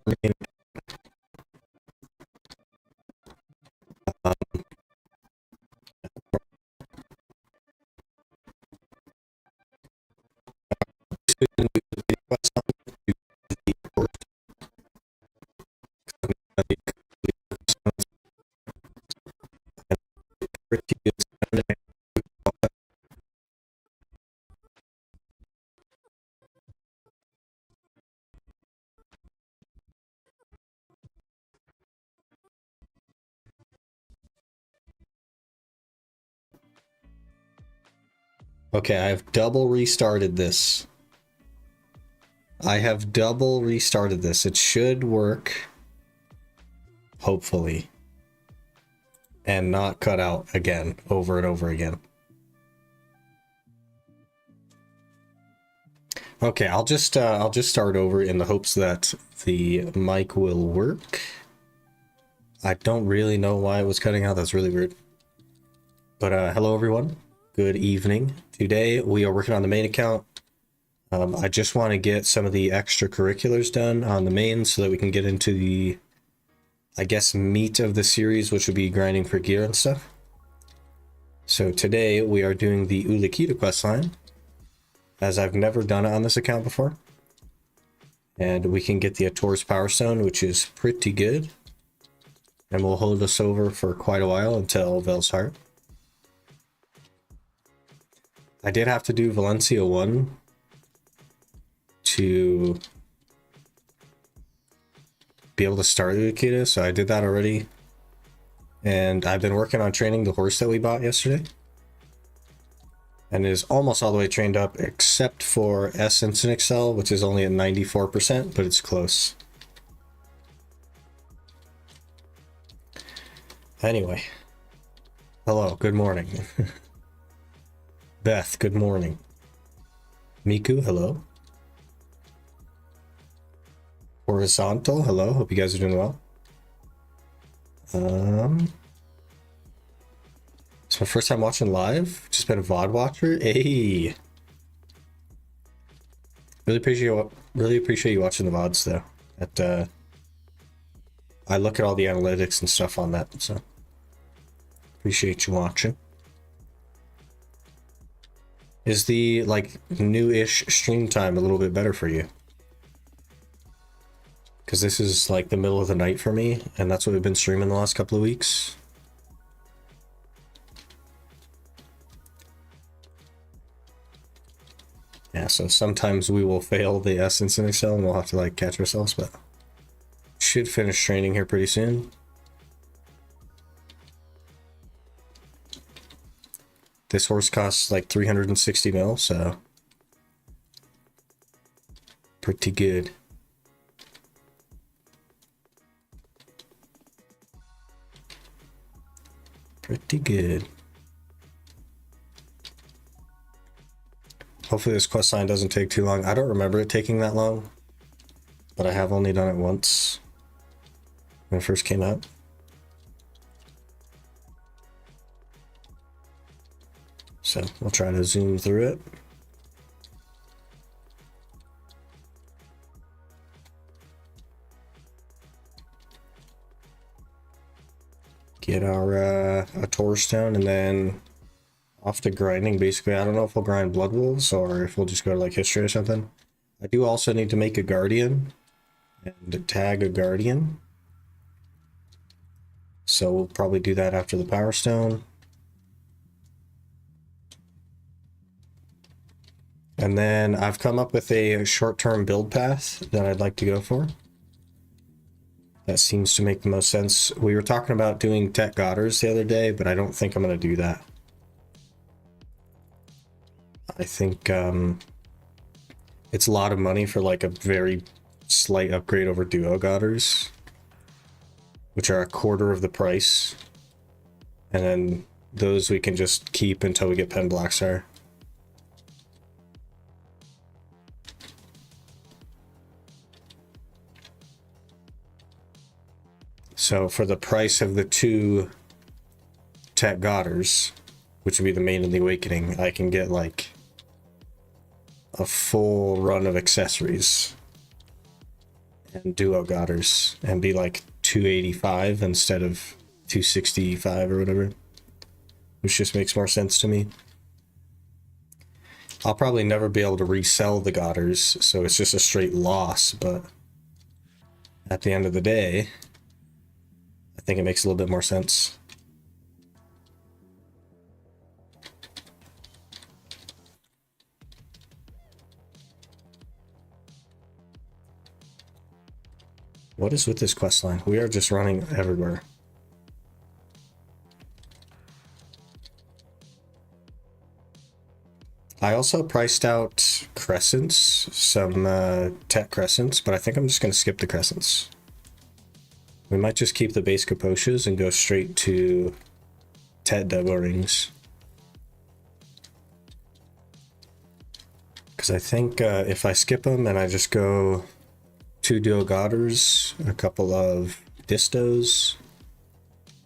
main Okay, I've double restarted this. It should work. Hopefully. And not cut out again, over and over again. Okay, I'll just start over in the hopes that the mic will work. I don't really know why it was cutting out. That's really weird. But hello everyone. Good evening. Today we are working on the main account. I just want to get some of the extracurriculars done on the main so that we can get into the, I guess, meat of the series, which would be grinding for gear and stuff. So today we are doing the Ulukita questline, as I've never done it on this account before. And we can get the Ator's Power Stone, which is pretty good. And will hold us over for quite a while until Vel's Heart. I did have to do Valencia 1 to be able to start Ulukita, so I did that already. And I've been working on training the horse that we bought yesterday. And it is almost all the way trained up, except for Essence and Excel, which is only at 94%, but it's close. Anyway. Hello, good morning. Beth, good morning. Miku, hello. Horizontal, hello. Hope you guys are doing well. It's my first time watching live. Just been a VOD watcher. Hey. Really appreciate you watching the VODs though. I look at all the analytics and stuff on that, so appreciate you watching. Is the new-ish stream time a little bit better for you? Because this is like the middle of the night for me, and that's what we've been streaming the last couple of weeks. Yeah, so sometimes we will fail the Essence in Excel and we'll have to like catch ourselves, but should finish training here pretty soon. This horse costs like 360 mil, so pretty good. Pretty good. Hopefully this quest line doesn't take too long. I don't remember it taking that long, but I have only done it once when it first came out. So we'll try to zoom through it. Get our Ator Stone and then off to grinding. Basically, I don't know if we'll grind Blood Wolves or if we'll just go to like history or something. I do also need to make a Guardian and tag a Guardian. So we'll probably do that after the Power Stone. And then I've come up with a short-term build path that I'd like to go for. That seems to make the most sense. We were talking about doing Tech Godders the other day, but I don't think I'm going to do that. I think it's a lot of money for like a very slight upgrade over Duo Godders, which are a quarter of the price. And then those we can just keep until we get Pen Blackstar. So for the price of the 2 Tech Godders, which would be the Main and the Awakening, I can get like a full run of accessories. and duo Godders and be like 285 instead of 265 or whatever, which just makes more sense to me. I'll probably never be able to resell the Godders, so it's just a straight loss, but at the end of the day, I think it makes a little bit more sense. What is with this quest line? We are just running everywhere. I also priced out crescents, some tech crescents, but I think I'm just going to skip the crescents. We might just keep the base Kaposhas and go straight to Tet Debo rings. Because I think if I skip them and I just go 2 Duo Godders, a couple of Distos,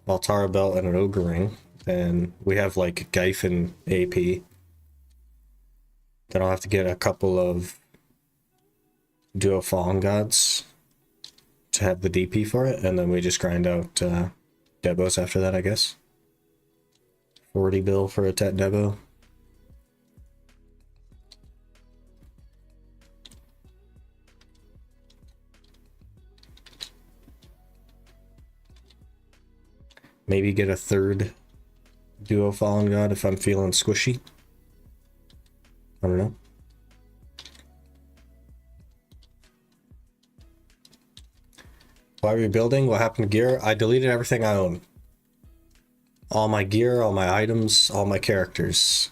Altara Belt, and an Ogre ring, then we have like Geif and AP. Then I'll have to get a couple of Duo Fallen Gods to have the DP for it, and then we just grind out Debos after that, I guess. 40 bill for a Tet Debo. Maybe get a third Duo Fallen God if I'm feeling squishy. I don't know. Why rebuilding? What happened to gear? I deleted everything I own. All my gear, all my items, all my characters.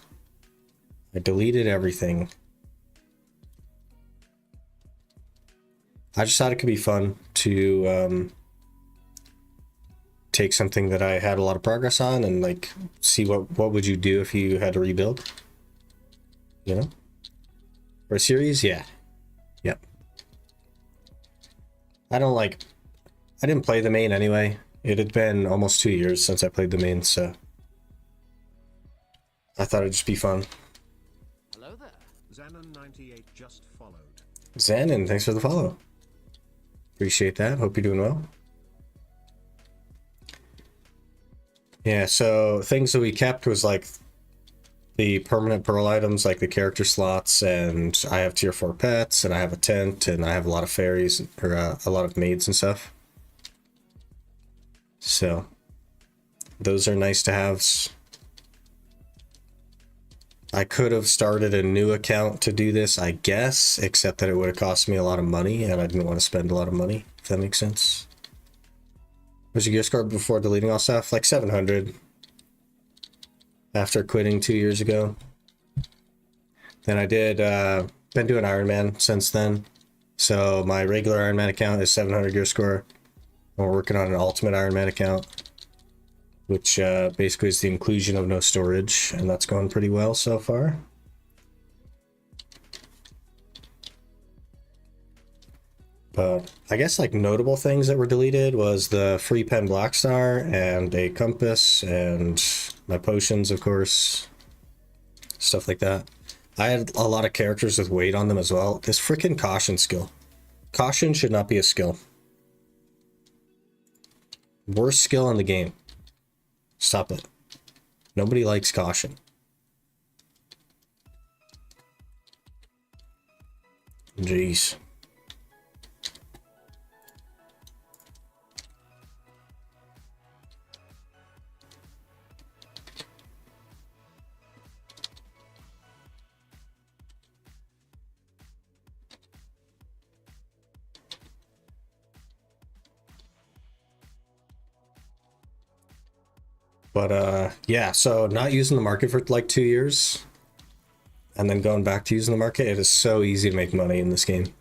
I deleted everything. I just thought it could be fun to take something that I had a lot of progress on and like see what would you do if you had to rebuild. You know? For a series, yeah. Yep. I didn't play the main anyway. It had been almost 2 years since I played the main, so I thought it'd just be fun. Hello there. Xanon98 just followed. Xanon, thanks for the follow. Appreciate that. Hope you're doing well. Yeah, so things that we kept was like the permanent pearl items, like the character slots, and I have tier 4 pets, and I have a tent, and I have a lot of fairies, or a lot of maids and stuff. So those are nice to have. I could have started a new account to do this, I guess, except that it would have cost me a lot of money, and I didn't want to spend a lot of money, if that makes sense. What's your gear score before deleting all stuff? Like 700. After quitting 2 years ago. Then I did, been doing Iron Man since then. So my regular Iron Man account is 700 gear score. And we're working on an Ultimate Iron Man account, which basically is the inclusion of no storage, and that's going pretty well so far. But I guess like notable things that were deleted was the free pen Black Star and a compass and my potions, of course, stuff like that. I had a lot of characters with weight on them as well. This freaking caution skill. Caution should not be a skill. Worst skill in the game. Stop it. Nobody likes caution. Jeez. But yeah, so not using the market for like 2 years and then going back to using the market, it is so easy to make money in this game.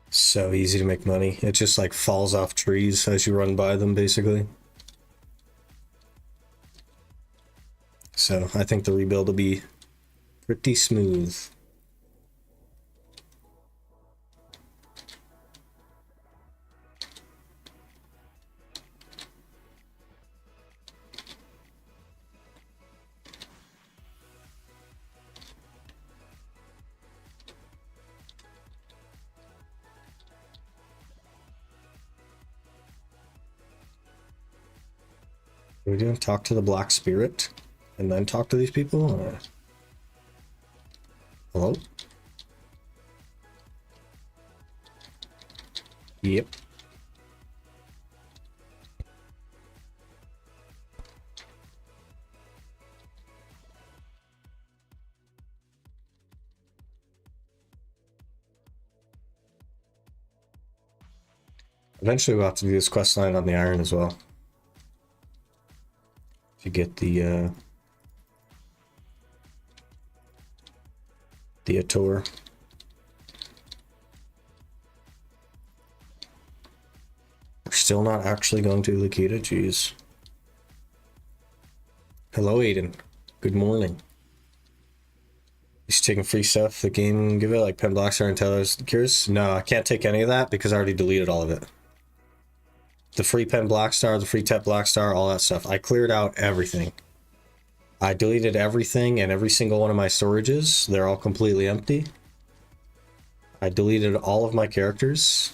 So easy to make money. It just like falls off trees as you run by them, basically. So I think the rebuild will be pretty smooth. Are we doing talk to the Black Spirit and then talk to these people? Or... Hello? Yep. Eventually we'll have to do this quest line on the Iron as well. To get the tour. We're still not actually going to Ulukita, jeez. Hello, Aiden. Good morning. He's taking free stuff. The game, give it like Pen Blackstar and Taylor's Cures. No, I can't take any of that because I already deleted all of it. The free Pen Blackstar, the free Tep Blackstar, all that stuff. I cleared out everything. I deleted everything and every single one of my storages. They're all completely empty. I deleted all of my characters.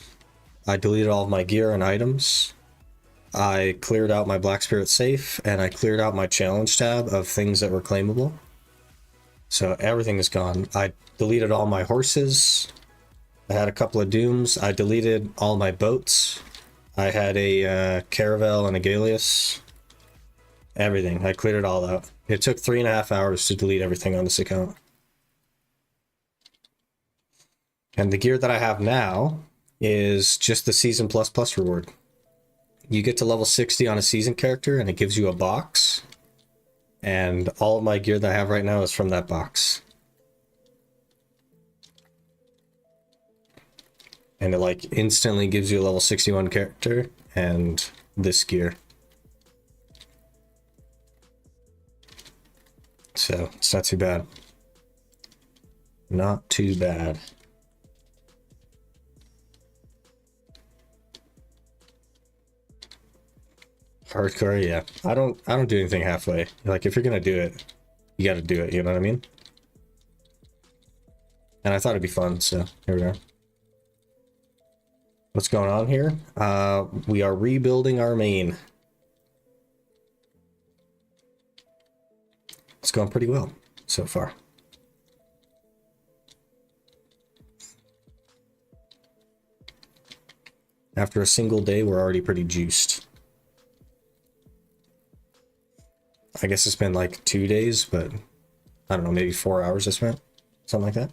I deleted all of my gear and items. I cleared out my Black Spirit safe, and I cleared out my challenge tab of things that were claimable. So everything is gone. I deleted all my horses. I had a couple of dooms. I deleted all my boats. I had a Caravel and a Gallius. Everything. I cleared it all out. It took 3.5 hours to delete everything on this account. And the gear that I have now is just the Season Plus Plus reward. You get to level 60 on a season character and it gives you a box. And all of my gear that I have right now is from that box. And it like instantly gives you a level 61 character and this gear. So it's not too bad. Not too bad. Hardcore, yeah. I don't do anything halfway. Like if you're gonna do it, you gotta do it, you know what I mean? And I thought it'd be fun, so here we are. What's going on here? We are rebuilding our main. It's going pretty well so far. After a single day, we're already pretty juiced. I guess it's been like 2 days, but I don't know, maybe 4 hours I spent. Something like that.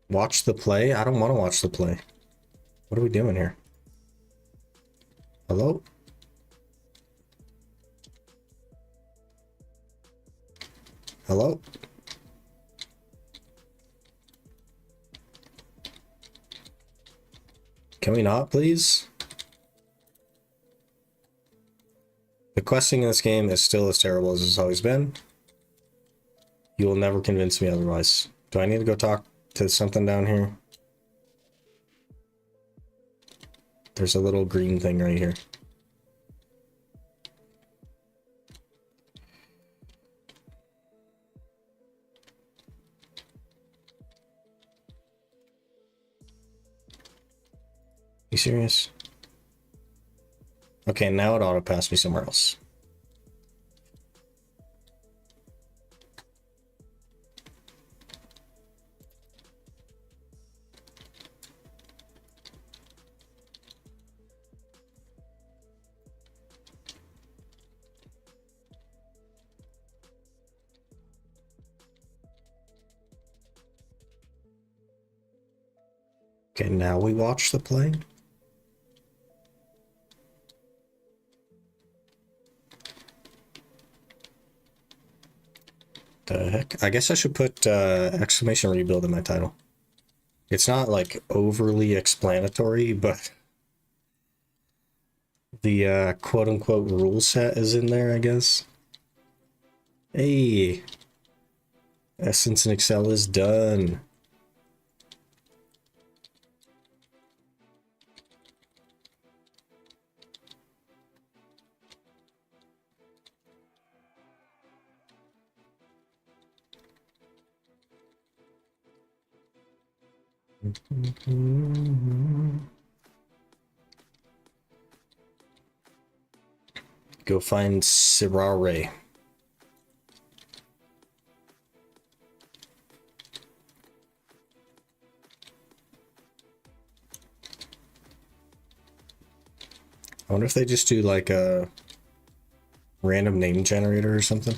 Watch the play? I don't want to watch the play. What are we doing here? Hello? Hello? Can we not, please? The questing in this game is still as terrible as it's always been. You will never convince me otherwise. Do I need to go talk to something down here? There's a little green thing right here. You serious? Okay, now it auto passed me somewhere else. Okay, now we watch the play. The heck? I guess I should put exclamation rebuild in my title. It's not like overly explanatory, but the quote unquote rule set is in there, I guess. Hey, Essence in Excel is done. Go find Sirare. I wonder if they just do like a random name generator or something.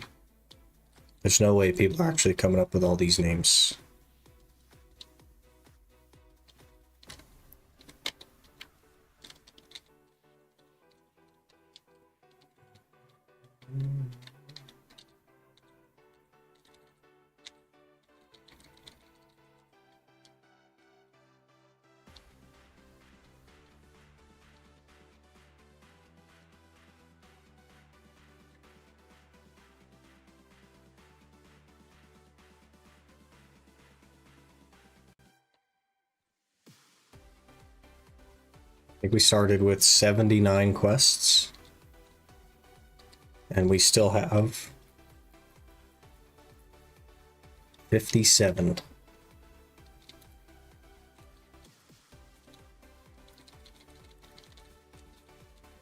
There's no way people are actually coming up with all these names. I think we started with 79 quests. And we still have 57.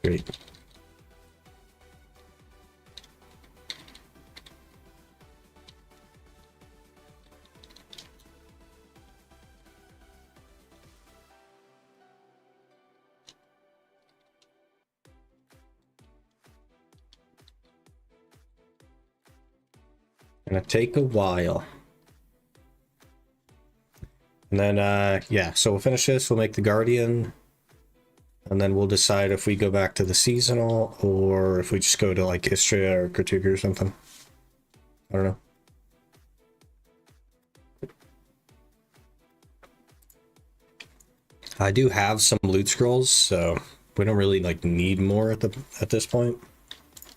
Great. Gonna take a while. And then, yeah, so we'll finish this, we'll make the Guardian, and then we'll decide if we go back to the seasonal or if we just go to like Istria or Kritika or something. I don't know. I do have some loot scrolls, so we don't really like need more at this point.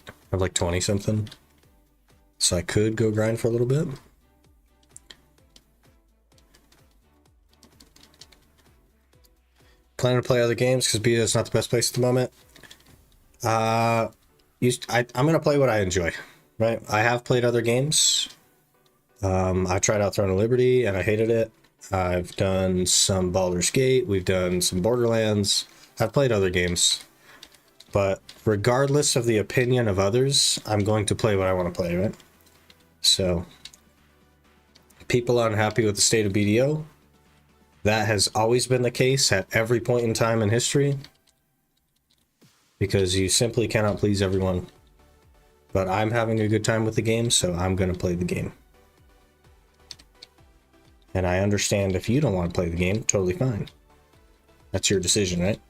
I have like 20 something. So I could go grind for a little bit. Planning to play other games because beta is not the best place at the moment. I'm gonna play what I enjoy, right? I have played other games. I tried out Throne of Liberty and I hated it. I've done some Baldur's Gate. We've done some Borderlands. I've played other games, but regardless of the opinion of others, I'm going to play what I want to play, right? So, people are unhappy with the state of BDO. That has always been the case at every point in time in history, because you simply cannot please everyone. But I'm having a good time with the game, so I'm going to play the game. And I understand if you don't want to play the game, totally fine. That's your decision, right?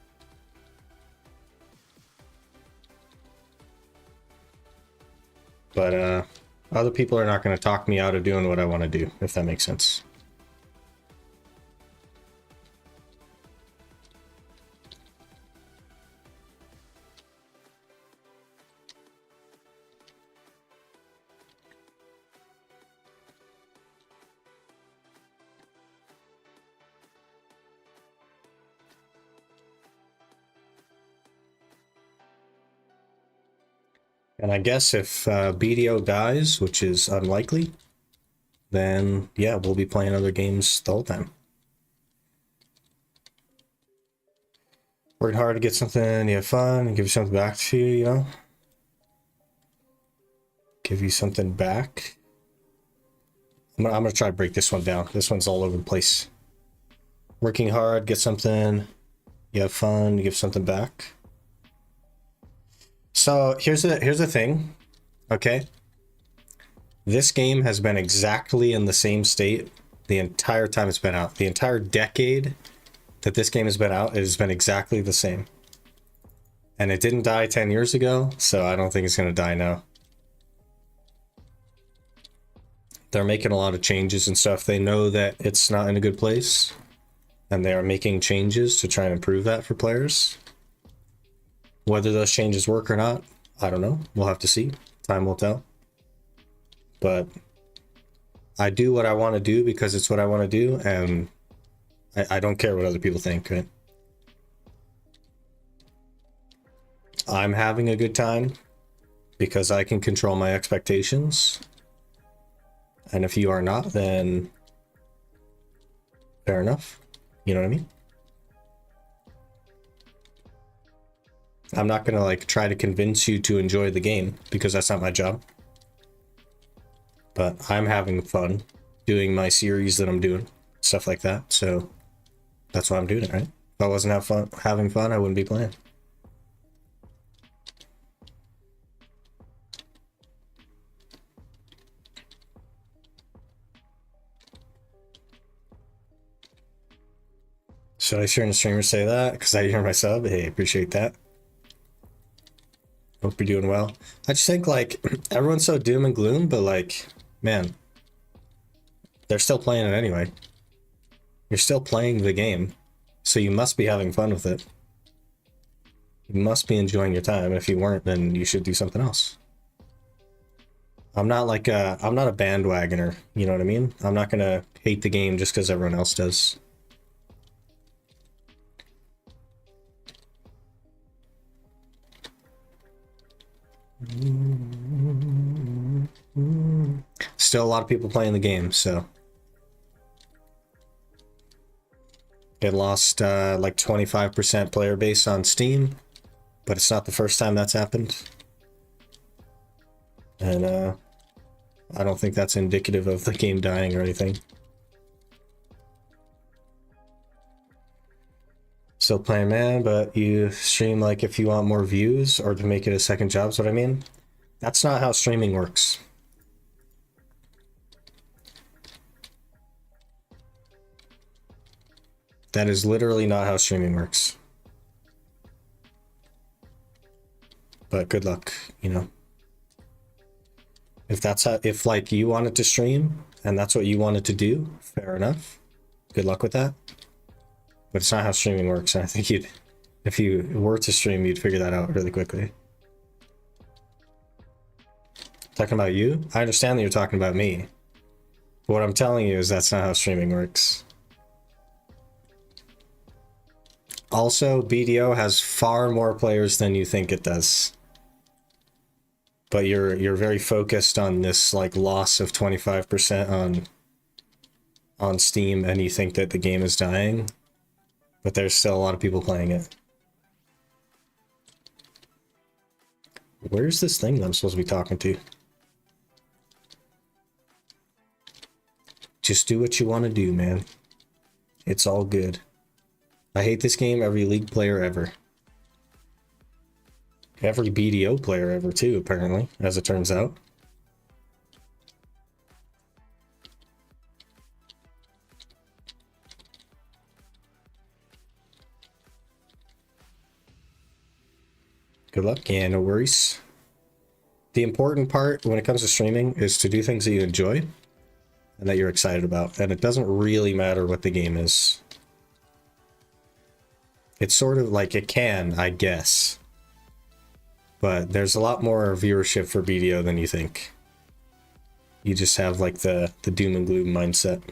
But other people are not going to talk me out of doing what I want to do, if that makes sense. And I guess if BDO dies, which is unlikely, then yeah, we'll be playing other games the whole time. Working hard to get something you have fun and give you something back to you, you know? Give you something back. I'm gonna try to break this one down. This one's all over the place. Working hard, get something, you have fun, you give something back. So here's the thing, okay? This game has been exactly in the same state the entire time it's been out. The entire decade that this game has been out, it has been exactly the same. And it didn't die 10 years ago, so I don't think it's going to die now. They're making a lot of changes and stuff. They know that it's not in a good place, and they are making changes to try and improve that for players. Whether those changes work or not, I don't know. We'll have to see. Time will tell. But I do what I want to do because it's what I want to do, and I don't care what other people think, right? I'm having a good time because I can control my expectations. And if you are not, then fair enough. You know what I mean? I'm not gonna like try to convince you to enjoy the game because that's not my job. But I'm having fun doing my series that I'm doing, stuff like that. So that's why I'm doing it, right? If I wasn't having fun, I wouldn't be playing. Should I hear the streamer say that? Because I hear my sub. Hey, appreciate that. Hope you're doing well. I just think like everyone's so doom and gloom, but like, man, they're still playing it anyway. You're still playing the game, so you must be having fun with it. You must be enjoying your time. If you weren't, then you should do something else. I'm not a bandwagoner, you know what I mean? I'm not gonna hate the game just because everyone else does. Still a lot of people playing the game, so it lost like 25% player base on Steam, but it's not the first time that's happened. And I don't think that's indicative of the game dying or anything. Still playing, man, but you stream like if you want more views or to make it a second job, is what I mean. That's not how streaming works. That is literally not how streaming works. But good luck, you know. If that's how, if like you wanted to stream and that's what you wanted to do, fair enough. Good luck with that. But it's not how streaming works, and I think if you were to stream, you'd figure that out really quickly. Talking about you? I understand that you're talking about me. But what I'm telling you is that's not how streaming works. Also, BDO has far more players than you think it does. But you're very focused on this like loss of 25% on Steam, and you think that the game is dying. But there's still a lot of people playing it. Where's this thing that I'm supposed to be talking to? Just do what you want to do, man. It's all good. I hate this game, every League player ever. Every BDO player ever too, apparently, as it turns out. Good luck, yeah, no worries. The important part when it comes to streaming is to do things that you enjoy and that you're excited about, and it doesn't really matter what the game is. It's sort of like it can, I guess. But there's a lot more viewership for BDO than you think. You just have like the doom and gloom mindset.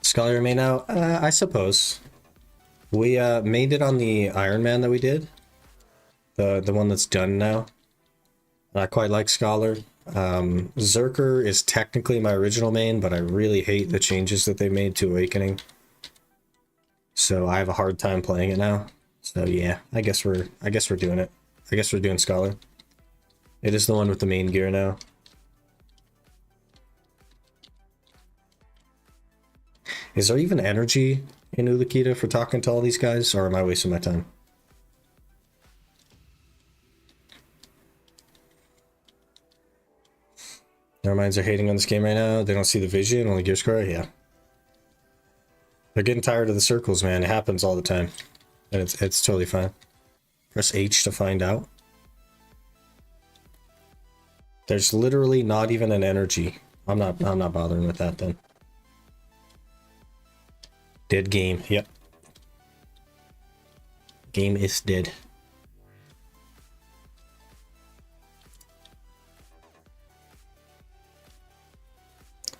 Scholar remain out? I suppose. We made it on the Iron Man that we did. The one that's done now. I quite like Scholar. Zerker is technically my original main, but I really hate the changes that they made to Awakening. So I have a hard time playing it now. So yeah, I guess we're doing it. I guess we're doing Scholar. It is the one with the main gear now. Is there even energy in Ulukita for talking to all these guys, or am I wasting my time? Their minds are hating on this game right now. They don't see the vision, only gear score. Yeah. They're getting tired of the circles, man. It happens all the time. And it's totally fine. Press H to find out. There's literally not even an energy. I'm not bothering with that then. Dead game. Yep. Game is dead.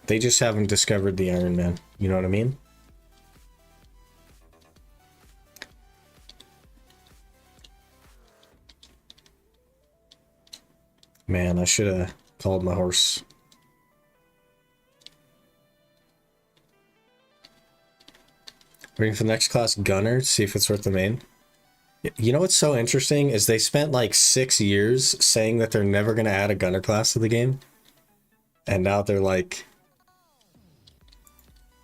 They just haven't discovered the Iron Man. You know what I mean? Man, I should have called my horse. Waiting for the next class, Gunner, to see if it's worth the main. You know what's so interesting is they spent like 6 years saying that they're never going to add a Gunner class to the game. And now they're like...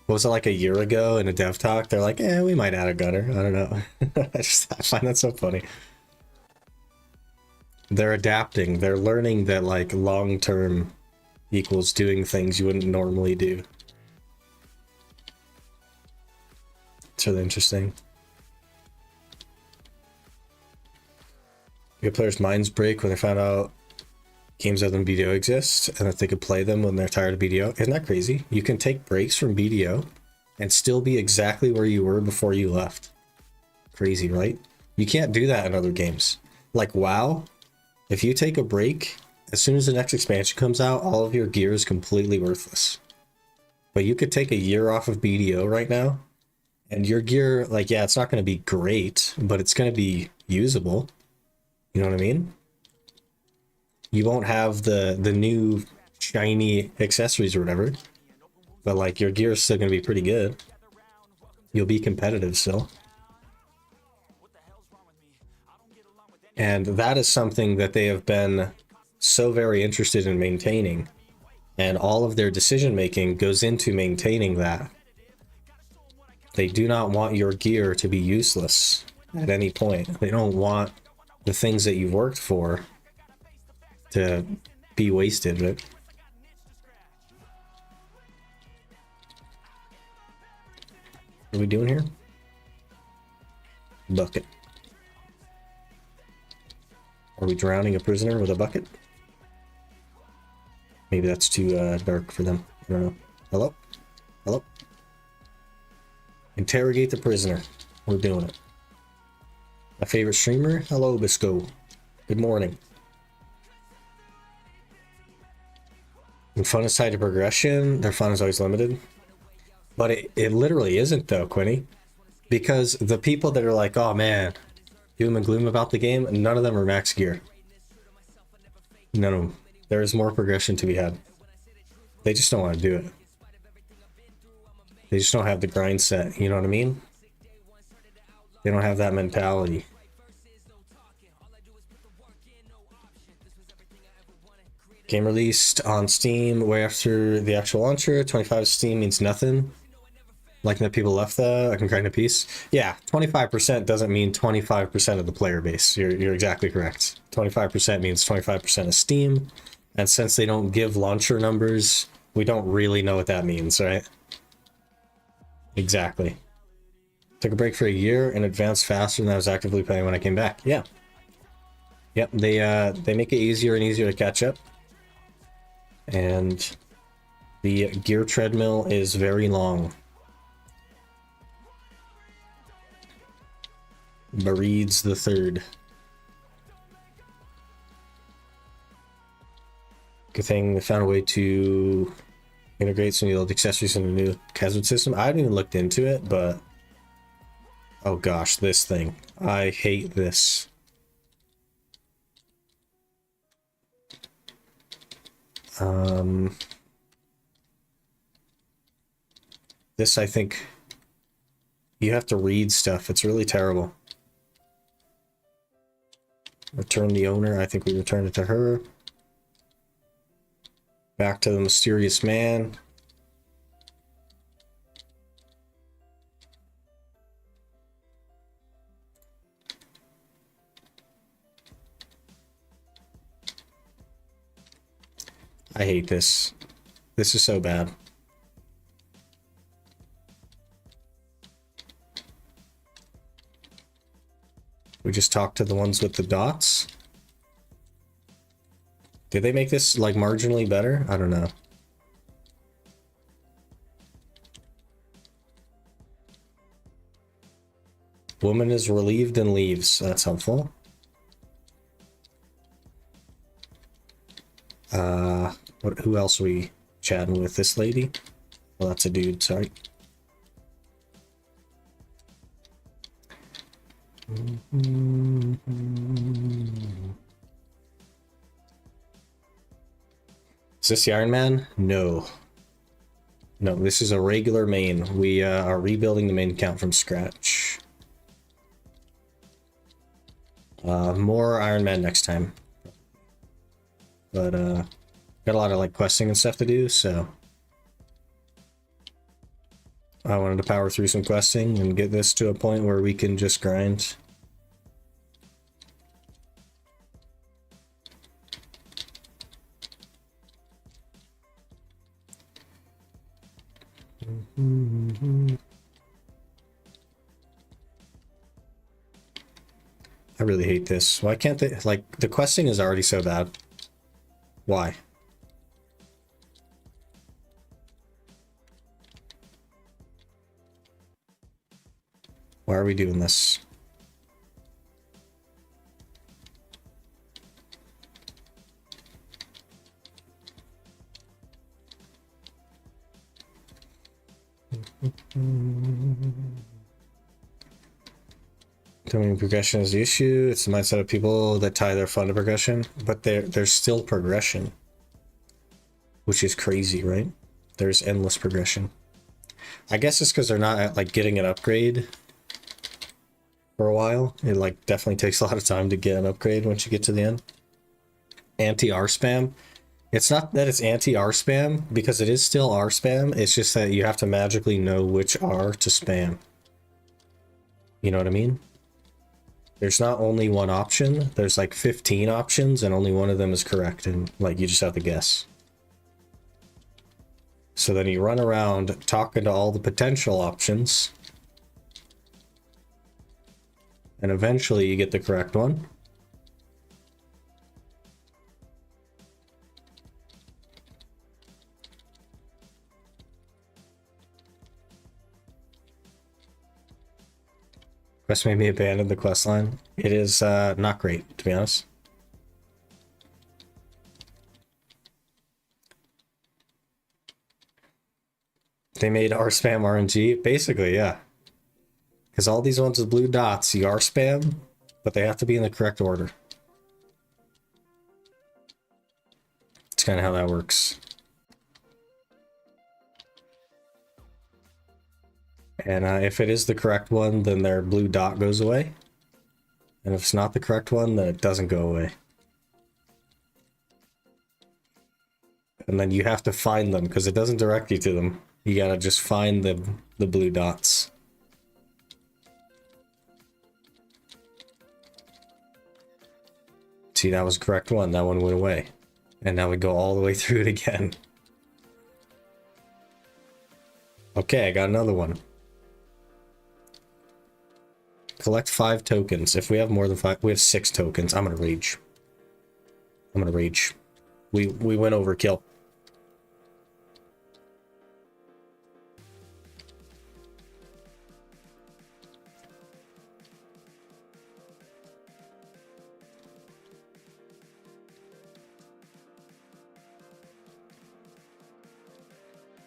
What was it, like a year ago in a dev talk? They're like, we might add a Gunner. I don't know. I find that so funny. They're adapting. They're learning that like long-term equals doing things you wouldn't normally do. It's really interesting. Good players' minds break when they found out games other than BDO exist and that they could play them when they're tired of BDO. Isn't that crazy? You can take breaks from BDO and still be exactly where you were before you left. Crazy, right? You can't do that in other games. Like WoW, if you take a break, as soon as the next expansion comes out, all of your gear is completely worthless. But you could take a year off of BDO right now, and your gear, like, yeah, it's not going to be great, but it's going to be usable. You know what I mean? You won't have the new shiny accessories or whatever, but like your gear is still going to be pretty good. You'll be competitive still. And that is something that they have been so very interested in maintaining. And all of their decision making goes into maintaining that. They do not want your gear to be useless at any point. They don't want the things that you've worked for to be wasted. Right? What are we doing here? Bucket. Are we drowning a prisoner with a bucket? Maybe that's too dark for them. I don't know. Hello? Hello? Interrogate the prisoner. We're doing it. My favorite streamer? Hello, Bisco. Good morning. When fun is tied to progression, their fun is always limited. But it literally isn't though, Quinny. Because the people that are like, oh man, doom and gloom about the game, none of them are max gear. None of them. There is more progression to be had. They just don't want to do it. They just don't have the grind set, you know what I mean? They don't have that mentality. Game released on Steam way after the actual launcher. 25 Steam means nothing. Liking that people left that, I can grind a piece. Yeah, 25% doesn't mean 25% of the player base. You're exactly correct. 25% means 25% of Steam. And since they don't give launcher numbers, we don't really know what that means, right? Exactly. Took a break for a year and advanced faster than I was actively playing when I came back. Yeah. Yep, they make it easier and easier to catch up. And the gear treadmill is very long. Bareeds the third. Good thing they found a way to integrate some of the old accessories in the new casual system. I haven't even looked into it, but oh gosh, this thing. I hate this. This, I think, you have to read stuff. It's really terrible. Return the owner. I think we returned it to her. Back to the mysterious man. I hate this. This is so bad. We just talked to the ones with the dots. Did they make this like marginally better? I don't know. Woman is relieved and leaves. That's helpful. Who else are we chatting with? This lady? Well, that's a dude, sorry. Is this the Iron Man? No. No, this is a regular main. We are rebuilding the main account from scratch. More Iron Man next time. But got a lot of like questing and stuff to do, so I wanted to power through some questing and get this to a point where we can just grind. I really hate this. Why can't they, like, the questing is already so bad. Why? Why are we doing this? Determining progression is the issue. It's the mindset of people that tie their fun to progression, but there's still progression, which is crazy, right? There's endless progression. I guess it's because they're not like getting an upgrade for a while. It like definitely takes a lot of time to get an upgrade once you get to the end. Anti-R spam. It's not that it's anti-R spam, because it is still R spam. It's just that you have to magically know which R to spam. You know what I mean? There's not only one option, there's like 15 options and only one of them is correct, and like you just have to guess. So then you run around talking to all the potential options, and eventually you get the correct one. Quest made me abandon the quest line. It is not great, to be honest. They made R spam RNG, basically, yeah. Because all these ones with blue dots, you R spam, but they have to be in the correct order. It's kind of how that works. And if it is the correct one, then their blue dot goes away. And if it's not the correct one, then it doesn't go away. And then you have to find them, because it doesn't direct you to them. You gotta just find the blue dots. See, that was the correct one. That one went away. And now we go all the way through it again. Okay, I got another one. Collect 5 tokens. If we have more than 5, we have 6 tokens. I'm gonna rage. I'm gonna rage. We went overkill.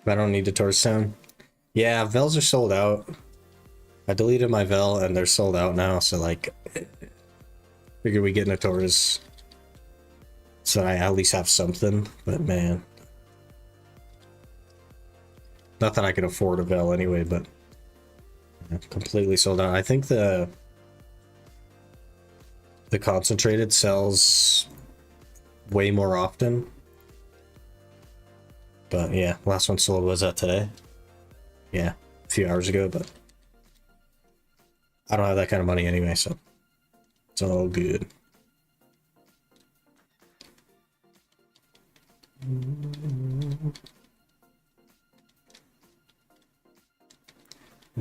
I don't need the torch sound. Yeah, Vels are sold out. I deleted my Vel and they're sold out now, so like figure we get in a Taurus so I at least have something, but man. Not that I could afford a Vel anyway, but yeah, completely sold out. I think the concentrated sells way more often. But yeah, last one sold was that today? Yeah, a few hours ago, but I don't have that kind of money anyway, so it's all good.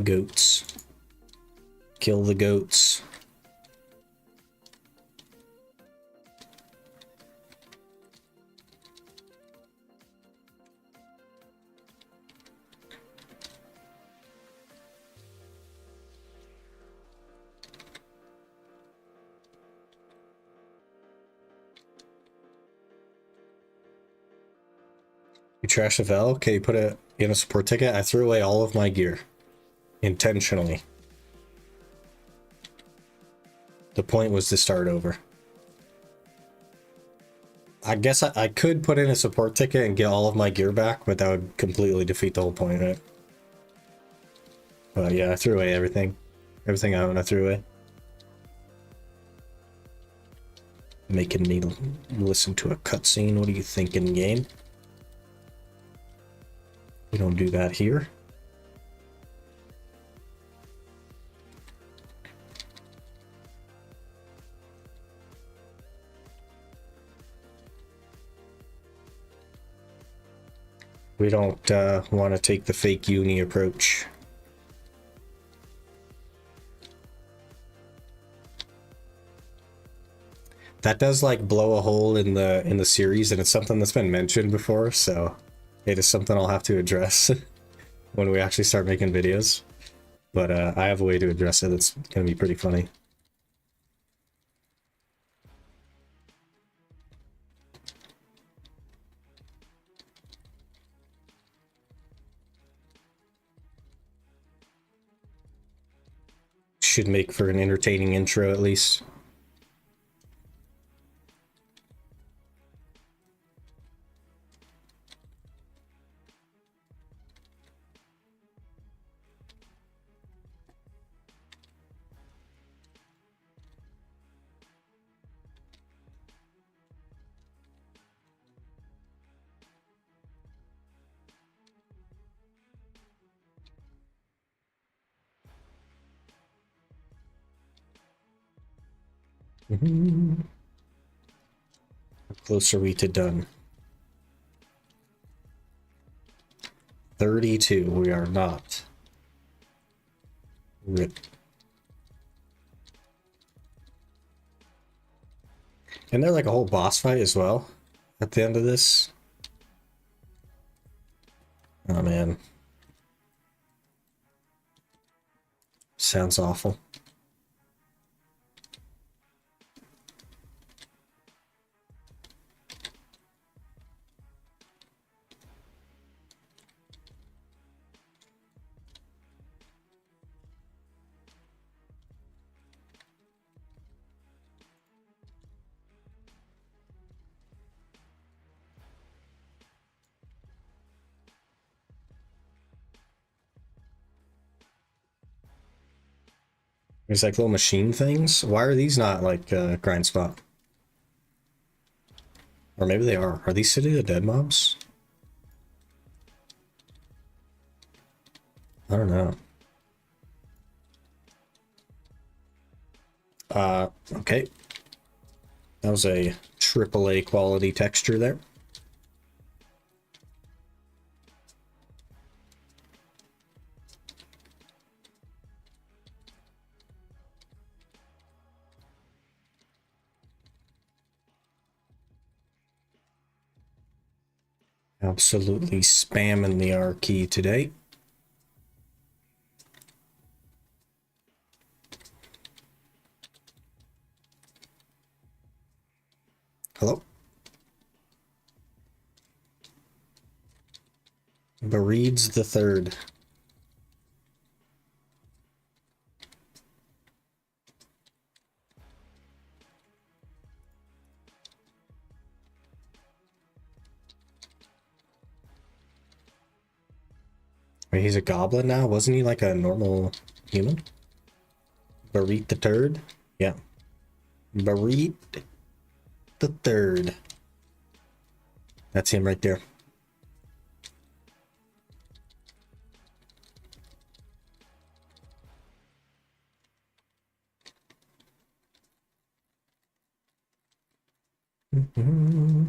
Goats. Kill the goats. You trash the Vel? Okay, you put it in a support ticket. I threw away all of my gear. Intentionally. The point was to start over. I guess I could put in a support ticket and get all of my gear back, but that would completely defeat the whole point, right? But yeah, I threw away everything. Everything I own, I threw away. Making me listen to a cutscene. What are you thinking, game? We don't do that here. We don't want to take the fake uni approach. That does like blow a hole in the series, and it's something that's been mentioned before, so it is something I'll have to address when we actually start making videos. But I have a way to address it that's gonna be pretty funny. Should make for an entertaining intro at least. How close are we to done? 32. We are not. Rip. And there like a whole boss fight as well at the end of this. Oh man. Sounds awful. There's like little machine things. Why are these not like grind spot? Or maybe they are. Are these City of the Dead mobs? I don't know. Okay. That was a AAA quality texture there. Absolutely spamming the R key today. Hello? Bereeds the Third. Wait, he's a goblin now? Wasn't he like a normal human? Bereed the Third? Yeah. Bereed the Third. That's him right there. Mm-hmm.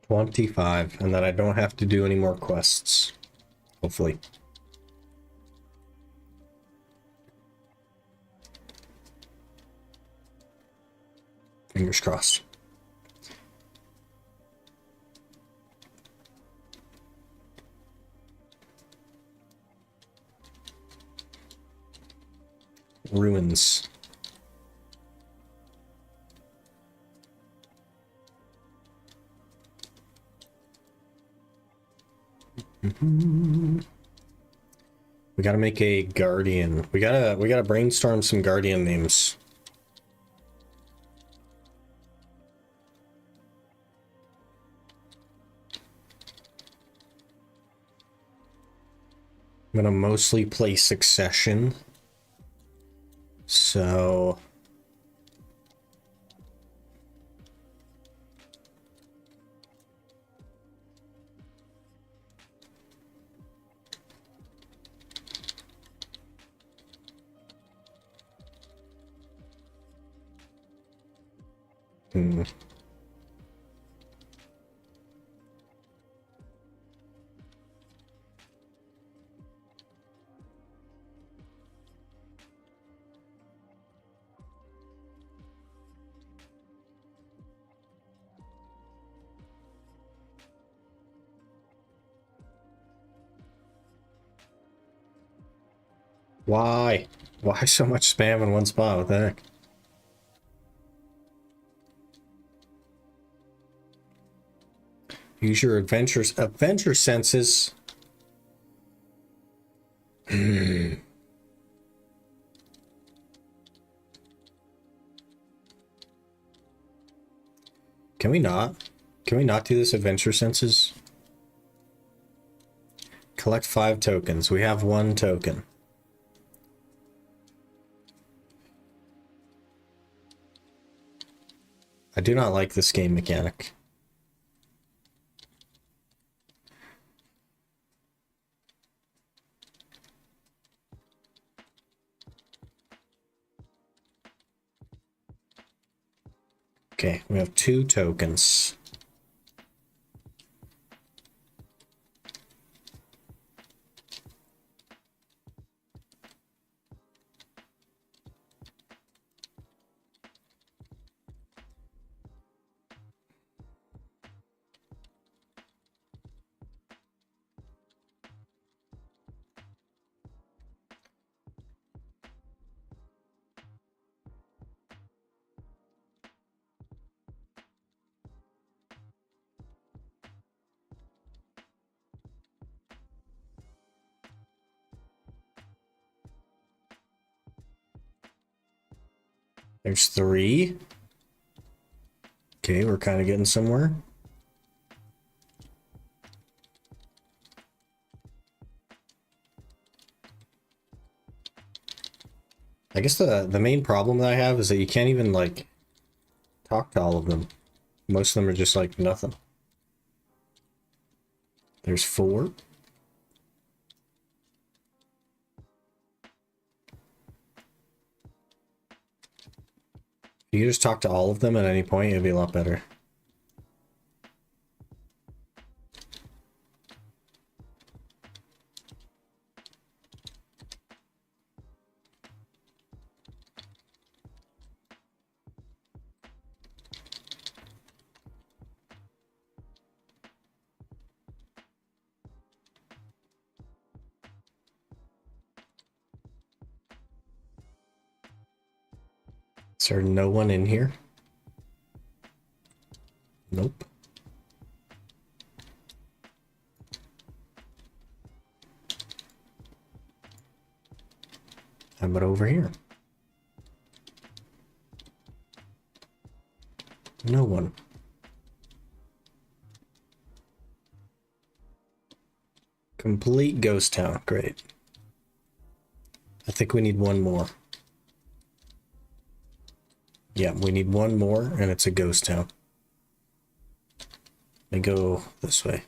$25, and then I don't have to do any more quests. Hopefully. Fingers crossed. Ruins. We gotta make a guardian. We gotta brainstorm some guardian names. I'm gonna mostly play Succession. So why? Why so much spam in one spot? What the heck? Use your adventure senses. Can we not? Can we not do this adventure senses? Collect 5 tokens. We have 1 token. I do not like this game mechanic. Okay, we have 2 tokens. There's 3. Okay, we're kind of getting somewhere. I guess the main problem that I have is that you can't even like talk to all of them. Most of them are just like nothing. There's 4. If you just talk to all of them at any point, it'd be a lot better. Is there no one in here? Nope. How about over here? No one. Complete ghost town. Great. I think we need 1 more. Yeah, we need 1 more, and it's a ghost town. They go this way.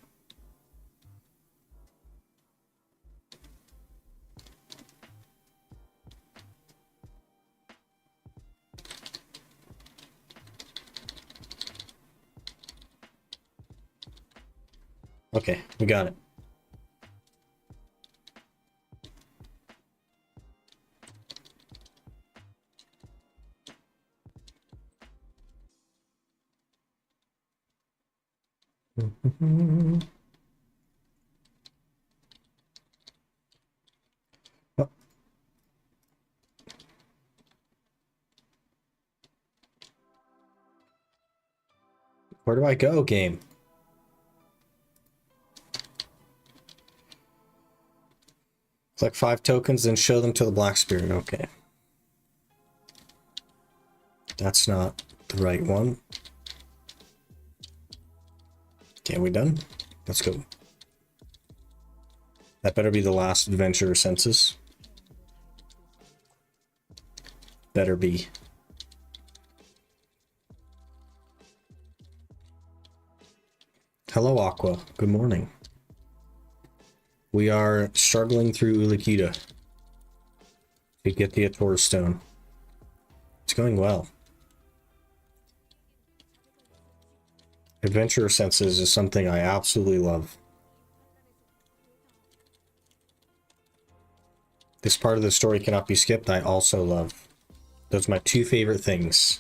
Okay, we got it. Oh. Where do I go, game? Collect 5 tokens, then show them to the Black Spirit. Okay. That's not the right one. Okay, we done? Let's go. That better be the last adventure census. Better be. Hello, Aqua. Good morning. We are struggling through Ulukita to get the Ator Stone. It's going well. Adventure senses is something I absolutely love. This part of the story cannot be skipped. I also love. Those are my 2 favorite things.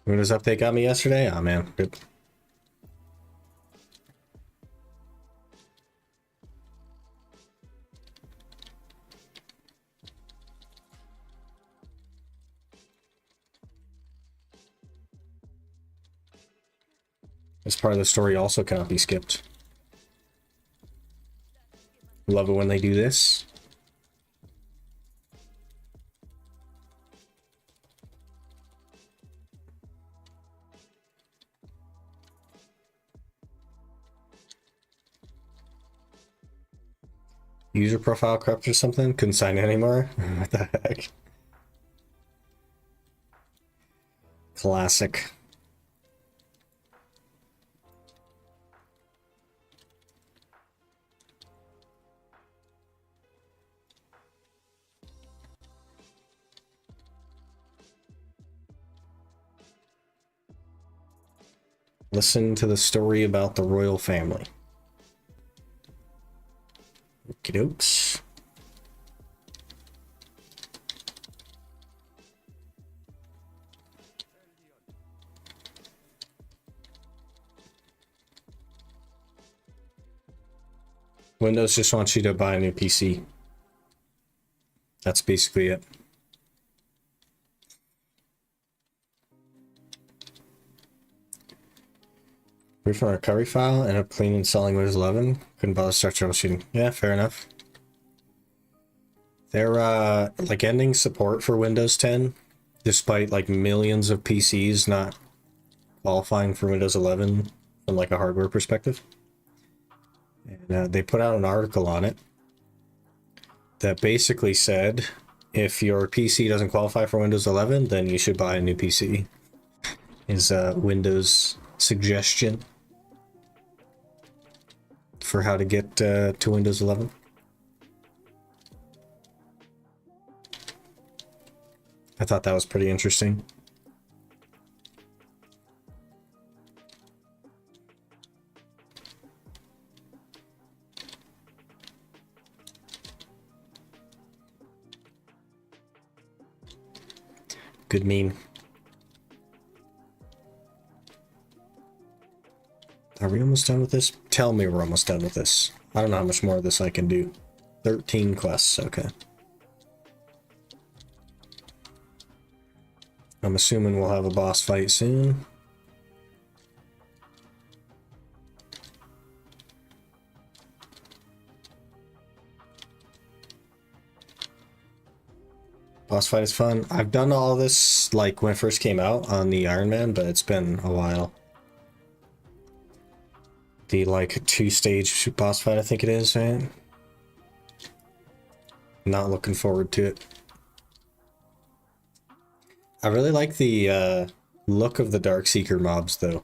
Windows update got me yesterday? Oh man, good. This part of the story also cannot be skipped. Love it when they do this. User profile corrupt or something? Couldn't sign in anymore? What the heck? Classic. Listen to the story about the royal family. Okie dokes. Windows just wants you to buy a new PC. That's basically it. Proof on recovery file and a clean and installing Windows 11. Couldn't bother to start troubleshooting. Yeah, fair enough. They're like ending support for Windows 10, despite like millions of PCs not qualifying for Windows 11 from like a hardware perspective. And they put out an article on it that basically said, if your PC doesn't qualify for Windows 11, then you should buy a new PC. Is Windows suggestion for how to get to Windows 11. I thought that was pretty interesting. Good meme. Are we almost done with this? Tell me we're almost done with this. I don't know how much more of this I can do. 13 quests, okay. I'm assuming we'll have a boss fight soon. Boss fight is fun. I've done all this like when it first came out on the Iron Man, but it's been a while. The like 2-stage boss fight, I think it is, right? Not looking forward to it. I really like the look of the Darkseeker mobs, though.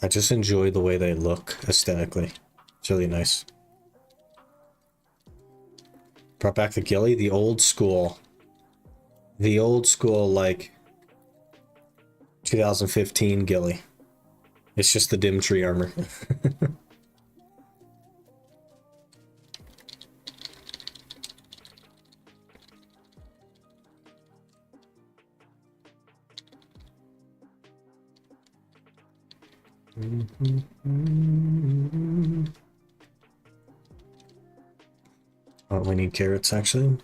I just enjoy the way they look aesthetically. It's really nice. Brought back the ghillie, the old school, like 2015 ghillie. It's just the dim tree armor. Oh, Oh, we need carrots actually.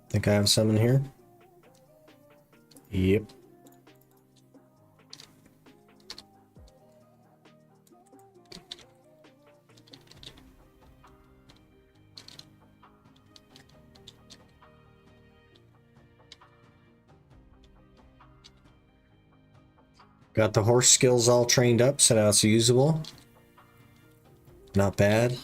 Think I have some in here. Yep. Got the horse skills all trained up, so now it's usable. Not bad.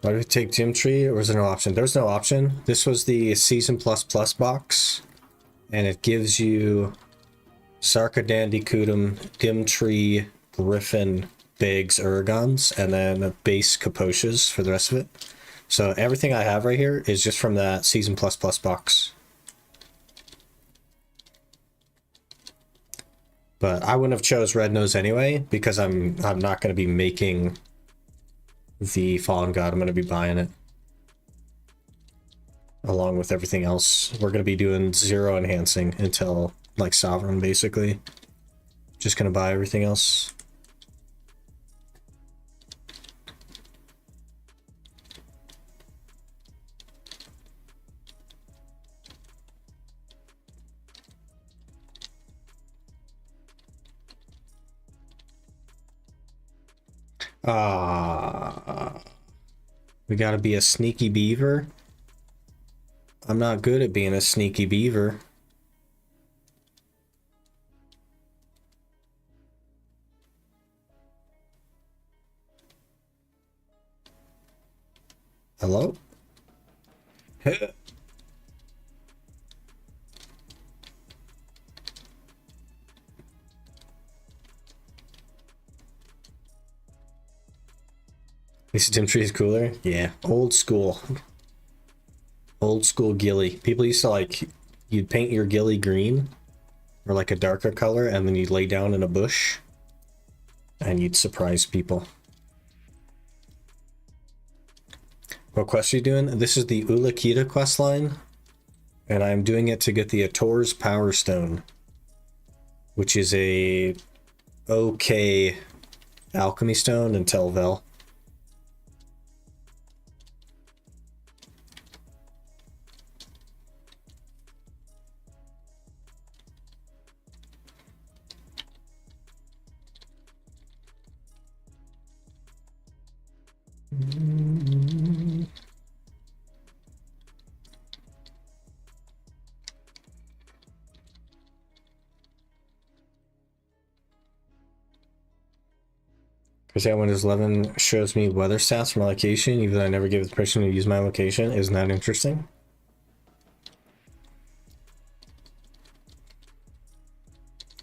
Why do we take Gym Tree, or is there no option? There's no option. This was the Season Plus Plus box, and it gives you Sarkadandikutum, Gym Tree, Griffin, Biggs, Uragons, and then base Kaposhas for the rest of it. So everything I have right here is just from that Season Plus Plus box. But I wouldn't have chose Red Nose anyway, because I'm not going to be making the Fallen God. I'm going to be buying it. Along with everything else. We're going to be doing 0 enhancing until, like, Sovereign, basically. Just going to buy everything else. We gotta be a sneaky beaver. I'm not good at being a sneaky beaver. Hello? This Gym Tree is cooler? Yeah, old school. Old school ghillie. People used to like, you'd paint your ghillie green or like a darker color, and then you'd lay down in a bush and you'd surprise people. What quest are you doing? This is the Ulukita quest line, and I'm doing it to get the Ator's Power Stone, which is a okay alchemy stone until Vel. Because that Windows 11 shows me weather stats from my location, even though I never gave the permission to use my location. Isn't that interesting?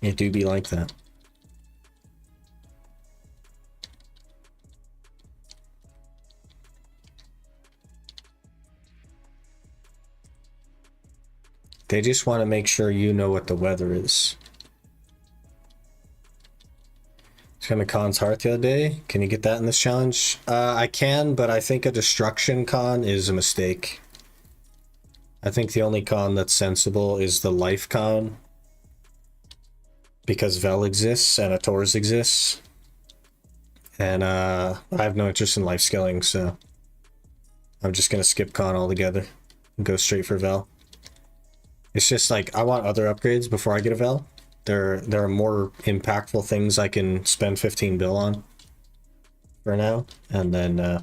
It do be like that. They just want to make sure you know what the weather is. It's kind of Khan's Heart the other day. Can you get that in this challenge? I can, but I think a destruction con is a mistake. I think the only con that's sensible is the life con. Because Vel exists and Ator's exists. And I have no interest in life scaling, so I'm just going to skip con altogether and go straight for Vel. It's just like, I want other upgrades before I get a Vel. There are more impactful things I can spend 15 bill on for now, and then oh,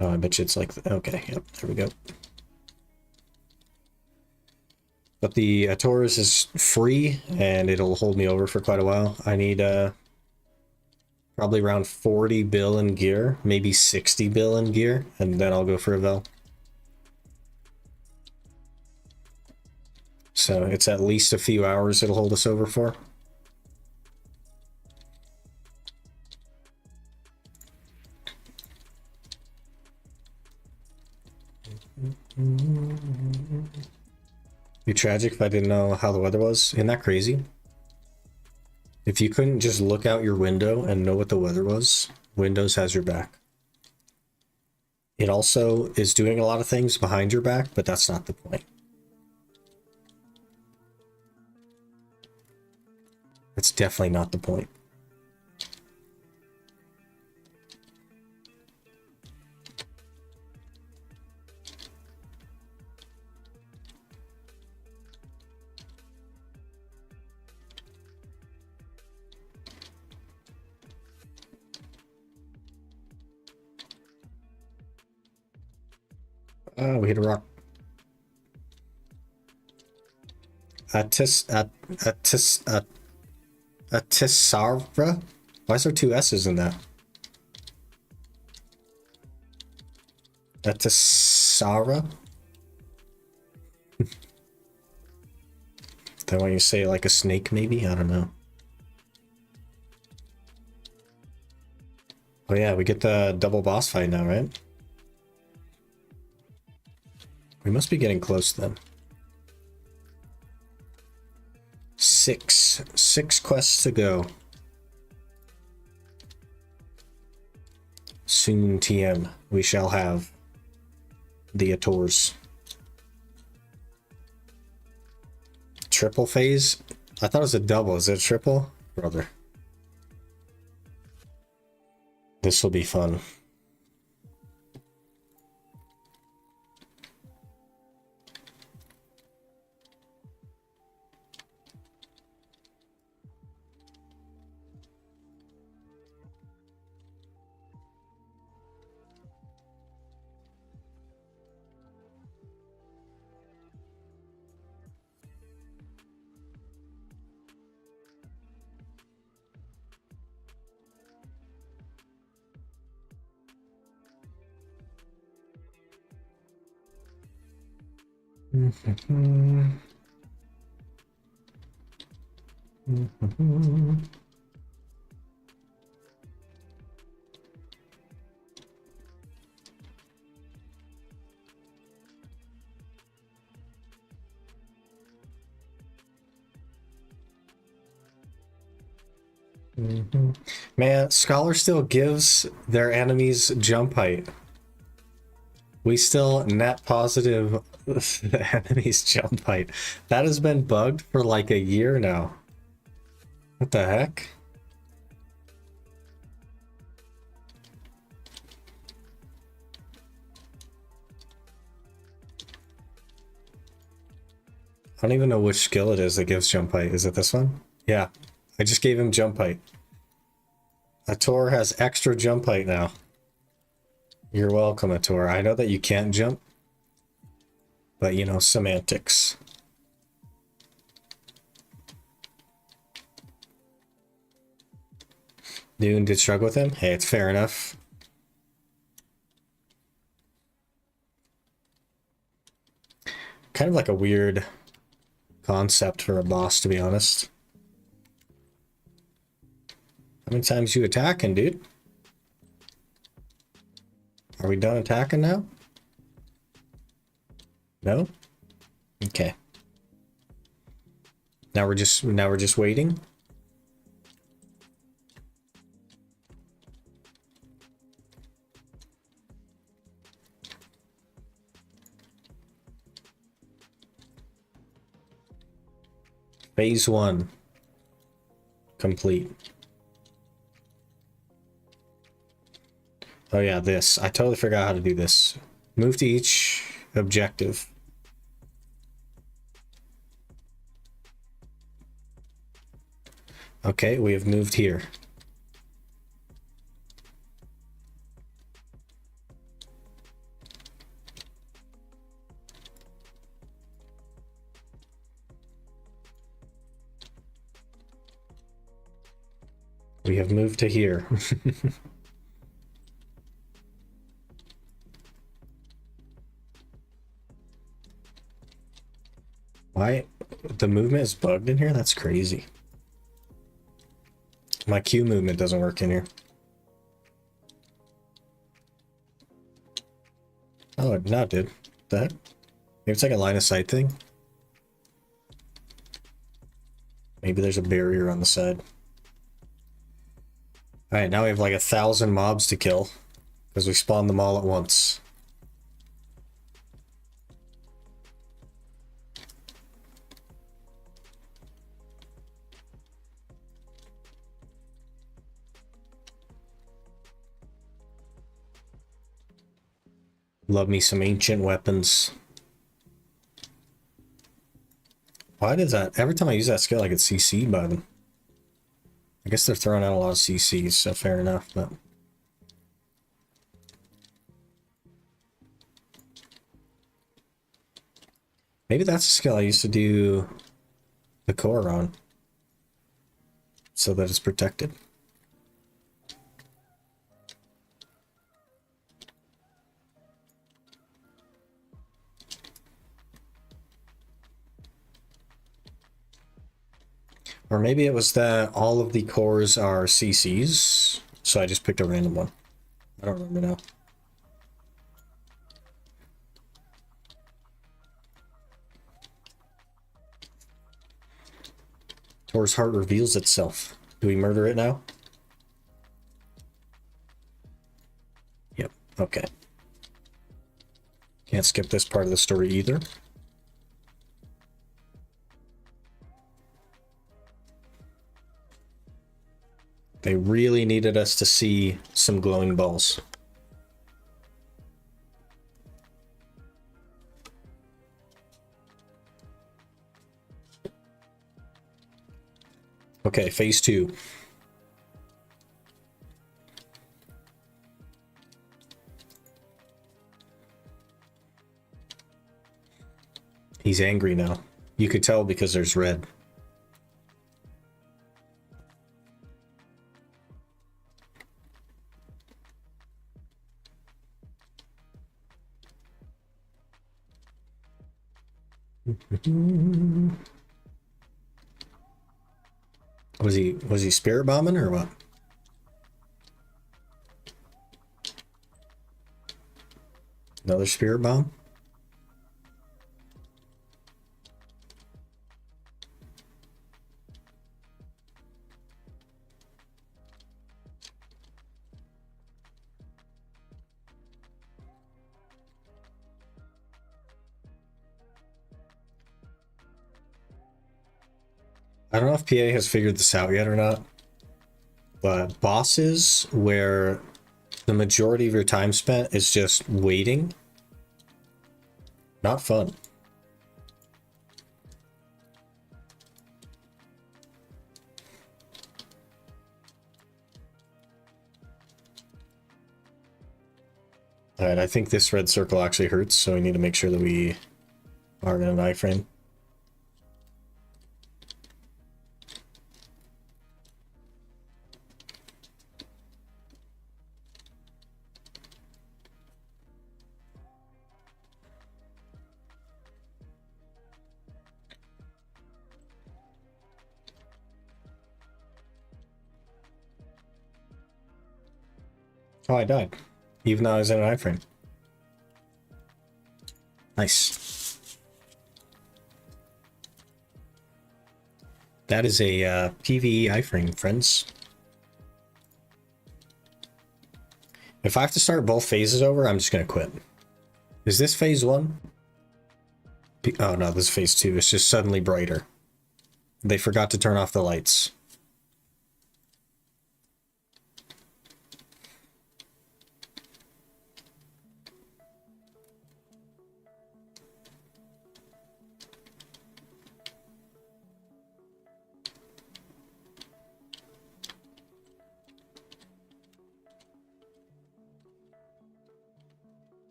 I bet you it's like, okay, yep, there we go. But the Taurus is free, and it'll hold me over for quite a while. I need probably around 40 bill in gear, maybe 60 bill in gear, and then I'll go for a Vel. So it's at least a few hours it'll hold us over for. Be tragic if I didn't know how the weather was. Isn't that crazy? If you couldn't just look out your window and know what the weather was, Windows has your back. It also is doing a lot of things behind your back, but that's not the point. That's definitely not the point. Oh, we hit a rock. Atisara? Why is there two S's in that? Atisara? Then when you say it like a snake, maybe? I don't know. Oh yeah, we get the double boss fight now, right? We must be getting close then. Six quests to go. Soon, TM, we shall have the Ators. Triple phase? I thought it was a double. Is it a triple? Brother. This will be fun. Man, Scholar still gives their enemies jump height. We still net positive the enemy's jump height. That has been bugged for like a year now. What the heck? I don't even know which skill it is that gives jump height. Is it this one? Yeah, I just gave him jump height. Ator has extra jump height now. You're welcome, Ator. I know that you can't jump, but you know, semantics. Dune did struggle with him? Hey, it's fair enough. Kind of like a weird concept for a boss, to be honest. How many times you attacking, dude? Are we done attacking now? No? Okay. Now we're just waiting. Phase 1 complete. Oh yeah, this. I totally forgot how to do this. Move to each objective. Okay, we have moved here. We have moved to here. Why? The movement is bugged in here? That's crazy. My Q movement doesn't work in here. Oh, no, it did. That? Maybe it's like a line of sight thing. Maybe there's a barrier on the side. Alright, now we have like 1,000 mobs to kill because we spawned them all at once. Love me some ancient weapons. Why does that... Every time I use that skill, I get CC'd by them. I guess they're throwing out a lot of CCs, so fair enough, but... Maybe that's a skill I used to do the core on. So that it's protected. Or maybe it was that all of the cores are CCs, so I just picked a random one. I don't remember now. Tor's heart reveals itself. Do we murder it now? Yep, okay. Can't skip this part of the story either. They really needed us to see some glowing balls. Okay, phase 2. He's angry now. You could tell because there's red. Was he spirit bombing or what? Another spirit bomb? I don't know if PA has figured this out yet or not, but bosses where the majority of your time spent is just waiting, not fun. Alright, I think this red circle actually hurts, so we need to make sure that we are in an iframe. Oh, I died. Even though I was in an iframe. Nice. That is a PvE iframe, friends. If I have to start both phases over, I'm just going to quit. Is this phase 1? Oh no, this is phase 2. It's just suddenly brighter. They forgot to turn off the lights.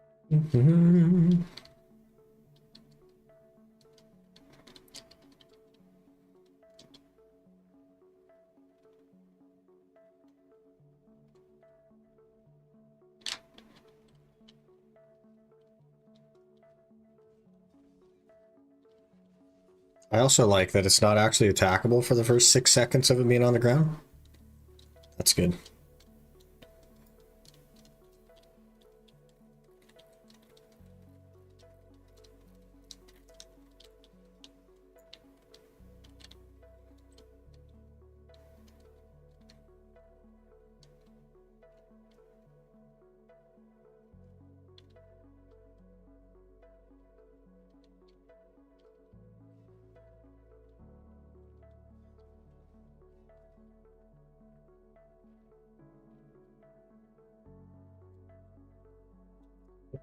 I also like that it's not actually attackable for the first 6 seconds of it being on the ground. That's good.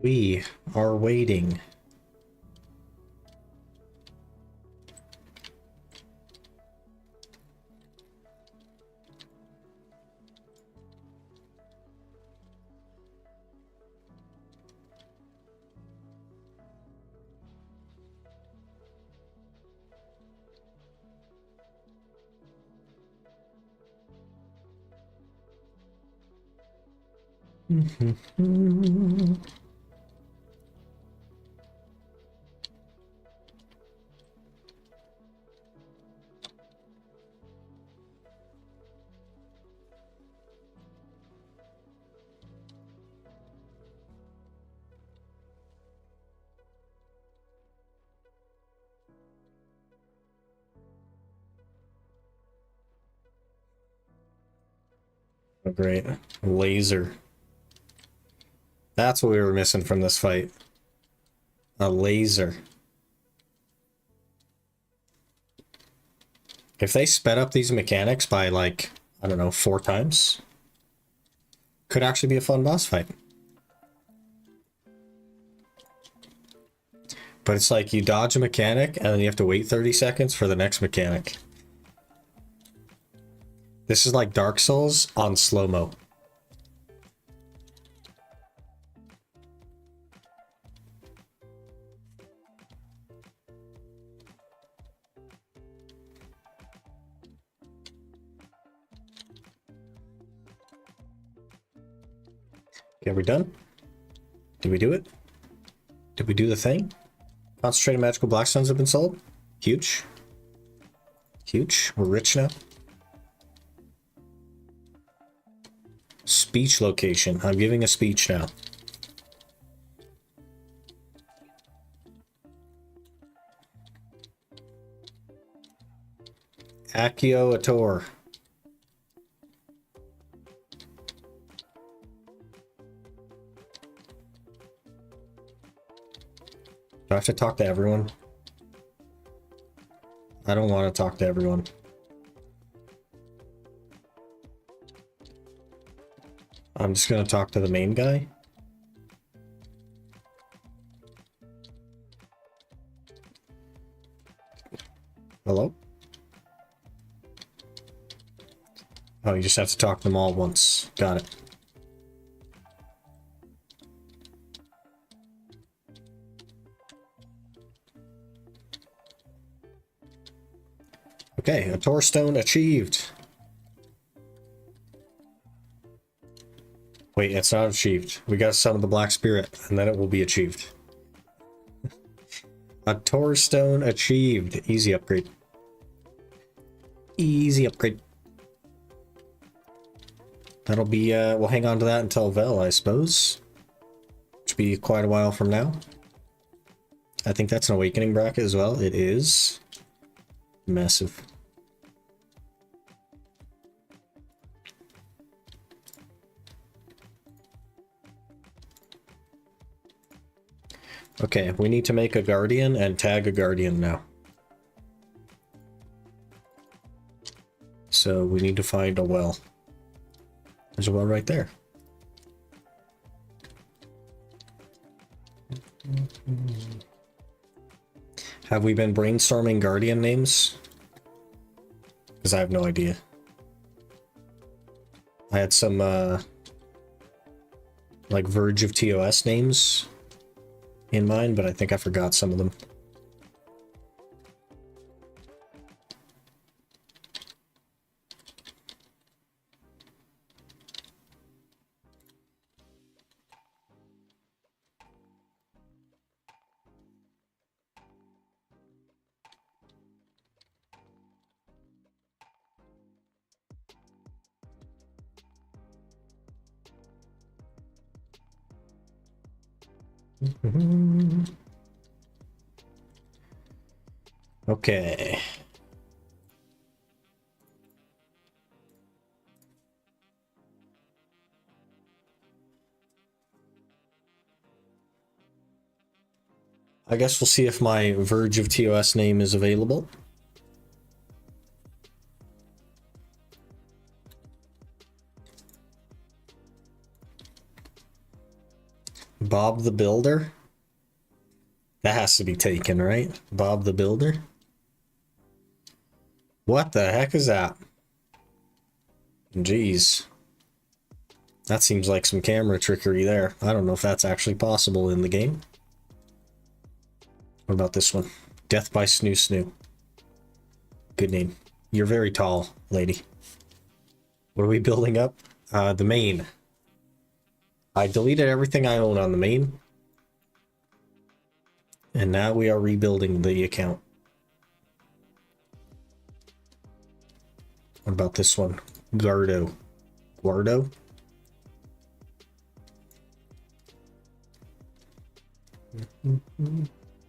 We are waiting. Oh, great. Laser. That's what we were missing from this fight. A laser. If they sped up these mechanics by, like, I don't know, 4 times, could actually be a fun boss fight. But it's like you dodge a mechanic and then you have to wait 30 seconds for the next mechanic. This is like Dark Souls on slow-mo. Okay, we done? Did we do it? Did we do the thing? Concentrated magical blackstones have been sold. Huge. Huge. We're rich now. Speech location. I'm giving a speech now. Akio Ator. Do I have to talk to everyone? I don't want to talk to everyone. I'm just going to talk to the main guy. Hello? Oh, you just have to talk to them all once. Got it. Okay, a Tor Stone achieved. Wait, it's not achieved. We gotta summon the Black Spirit, and then it will be achieved. A Tor Stone achieved. Easy upgrade. Easy upgrade. That'll be, we'll hang on to that until Vel, I suppose. Which will be quite a while from now. I think that's an Awakening bracket as well. It is. Massive. Okay, we need to make a Guardian and tag a Guardian now. So we need to find a well. There's a well right there. Have we been brainstorming Guardian names? Because I have no idea. I had some, like, Verge of TOS names in mind, but I think I forgot some of them. Okay. I guess we'll see if my Verge of TOS name is available. Bob the Builder? That has to be taken, right? Bob the Builder? What the heck is that? Jeez. That seems like some camera trickery there. I don't know if that's actually possible in the game. What about this one? Death by Snoo Snoo. Good name. You're very tall, lady. What are we building up? The main. I deleted everything I own on the main. And now we are rebuilding the account. What about this one? Guardo. Guardo?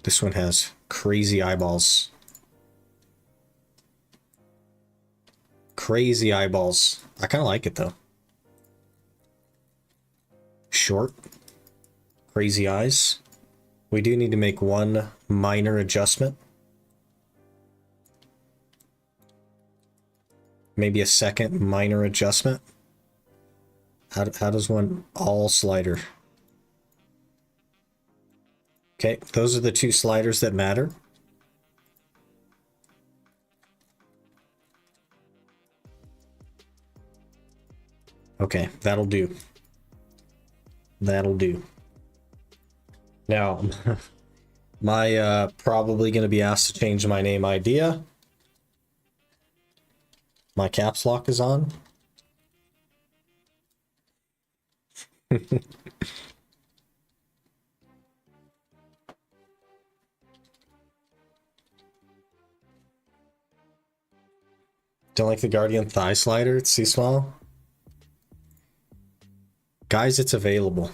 This one has crazy eyeballs. Crazy eyeballs. I kind of like it though. Short. Crazy eyes. We do need to make one minor adjustment. Maybe a second minor adjustment. How does one all slider? Okay, those are the two sliders that matter. Okay, that'll do. That'll do. Now, my probably going to be asked to change my name idea. My caps lock is on. Don't like the Guardian thigh slider? It's too small. Guys, it's available.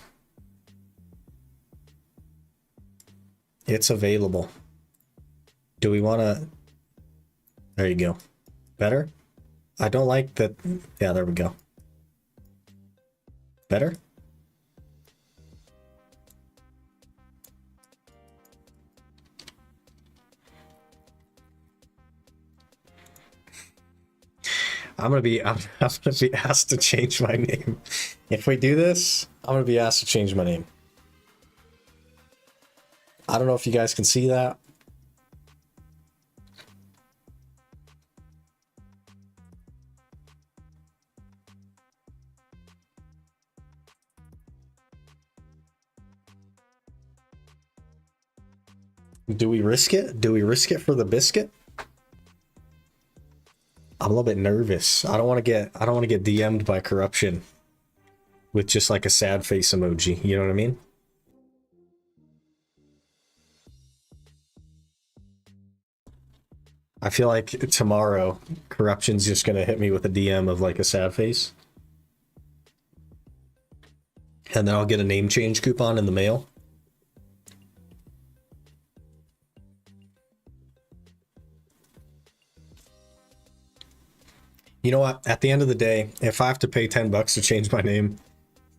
It's available. Do we want to... There you go. Better? I don't like that... Yeah, there we go. Better? I'm gonna be asked to change my name. If we do this, I'm gonna be asked to change my name. I don't know if you guys can see that. Do we risk it? Do we risk it for the biscuit? I'm a little bit nervous. I don't want to get DM'd by corruption with just like a sad face emoji. You know what I mean? I feel like tomorrow corruption's just gonna hit me with a DM of like a sad face. And then I'll get a name change coupon in the mail. You know what? At the end of the day, if I have to pay 10 bucks to change my name,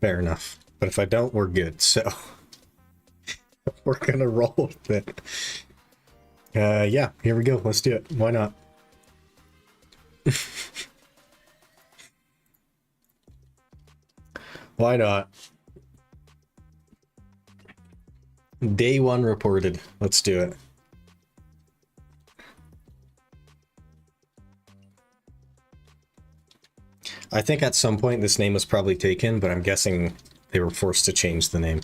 fair enough. But if I don't, we're good. So we're gonna roll with it. Yeah, here we go. Let's do it. Why not? Why not? Day one reported. Let's do it. I think at some point this name was probably taken, but I'm guessing they were forced to change the name.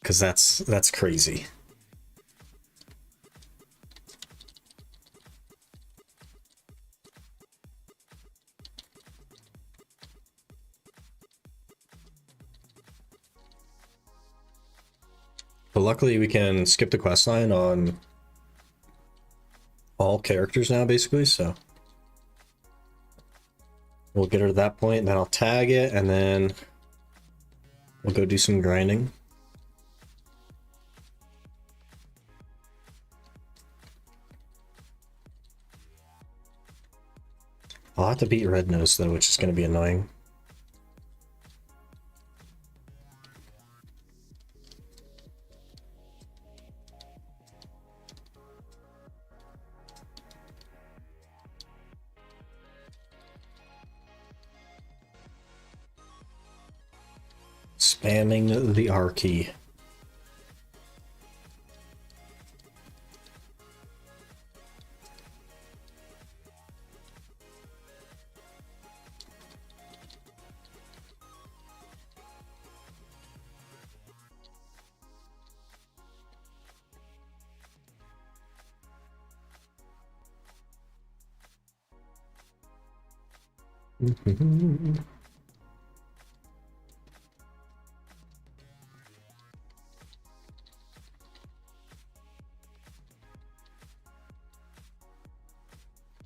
Because that's crazy. But luckily we can skip the questline on all characters now, basically, so we'll get her to that point, and then I'll tag it, and then we'll go do some grinding. I'll have to beat Red Nose, though, which is going to be annoying. Spamming the R key.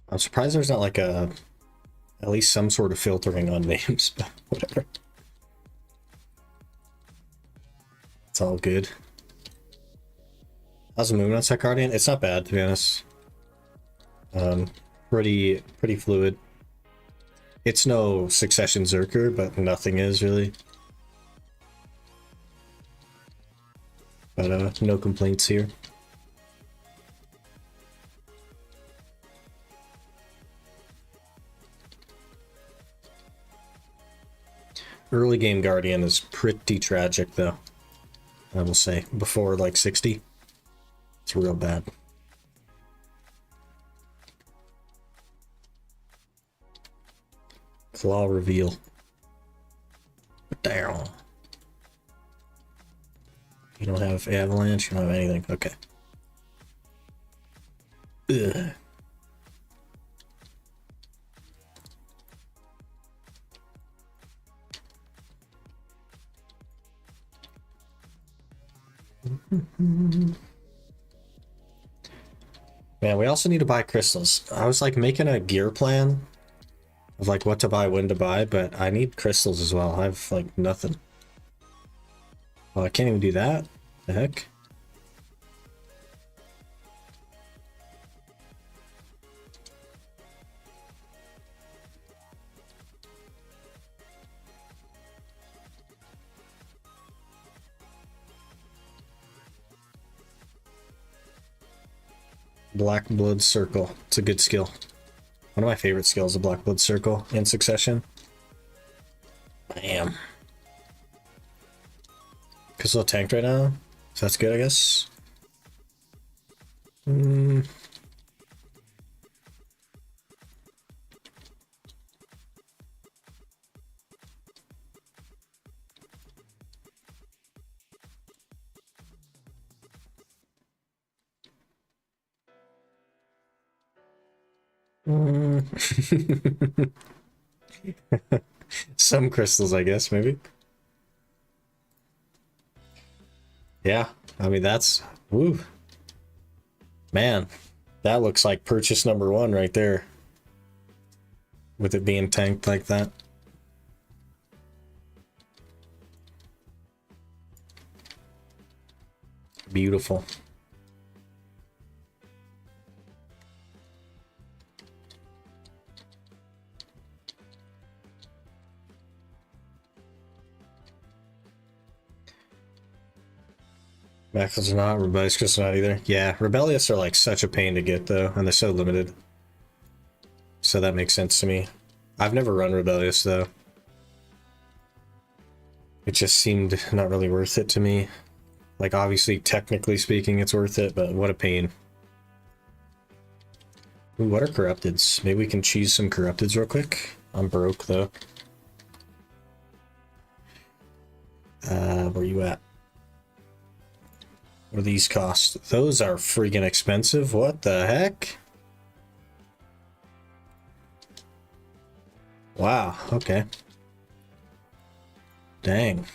I'm surprised there's not like at least some sort of filtering on names, but whatever. It's all good. How's the movement on Set Guardian? It's not bad, to be honest. Pretty fluid. It's no Succession Zerker, but nothing is really. But no complaints here. Early game Guardian is pretty tragic though, I will say. Before like 60, it's real bad. Claw reveal. Down. You don't have avalanche, you don't have anything. Okay. Ugh. Man, we also need to buy crystals. I was like making a gear plan of like what to buy, when to buy, but I need crystals as well. I have like nothing. Oh, I can't even do that? The heck? Black Blood Circle. It's a good skill. One of my favorite skills, the Black Blood Circle in Succession. Bam. Crystal tanked right now, so that's good, I guess. Some crystals, I guess, maybe. Yeah, I mean, that's... Woo. Man, that looks like purchase number one right there. With it being tanked like that. Beautiful. Macros are not, Rebellious Crystals are not either. Yeah, Rebellious are like such a pain to get though, and they're so limited. So that makes sense to me. I've never run Rebellious though. It just seemed not really worth it to me. Like obviously, technically speaking, it's worth it, but what a pain. Ooh, what are Corrupteds? Maybe we can cheese some Corrupteds real quick. I'm broke though. Where you at? What do these cost? Those are freaking expensive. What the heck? Wow, okay. Dang.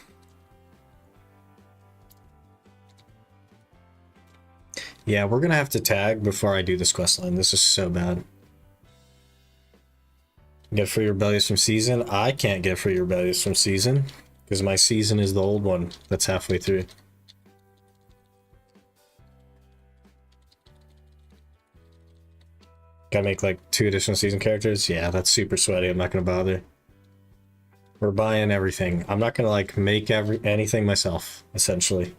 Yeah, we're gonna have to tag before I do this quest line. This is so bad. Get free Rebellious from Season? I can't get free Rebellious from Season because my season is the old one that's halfway through. Gotta make like 2 additional season characters? Yeah, that's super sweaty. I'm not gonna bother. We're buying everything. I'm not gonna like make anything myself, essentially.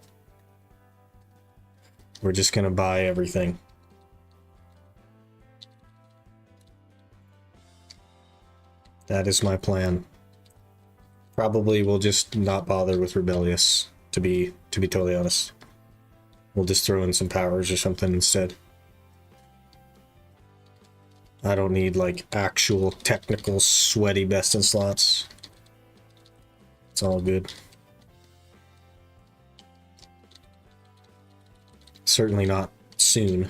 We're just gonna buy everything. That is my plan. Probably we'll just not bother with Rebellious, to be totally honest. We'll just throw in some powers or something instead. I don't need like actual technical sweaty best in slots. It's all good. Certainly not soon,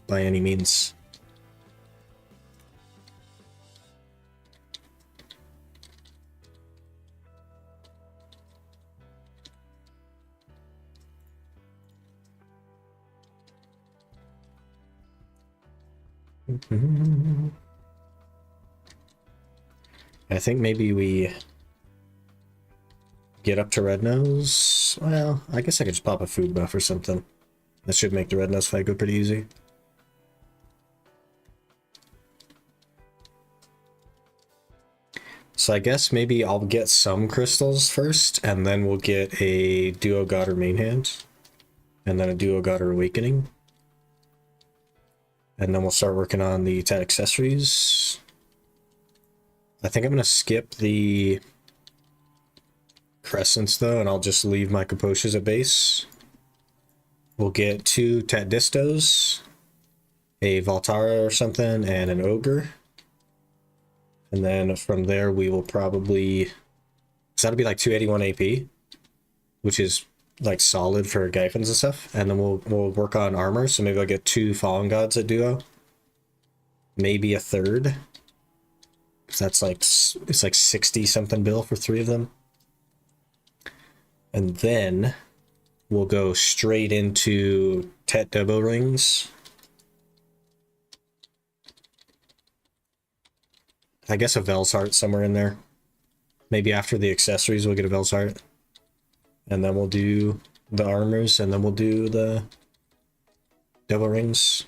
by any means. I think maybe we get up to Red Nose. Well, I guess I could just pop a food buff or something. That should make the Red Nose fight go pretty easy. So I guess maybe I'll get some crystals first, and then we'll get a Duo God or main hand, and then a Duo God or Awakening. And then we'll start working on the 10 accessories. I think I'm going to skip the Crescents though, and I'll just leave my Kaposhas at base. We'll get 2 Tet Distos, a Valtara or something, and an Ogre. And then from there we will probably... So that'll be like 281 AP, which is like solid for Gyphons and stuff. And then we'll work on armor, so maybe I'll get 2 Fallen Gods at duo. Maybe a third. Because that's like, it's like 60 something bill for 3 of them. And then we'll go straight into Tet Debo rings. I guess a Vel's Heart somewhere in there. Maybe after the accessories we'll get a Vel's Heart. And then we'll do the armors, and then we'll do the Devil Rings.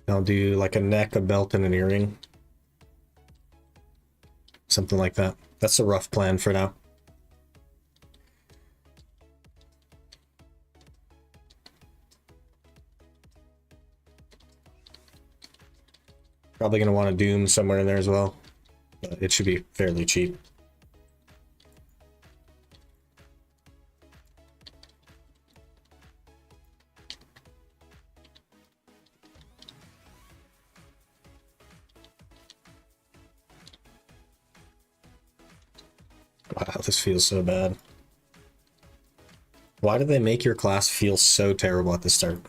I'll do like a neck, a belt, and an earring. Something like that. That's a rough plan for now. Probably going to want a Doom somewhere in there as well. But it should be fairly cheap. Wow, this feels so bad. Why do they make your class feel so terrible at the start?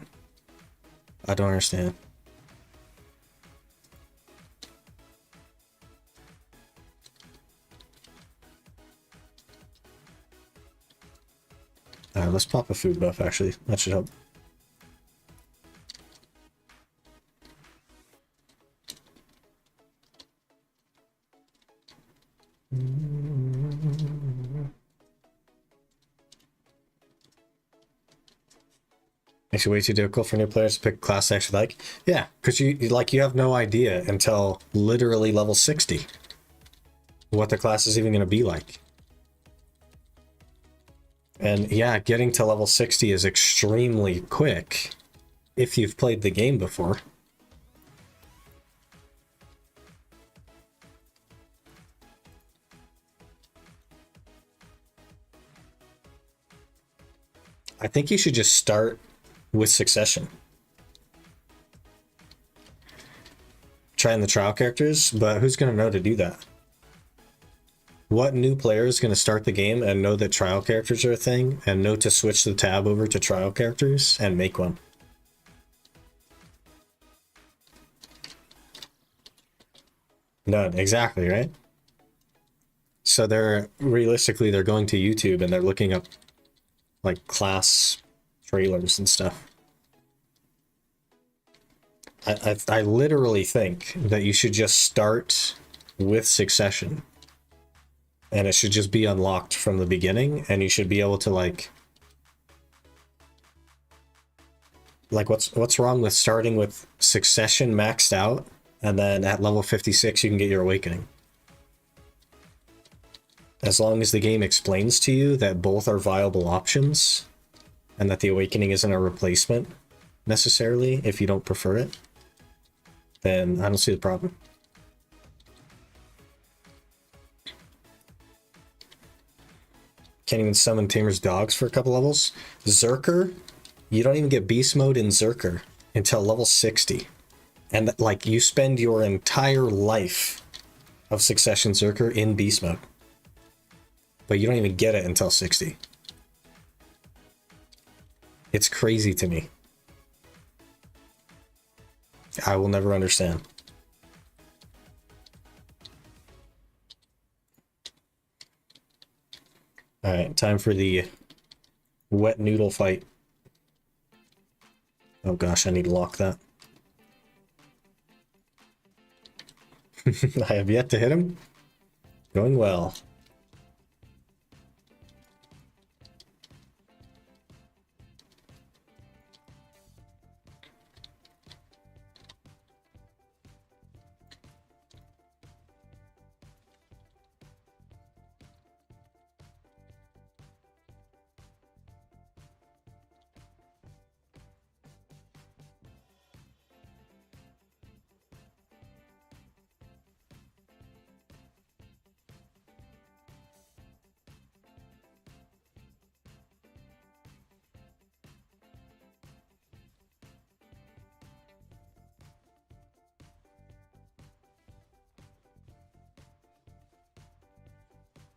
I don't understand. Let's pop a food buff, actually. That should help. Makes it way too difficult for new players to pick a class they actually like. Yeah, because you have no idea until literally level 60 what the class is even going to be like. And yeah, getting to level 60 is extremely quick if you've played the game before. I think you should just start with Succession. Trying the trial characters, but who's going to know to do that? What new player is going to start the game and know that trial characters are a thing and know to switch the tab over to trial characters and make one? None, exactly, right? So they're realistically going to YouTube and they're looking up like class trailers and stuff. I literally think that you should just start with Succession. And it should just be unlocked from the beginning, and you should be able to like what's wrong with starting with Succession maxed out, and then at level 56 you can get your Awakening. As long as the game explains to you that both are viable options, and that the Awakening isn't a replacement necessarily if you don't prefer it. then I don't see the problem. Can't even summon Tamer's dogs for a couple levels. Zerker, you don't even get beast mode in Zerker until level 60. And like you spend your entire life of Succession Zerker in beast mode. But you don't even get it until 60. It's crazy to me. I will never understand. Alright, time for the wet noodle fight. Oh gosh, I need to lock that. I have yet to hit him. Going well.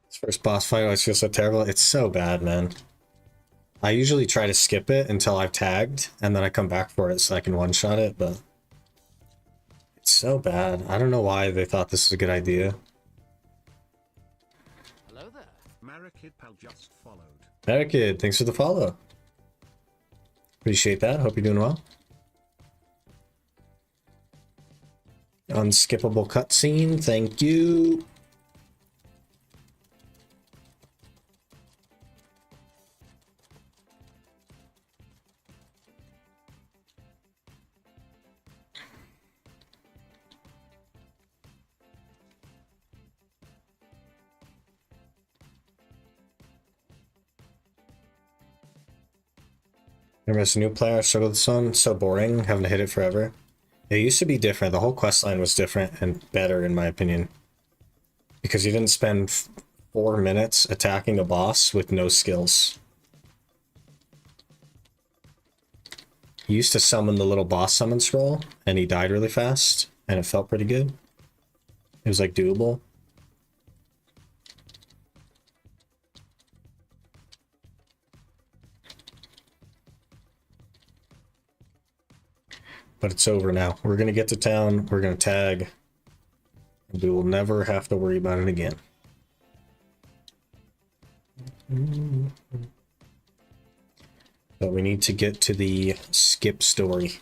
This first boss fight always feels so terrible. It's so bad, man. I usually try to skip it until I've tagged, and then I come back for it so I can one-shot it, but it's so bad. I don't know why they thought this was a good idea. Hello there. Marakid Pal just followed. Medikid, thanks for the follow. Appreciate that. Hope you're doing well. Unskippable cutscene, thank you. Remember as a new player, I struggled with this one. So boring, having to hit it forever. It used to be different. The whole quest line was different and better, in my opinion. Because you didn't spend 4 minutes attacking a boss with no skills. You used to summon the little boss summon scroll, and he died really fast, and it felt pretty good. It was like doable. But it's over now. We're gonna get to town, we're gonna tag, and we will never have to worry about it again. But we need to get to the skip story.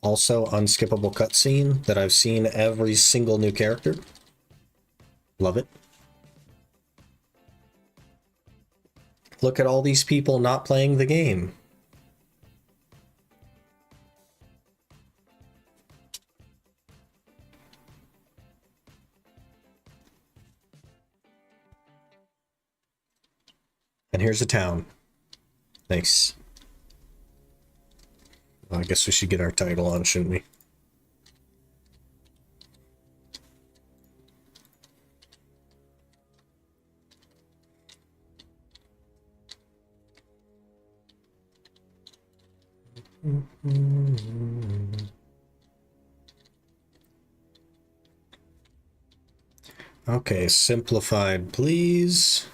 Also, unskippable cutscene that I've seen every single new character. Love it. Look at all these people not playing the game. And here's a town. Nice. Well, I guess we should get our title on, shouldn't we? Okay, simplified, please.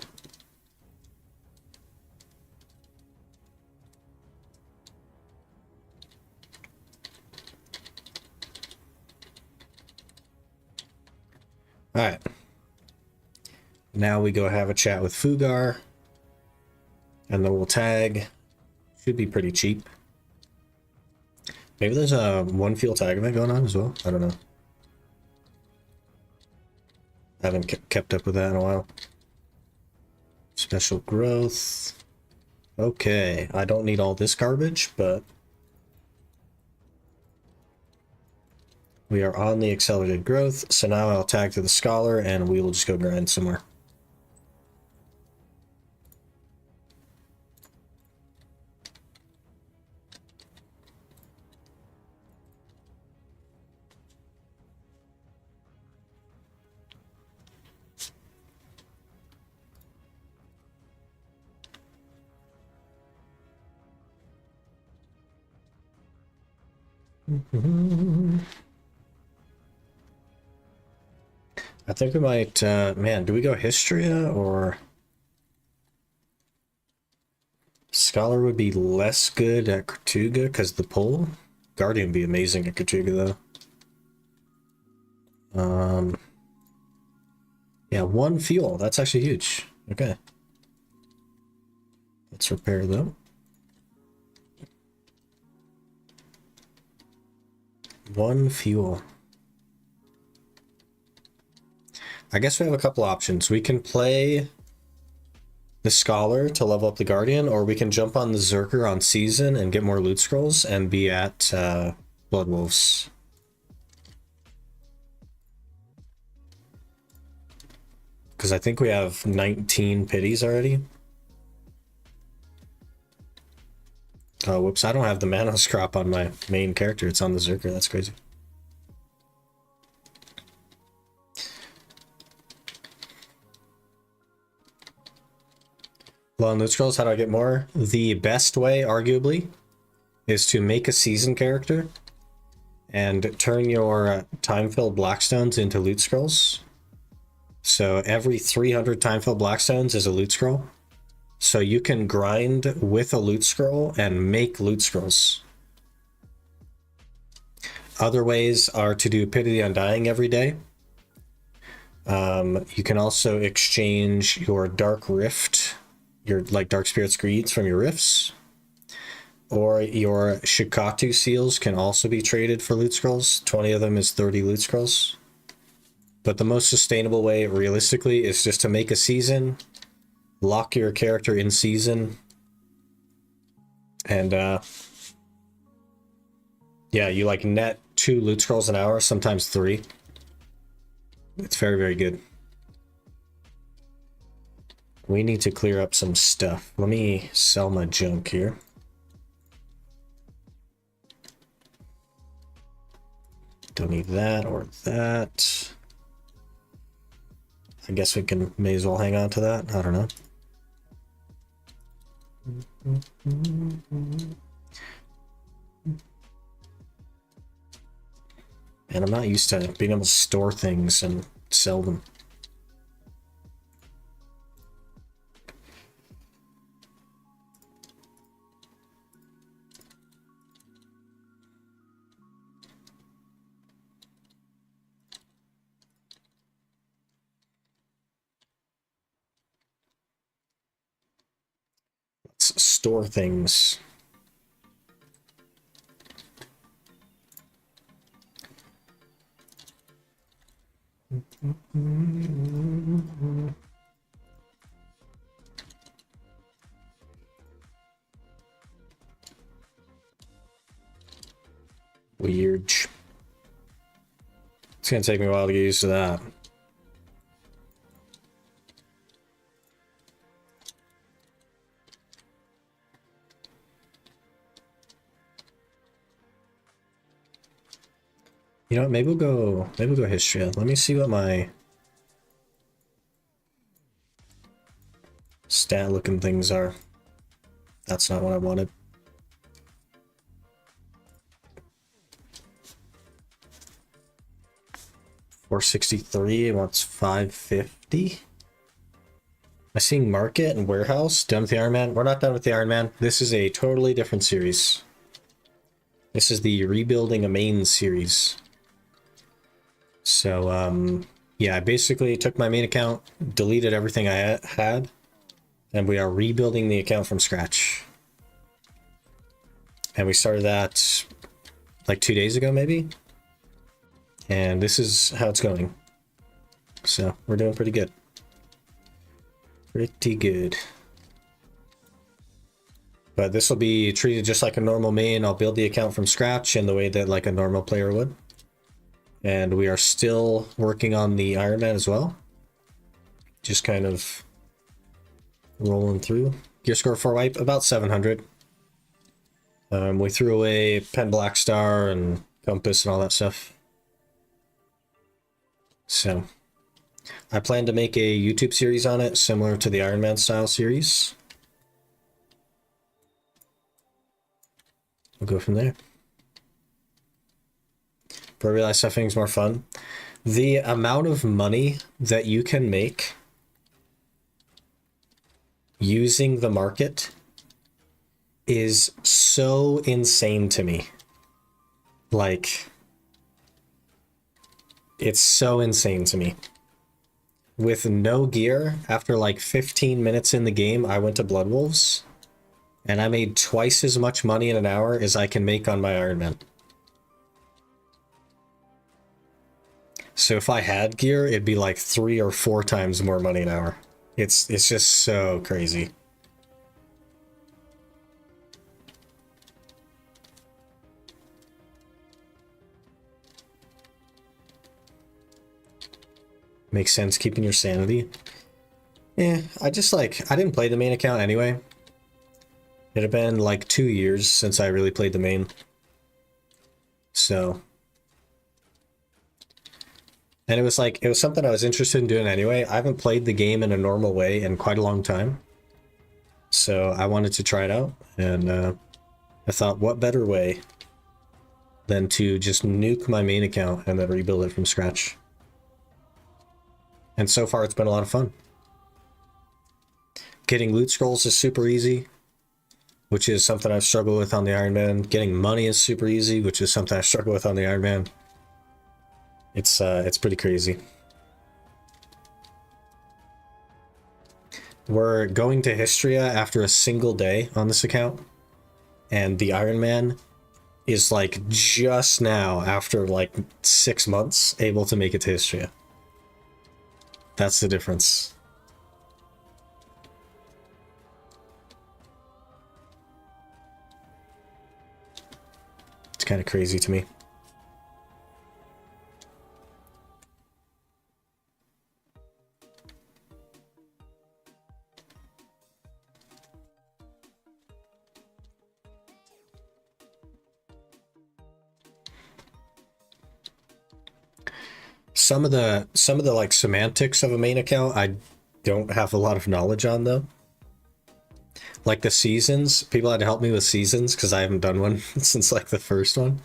Alright. Now we go have a chat with Fugar. And then we'll tag. Should be pretty cheap. Maybe there's a one field tag event going on as well. I don't know. I haven't kept up with that in a while. Special growth. Okay, I don't need all this garbage, but we are on the accelerated growth. So now I'll tag to the scholar and we will just go grind somewhere. I think we might, man, do we go Histria or... Scholar would be less good at Kertuga because the pull. Guardian would be amazing at Kertuga though. Yeah, 1 fuel. That's actually huge. Okay. Let's repair them. 1 fuel. I guess we have a couple options. We can play the Scholar to level up the Guardian, or we can jump on the Zerker on Season and get more loot scrolls and be at Blood Wolves. Because I think we have 19 pities already. Oh, whoops, I don't have the mana scrap on my main character. It's on the Zerker. That's crazy. Well, on loot scrolls, how do I get more? The best way, arguably, is to make a season character and turn your time-filled blackstones into loot scrolls. So every 300 time-filled blackstones is a loot scroll. So you can grind with a loot scroll and make loot scrolls. Other ways are to do Pit of the Undying every day. You can also exchange your Dark Rift, your like Dark Spirit Screeds from your rifts, or your Shikatu seals can also be traded for loot scrolls. 20 of them is 30 loot scrolls. But the most sustainable way, realistically, is just to make a season, lock your character in season, and yeah, you like net 2 loot scrolls an hour, sometimes 3. It's very, very good. We need to clear up some stuff. Let me sell my junk here. Don't need that or that. I guess we may as well hang on to that. I don't know. And I'm not used to being able to store things and sell them. Let's store things. Weird. It's gonna take me a while to get used to that. You know what, maybe we'll go history. Let me see what my stat looking things are. That's not what I wanted. $463, it wants 550. Am I seeing market and warehouse? Done with the Iron Man? We're not done with the Iron Man. This is a totally different series. This is the Rebuilding a Main series. So, yeah, I basically took my main account, deleted everything I had, and we are rebuilding the account from scratch. And we started that like 2 days ago, maybe? And this is how it's going. So, we're doing pretty good. Pretty good. But this will be treated just like a normal main. I'll build the account from scratch in the way that like a normal player would. And we are still working on the Iron Man as well. Just kind of rolling through. Gear score for wipe, about 700. We threw away Pen Black Star and Compass and all that stuff. So, I plan to make a YouTube series on it, similar to the Iron Man style series. We'll go from there. but I realized stuffing's more fun. The amount of money that you can make using the market is so insane to me. Like, it's so insane to me. With no gear, after like 15 minutes in the game, I went to Blood Wolves, and I made twice as much money in an hour as I can make on my Iron Man. So if I had gear, it'd be like 3 or 4 times more money an hour. It's just so crazy. Makes sense keeping your sanity. Yeah, I didn't play the main account anyway. It had been like 2 years since I really played the main. So. And it was something I was interested in doing anyway. I haven't played the game in a normal way in quite a long time. So I wanted to try it out, and I thought, what better way than to just nuke my main account and then rebuild it from scratch. And so far it's been a lot of fun. Getting loot scrolls is super easy, which is something I've struggled with on the Iron Man. Getting money is super easy, which is something I struggle with on the Iron Man. It's pretty crazy. We're going to Histria after a single day on this account, and the Iron Man is like just now, after like 6 months, able to make it to Histria. That's the difference. It's kind of crazy to me. Some of the like semantics of a main account I don't have a lot of knowledge on though. Like the seasons, people had to help me with seasons because I haven't done one since like the first one.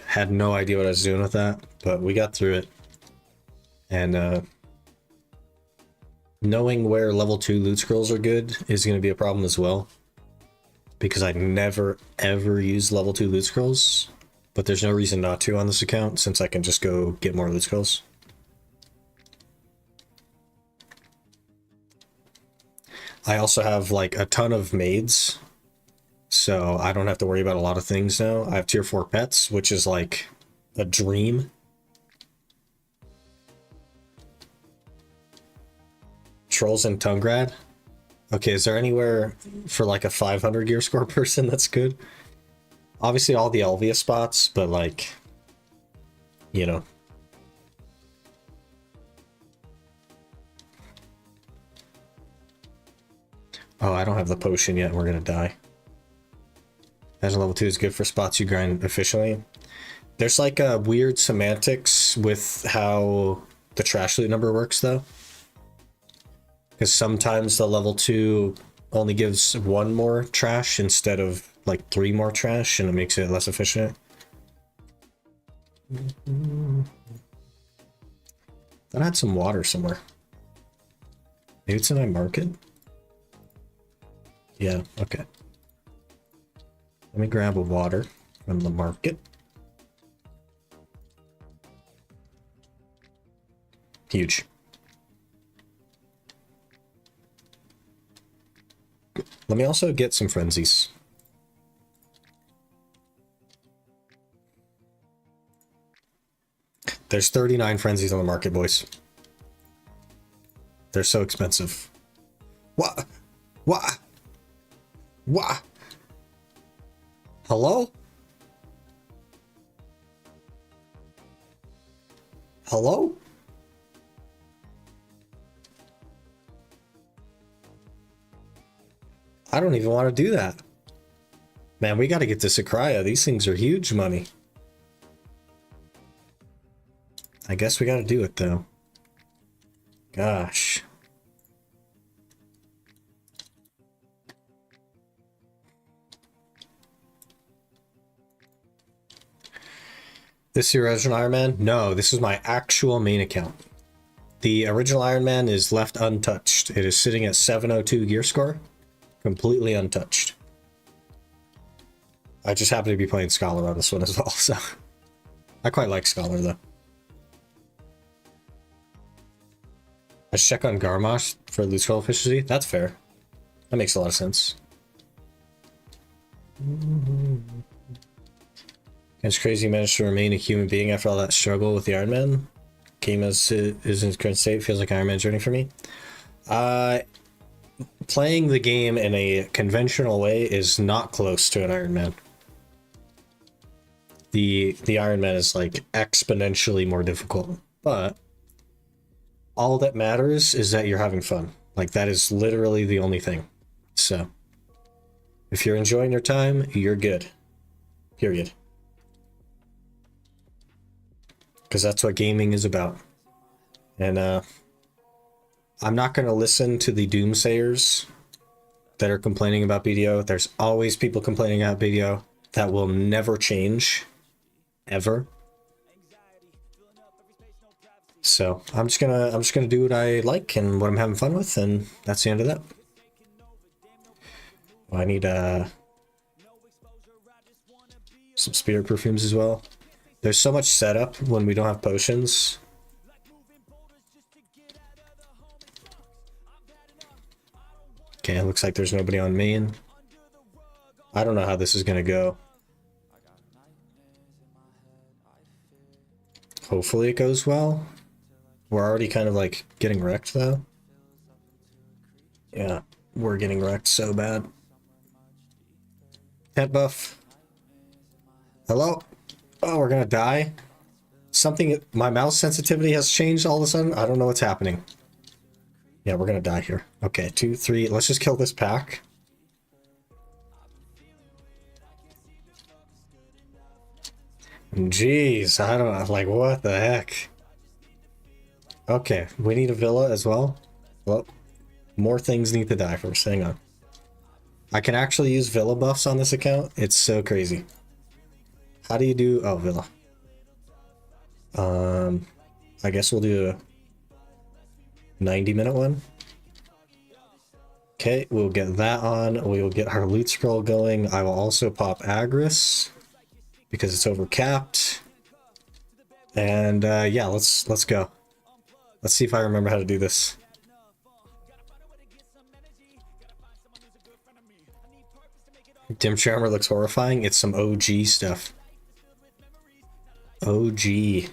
Had no idea what I was doing with that, but we got through it. And knowing where level 2 loot scrolls are good is going to be a problem as well, because I never ever use level 2 loot scrolls. But there's no reason not to on this account, since I can just go get more loot scrolls. I also have like a ton of maids, so I don't have to worry about a lot of things now. I have tier 4 pets, which is like a dream. Trolls and Tungrad. Okay, is there anywhere for like a 500 gear score person that's good? Obviously all the Elvia spots, but like, you know. Oh, I don't have the potion yet, and we're gonna die. Imagine level 2 is good for spots you grind efficiently. There's like a weird semantics with how the trash loot number works though. Because sometimes the level 2 only gives 1 more trash instead of like 3 more trash, and it makes it less efficient. Thought I had some water somewhere. Maybe it's in my market? Yeah, okay. Let me grab a water from the market. Huge. Let me also get some frenzies. There's 39 frenzies on the market, boys. They're so expensive. What? What? What? Hello? Hello? I don't even want to do that. Man, we got to get to Sakraya. These things are huge money. I guess we got to do it, though. Gosh. This is your original Iron Man? No, this is my actual main account. The original Iron Man is left untouched. It is sitting at 702 gear score, completely untouched. I just happen to be playing Scholar on this one as well, so I quite like Scholar though. I should check on Garmosh for loot scroll efficiency. That's fair. That makes a lot of sense. It's crazy you managed to remain a human being after all that struggle with the Iron Man. Game as it is in its current state feels like Iron Man's journey for me. Playing the game in a conventional way is not close to an Iron Man. The Iron Man is like exponentially more difficult, but all that matters is that you're having fun. Like that is literally the only thing. So if you're enjoying your time, you're good. Period. Because that's what gaming is about. And I'm not going to listen to the doomsayers that are complaining about BDO. There's always people complaining about BDO. That will never change. Ever. So I'm just gonna do what I like and what I'm having fun with, and that's the end of that. Well, I need some spirit perfumes as well. There's so much setup when we don't have potions. Okay, it looks like there's nobody on main. I don't know how this is gonna go. Hopefully it goes well. We're already kind of like getting wrecked though. Yeah, we're getting wrecked so bad. Tent buff. Hello? Oh, we're gonna die? Something, my mouse sensitivity has changed all of a sudden. I don't know what's happening. Yeah, we're gonna die here. Okay, 2, 3, let's just kill this pack. Jeez, I don't know, like what the heck? Okay, we need a villa as well. Well, more things need to die first, hang on. I can actually use villa buffs on this account. It's so crazy. How do you do, oh, villa. I guess we'll do a 90-minute one. Okay, we'll get that on. We will get our loot scroll going. I will also pop Agris because it's over capped. And yeah, let's go. Let's see if I remember how to do this. Dim Charmer looks horrifying. It's some OG stuff. OG.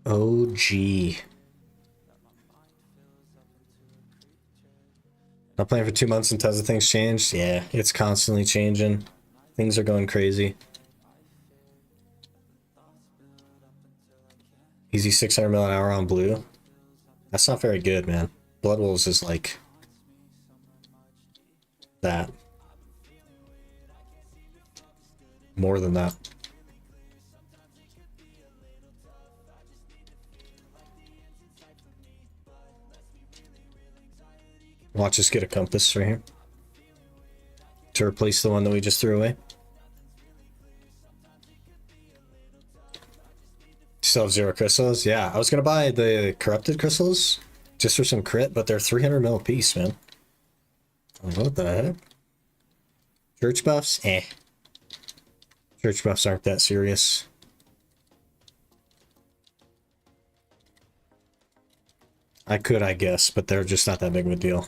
OG. Not playing for 2 months and tons of things changed. Yeah, it's constantly changing. Things are going crazy. Easy 600 mil an hour on blue. That's not very good, man. Blood Wolves is like that. More than that. Watch us get a compass right here to replace the one that we just threw away. Still have 0 crystals. Yeah, I was gonna buy the corrupted crystals just for some crit, but they're 300 mil a piece, man. What the heck? Church buffs? Eh. Church buffs aren't that serious. I could, I guess, but they're just not that big of a deal.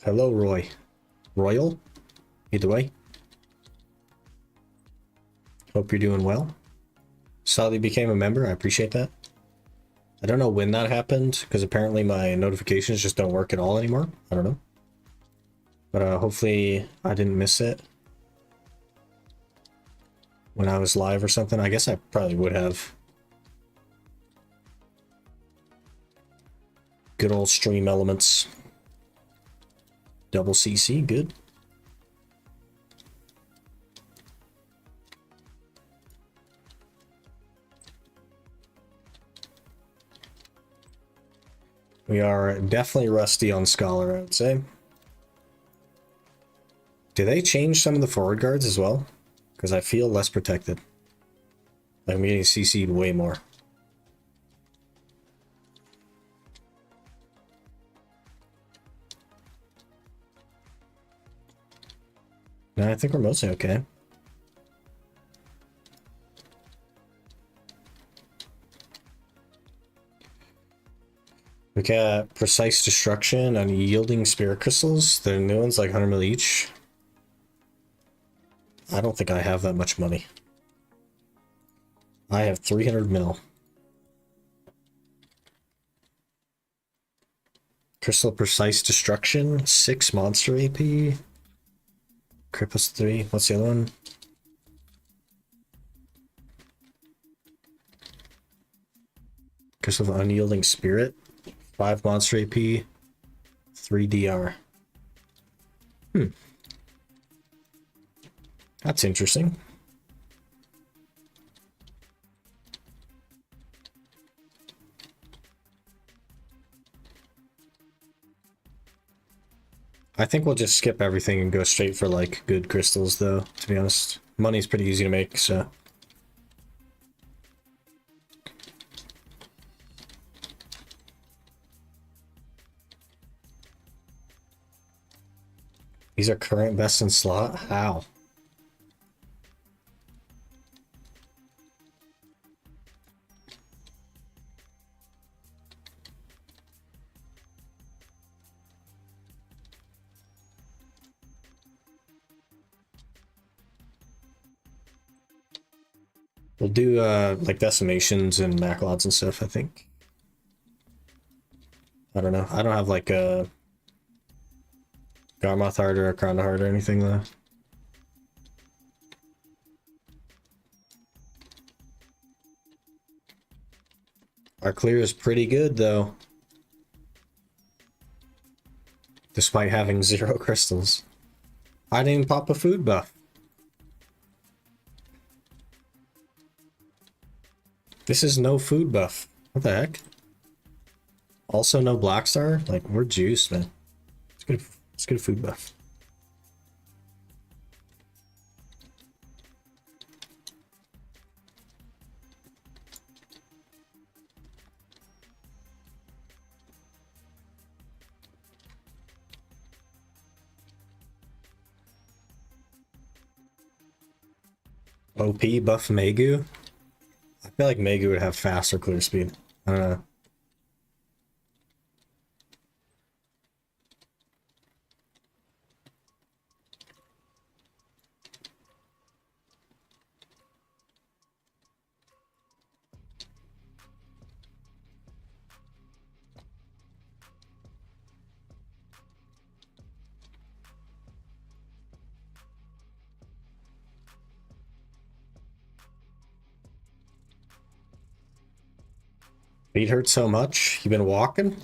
Hello, Roy. Royal? Either way. Hope you're doing well. Saw that you became a member. I appreciate that. I don't know when that happened, because apparently my notifications just don't work at all anymore. I don't know. But hopefully I didn't miss it when I was live or something. I guess I probably would have. Good old stream elements. Double CC, good. We are definitely rusty on Scholar, I would say. Do they change some of the forward guards as well? Because I feel less protected. Like I'm getting CC'd way more. No, I think we're mostly okay. We got Precise Destruction and Yielding Spirit Crystals. The new ones like 100 mil each. I don't think I have that much money. I have 300 mil. Crystal Precise Destruction, 6 monster AP. Crippus 3. What's the other one? Crystal of Unyielding Spirit, 5 monster AP, 3 DR. That's interesting. I think we'll just skip everything and go straight for like good crystals though, to be honest. Money's pretty easy to make, so. These are current best in slot? How? We'll do like decimations and maclots and stuff, I think. I don't know. I don't have like a Garmoth Heart or a Crown Heart or anything though. Our clear is pretty good though. Despite having 0 crystals. I didn't even pop a food buff. This is no food buff. What the heck? Also no Black Star? Like, we're juiced, man. Let's get a food buff. OP buff Megu? I feel like Megu would have faster clear speed. I don't know. Feet hurt so much? You been walking?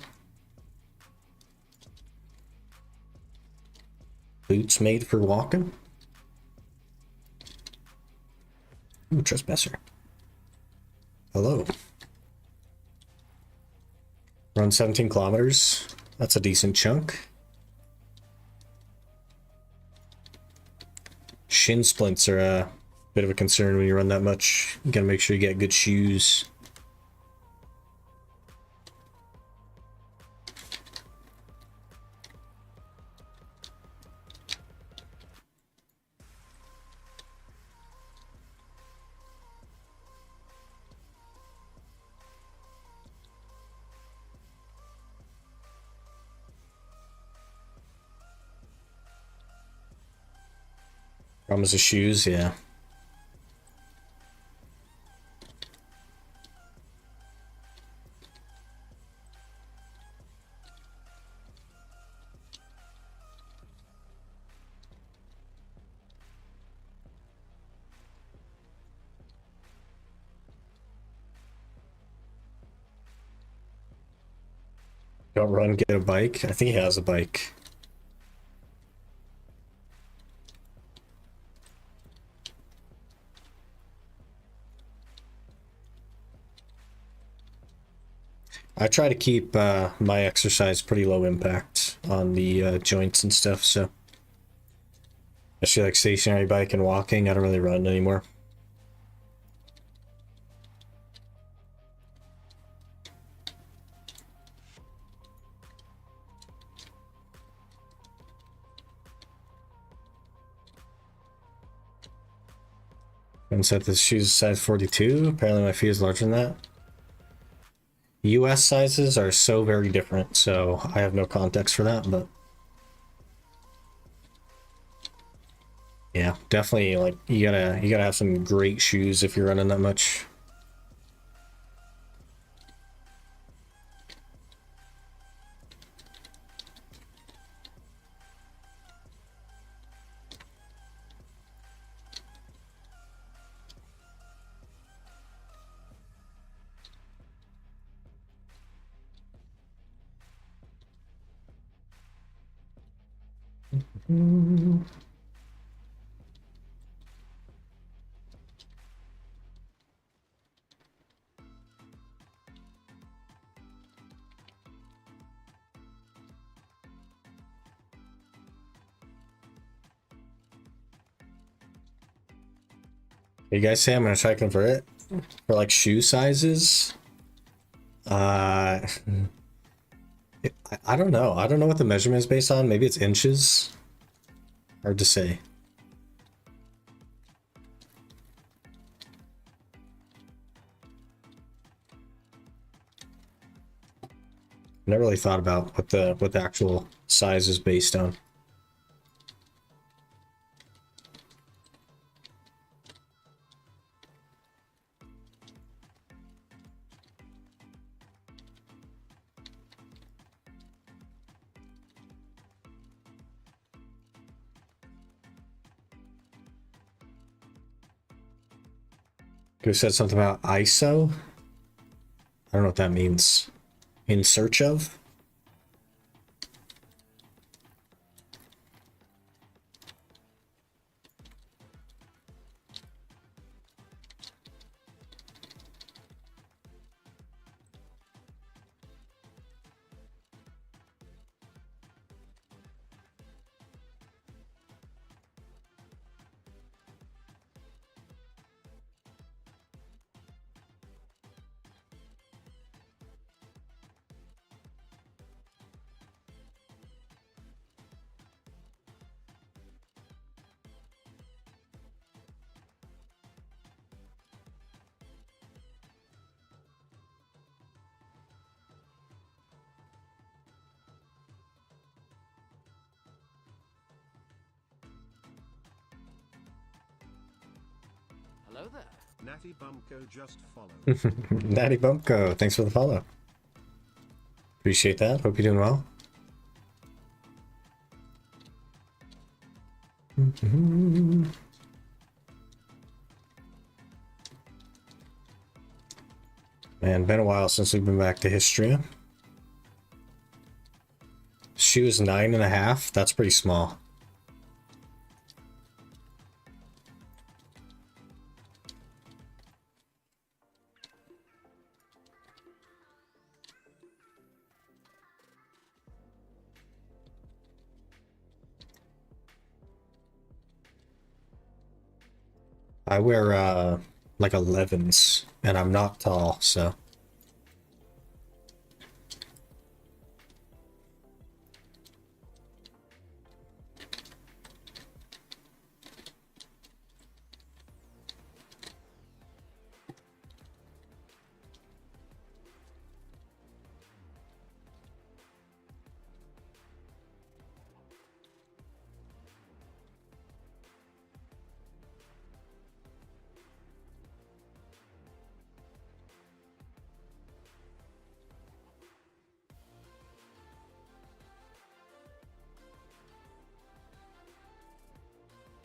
Boots made for walking? Ooh, trespasser. Hello. Run 17 kilometers. That's a decent chunk. Shin splints are a bit of a concern when you run that much. You gotta make sure you get good shoes. Problems with shoes, yeah. Don't run, get a bike. I think he has a bike. I try to keep my exercise pretty low impact on the joints and stuff, so. Especially like stationary bike and walking, I don't really run anymore. And said this shoe's size 42. Apparently my feet is larger than that. US sizes are so very different, so I have no context for that, but yeah, definitely like you gotta have some great shoes if you're running that much. You guys say I'm gonna try to convert it for like shoe sizes. I don't know. I don't know what the measurement is based on. Maybe it's inches. Hard to say. Never really thought about what the actual size is based on. Who said something about ISO? I don't know what that means. In search of? Hello there. Natty Bumko just followed. Natty Bumpko, thanks for the follow. Appreciate that. Hope you're doing well. Man, been a while since we've been back to history. Shoe is 9.5. That's pretty small. I wear like 11s and I'm not tall, so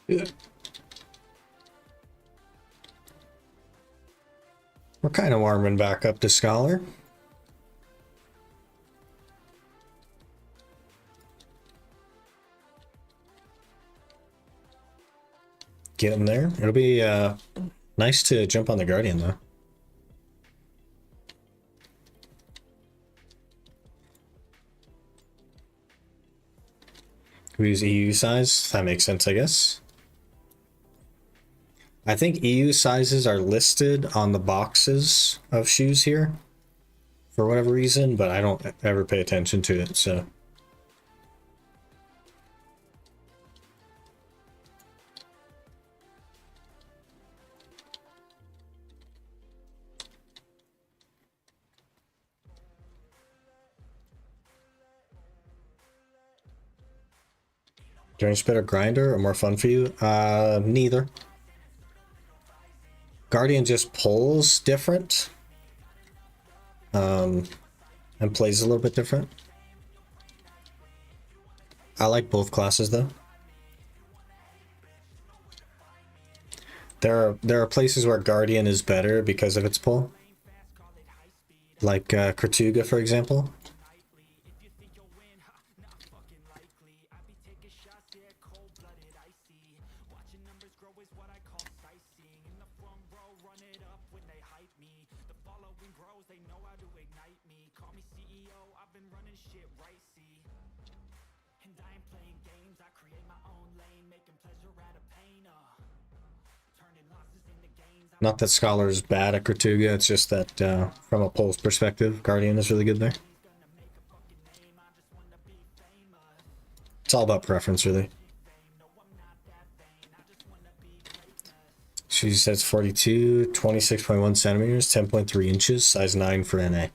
yeah. We're kind of warming back up to Scholar. Getting there. It'll be nice to jump on the Guardian though. We use EU size. That makes sense, I guess. I think EU sizes are listed on the boxes of shoes here for whatever reason, but I don't ever pay attention to it, so. Range better grinder or more fun for you? Neither. Guardian just pulls different. And plays a little bit different. I like both classes though. There are places where Guardian is better because of its pull. Like Kertuga, for example. Not that Scholar is bad at Kertuga, it's just that from a polls perspective, Guardian is really good there. It's all about preference, really. She says 42, 26.1 centimeters, 10.3 inches, size 9 for NA.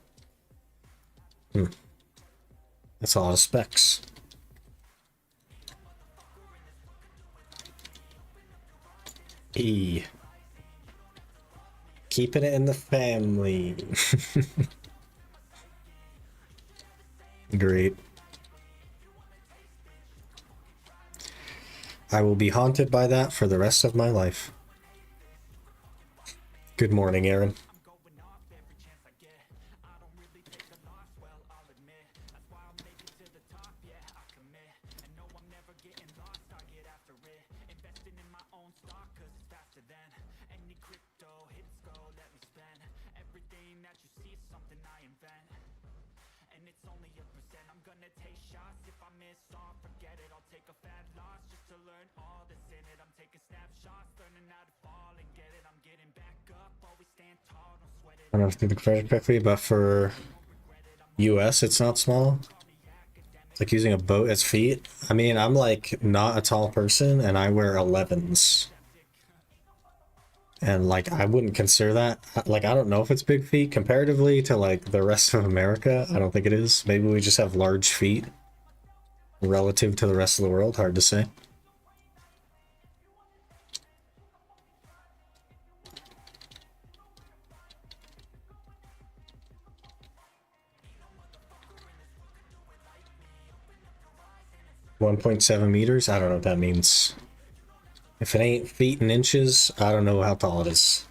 That's a lot of specs. E. Keeping it in the family. Great. I will be haunted by that for the rest of my life. Good morning, Aaron. I don't know if I think the question correctly, but for US, it's not small. It's like using a boat as feet. I mean, I'm like not a tall person and I wear 11s. And like, I wouldn't consider that. Like, I don't know if it's big feet comparatively to like the rest of America. I don't think it is. Maybe we just have large feet relative to the rest of the world. Hard to say. .7 meters? I don't know what that means. If it ain't feet and inches, I don't know how tall it is.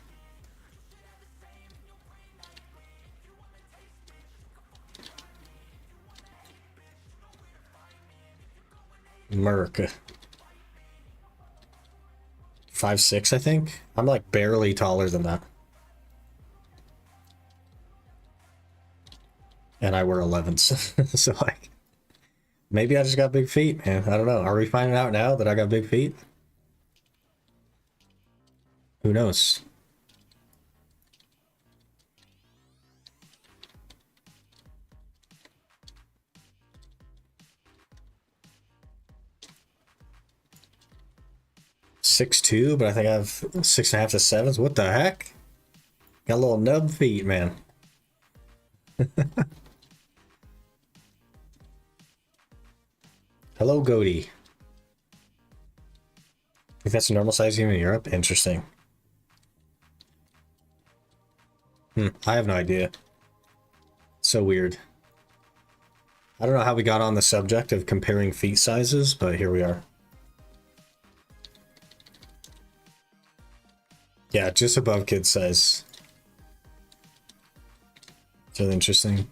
Merc. 5'6", I think. I'm like barely taller than that. And I wear 11s. So like, maybe I just got big feet, man. I don't know. Are we finding out now that I got big feet? Who knows? .6'2", but I think I have 6.5 to 7s. What the heck? Got little nub feet, man. Hello, Goaty. I think that's a normal size even in Europe. Interesting. I have no idea. So weird. I don't know how we got on the subject of comparing feet sizes, but here we are. Yeah, just above kid size. It's really interesting.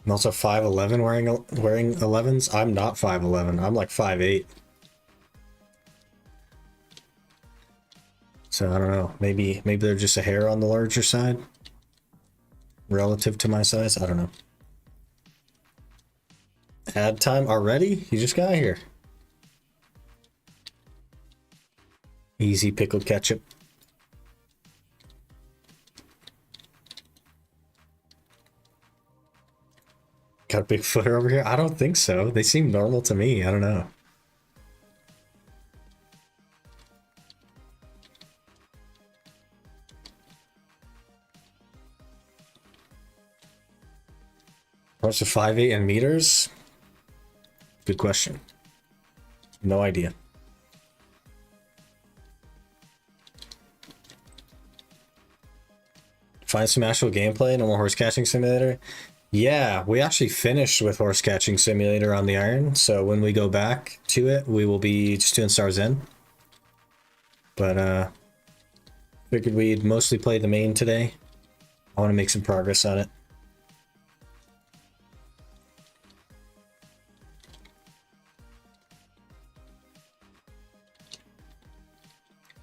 I'm also 5'11", wearing 11s. I'm not 5'11". I'm like 5'8". So I don't know. Maybe they're just a hair on the larger side relative to my size. I don't know. Ad time already? You just got here. Easy pickled ketchup. Got a big footer over here? I don't think so. They seem normal to me. I don't know. What's the 5'8" in meters? Good question. No idea. Find some actual gameplay, no more horse catching simulator. Yeah, we actually finished with horse catching simulator on the Iron, so when we go back to it, we will be just doing Stars End. But figured we'd mostly play the main today. I want to make some progress on it.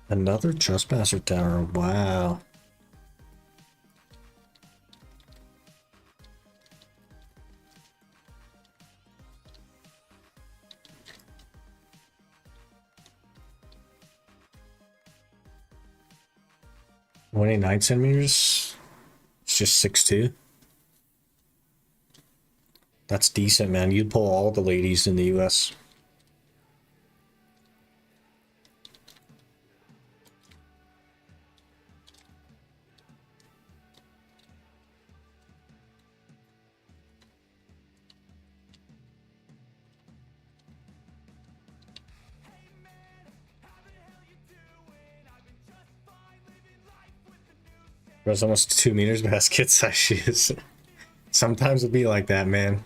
Another Trespasser Tower, wow. $29 centimeters. It's just 6'2". That's decent, man. You'd pull all the ladies in the US. Bro's almost 2 meters, but has kid size shoes. Sometimes it'll be like that, man.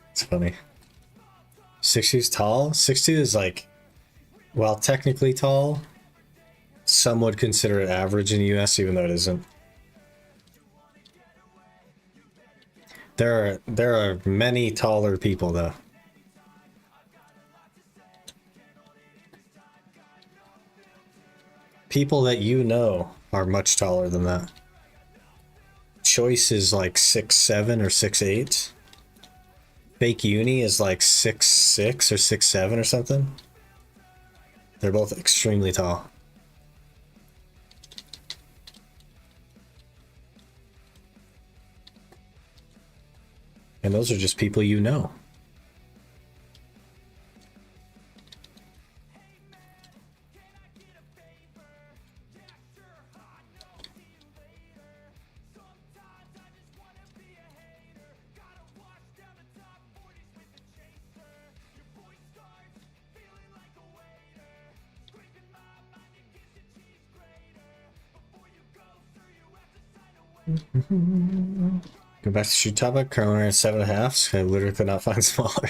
It's funny. 6'2" is tall. 6'2" is like, well, technically tall. Some would consider it average in the US, even though it isn't. There are many taller people though. People that you know are much taller than that. Choice is like 6'7" or 6'8". Fake Uni is like 6'6" or 6'7" or something. They're both extremely tall. And those are just people you know. Go back to shoe topic. Currently wearing 7.5. I literally could not find smaller.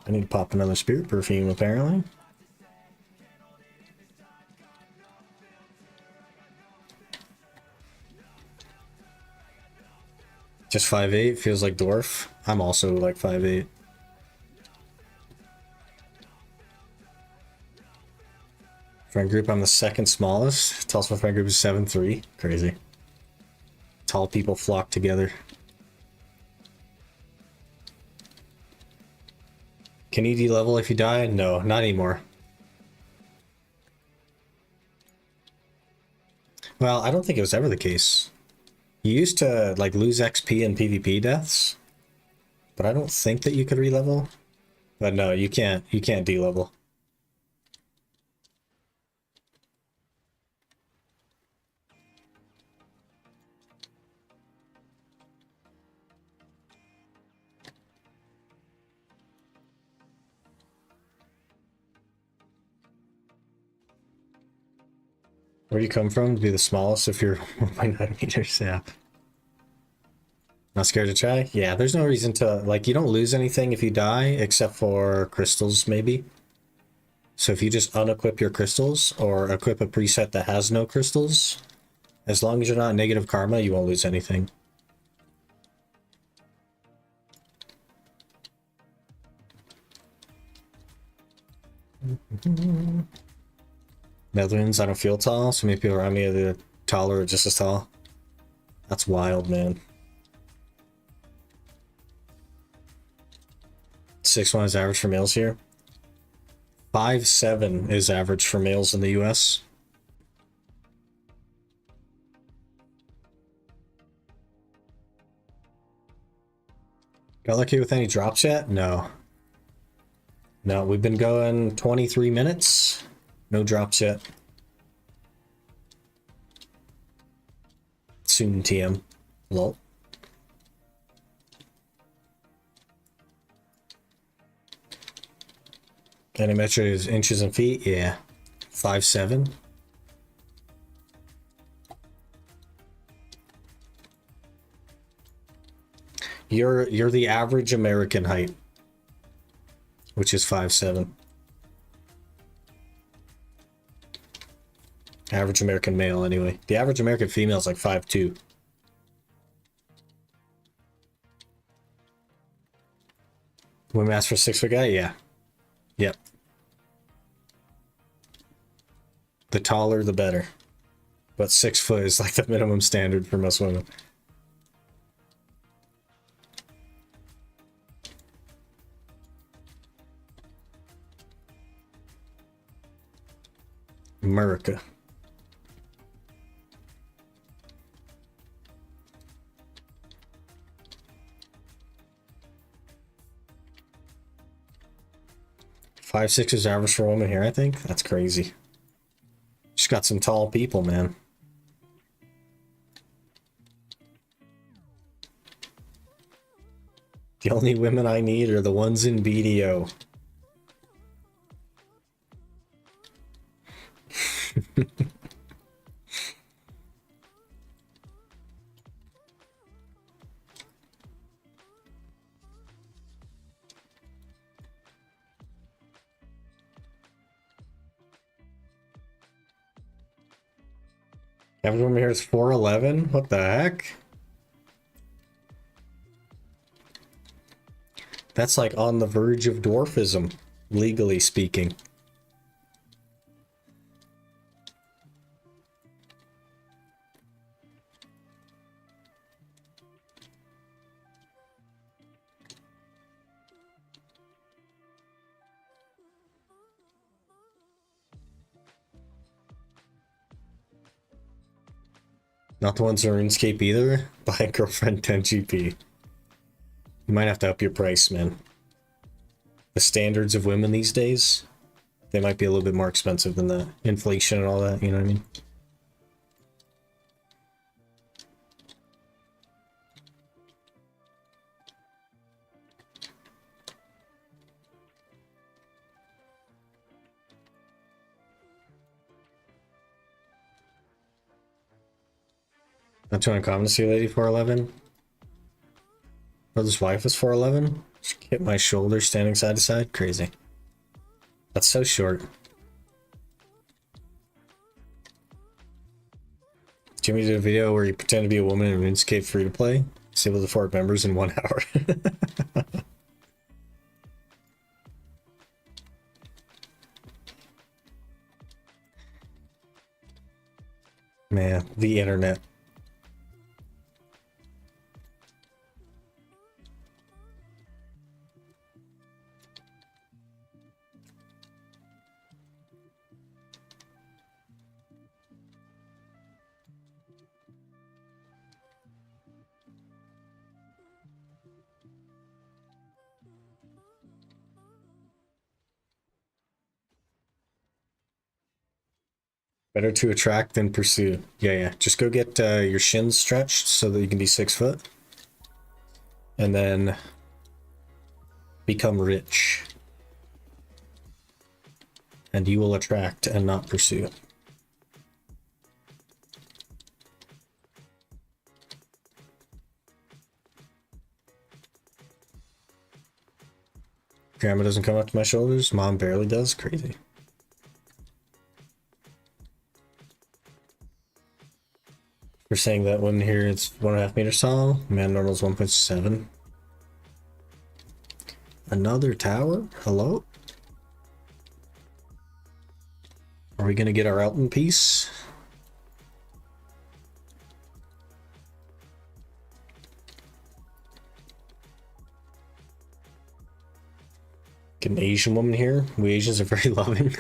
I need to pop another spirit perfume apparently. Just 5'8", feels like dwarf. I'm also like 5'8". Friend group, I'm the second smallest. Tallest my friend group is 7'3". Crazy. Tall people flock together. Can you de-level if you die? No, not anymore. Well, I don't think it was ever the case. You used to like lose XP in PvP deaths, but I don't think that you could re-level. But no, you can't de-level. Where do you come from? To be the smallest if you're 1.9 meters, yeah. Not scared to try? Yeah, there's no reason to, like, you don't lose anything if you die, except for crystals, maybe. So if you just unequip your crystals, or equip a preset that has no crystals, as long as you're not negative karma, you won't lose anything. Netherlands, I don't feel tall, so maybe people around me are the taller or just as tall. That's wild, man. 6'1" is average for males here. 5'7" is average for males in the US. Got lucky with any drops yet? No. No, we've been going 23 minutes. No drops yet. Soon TM. Lol. Any metric is inches and feet? Yeah. 5'7". You're the average American height, which is 5'7". Average American male, anyway. The average American female is like 5'2". Women ask for 6-foot guy? Yeah. Yep. The taller, the better. But 6 foot is like the minimum standard for most women. America. Five six is average for a woman here, I think. That's crazy. Just got some tall people, man. The only women I need are the ones in BDO. Everyone here is 4'11"? What the heck? That's like on the verge of dwarfism, legally speaking. Not the ones in RuneScape either. Buy a girlfriend 10 GP. You might have to up your price, man. The standards of women these days, they might be a little bit more expensive than the inflation and all that, you know what I mean? Not too uncommon to see a lady 4'11". Brother's wife is 4'11". Hit my shoulder standing side to side. Crazy. That's so short. Jimmy did a video where he pretended to be a woman in RuneScape free to play. Disabled the 4 members in 1 hour. Man, the internet. Better to attract than pursue. Yeah. Just go get your shins stretched so that you can be 6 foot. And then become rich. And you will attract and not pursue. Grandma doesn't come up to my shoulders. Mom barely does. Crazy. We're saying that women here it's 1.5 meters tall. Man normal is 1.7. Another tower? Hello? Are we gonna get our Elton piece? an Asian woman here. We Asians are very loving.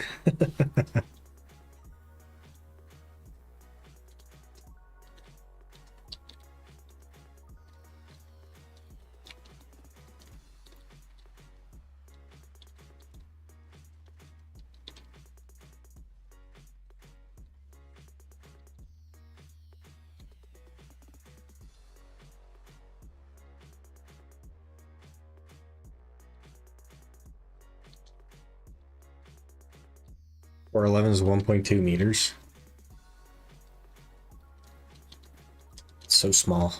411 is 1.2 meters. It's so small.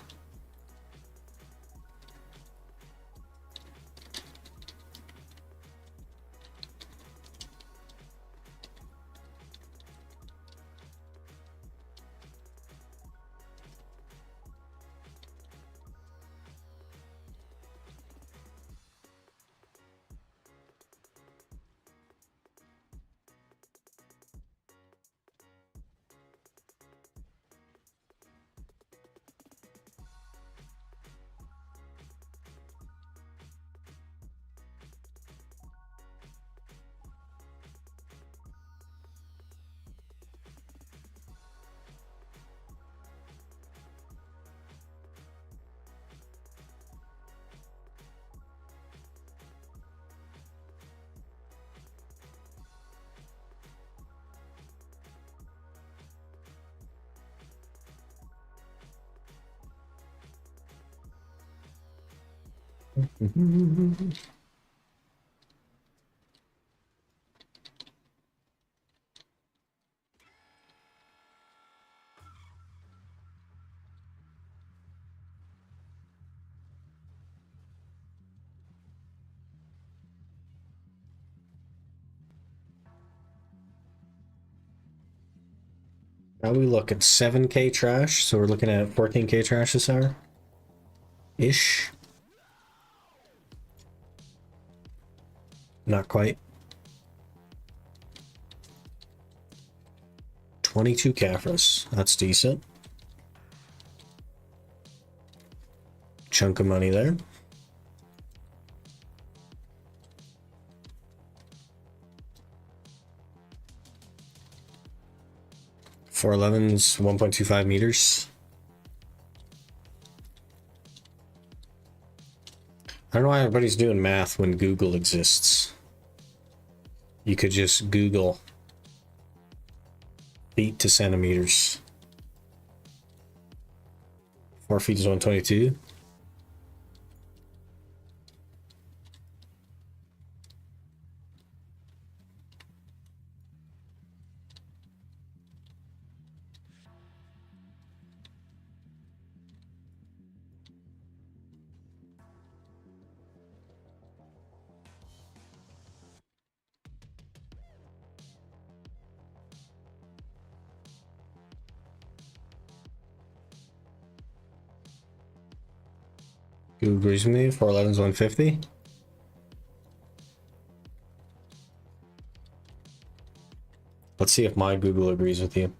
Now we look at 7K trash, so we're looking at 14K trash this hour. Ish. Not quite. 22 Caphras. That's decent. Chunk of money there. Four 11's 1.25 meters. I don't know why everybody's doing math when Google exists. You could just Google feet to centimeters. 4 feet is 122. Who agrees with me? 411's 150. Let's see if my Google agrees with you.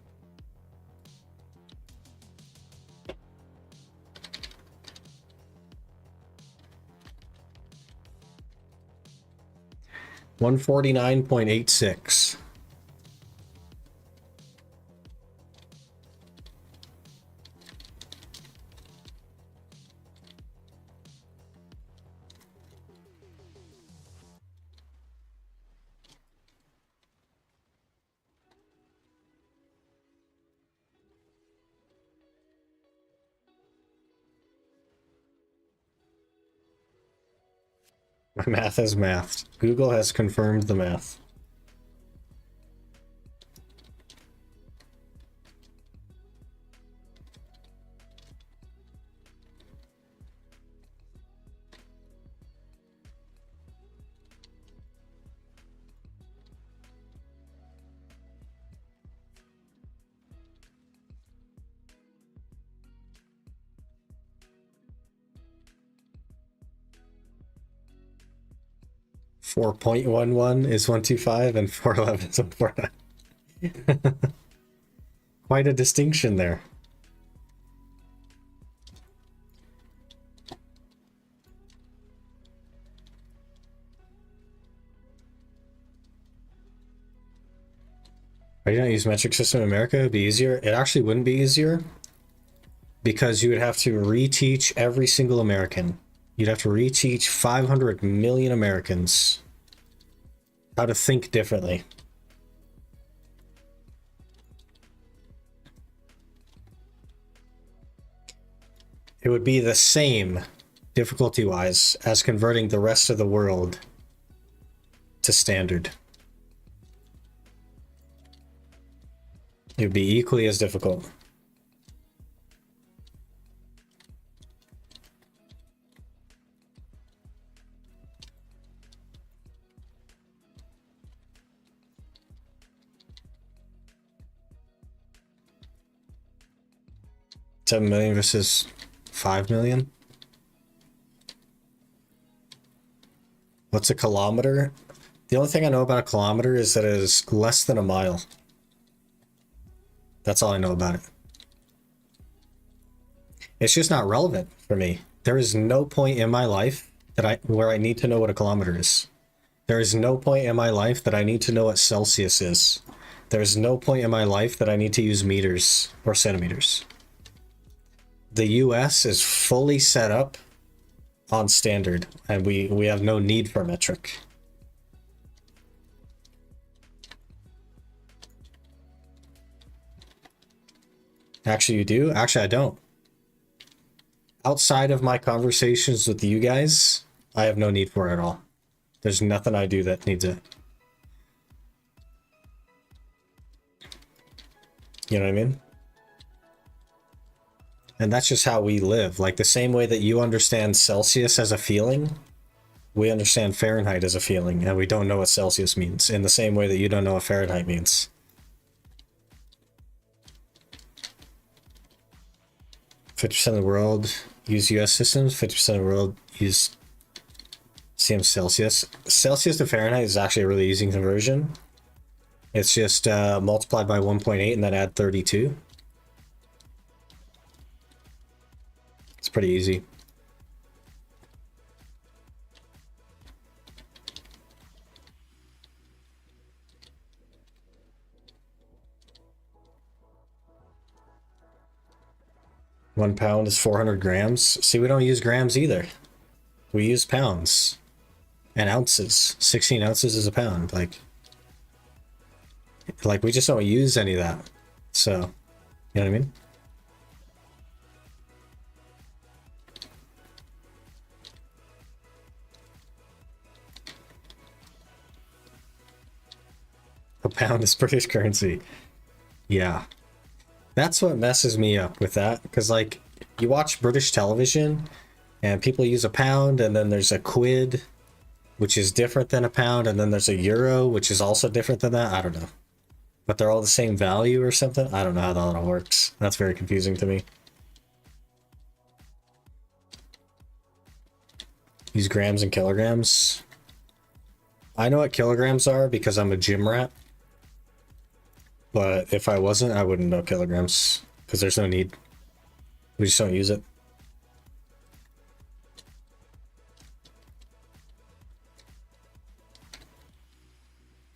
$149.86. My math has mathed. Google has confirmed the math. .11 is 125 and 411 is 149. Quite a distinction there. Why do you not use metric system in America? It'd be easier. It actually wouldn't be easier because you would have to reteach every single American. You'd have to reteach 500 million Americans how to think differently. It would be the same difficulty-wise as converting the rest of the world to standard. It would be equally as difficult. $7 million versus 5 million. What's a kilometer? The only thing I know about a kilometer is that it is less than a mile. That's all I know about it. It's just not relevant for me. There is no point in my life that where I need to know what a kilometer is. There is no point in my life that I need to know what Celsius is. There is no point in my life that I need to use meters or centimeters. The US is fully set up on standard, and we have no need for metric. Actually, you do? Actually, I don't. Outside of my conversations with you guys, I have no need for it at all. There's nothing I do that needs it. You know what I mean? And that's just how we live. Like the same way that you understand Celsius as a feeling, we understand Fahrenheit as a feeling, and we don't know what Celsius means in the same way that you don't know what Fahrenheit means. %50 of the world use US systems, 50% of the world use same Celsius. Celsius to Fahrenheit is actually a really easy conversion. It's just multiplied by 1.8 and then add 32. It's pretty easy. One pound is 400 grams. See, we don't use grams either. We use pounds and ounces. 16 ounces is a pound. Like we just don't use any of that. So, you know what I mean? A pound is British currency. Yeah. That's what messes me up with that, because like you watch British television and people use a pound, and then there's a quid, which is different than a pound, and then there's a euro, which is also different than that. I don't know. But they're all the same value or something. I don't know how that all works. That's very confusing to me. Use grams and kilograms. I know what kilograms are because I'm a gym rat. But if I wasn't, I wouldn't know kilograms, because there's no need. We just don't use it.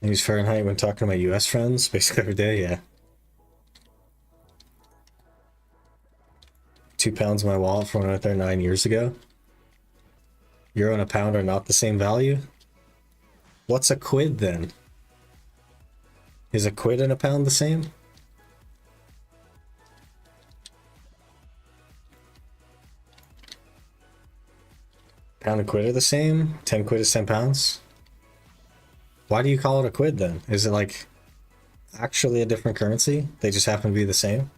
I use Fahrenheit when talking to my US friends, basically every day, yeah. 2 pounds in my wallet from when I went there 9 years ago. Euro and a pound are not the same value? What's a quid then? Is a quid and a pound the same? Pound and quid are the same? 10 quid is 10 pounds? Why do you call it a quid then? Is it like actually a different currency? They just happen to be the same?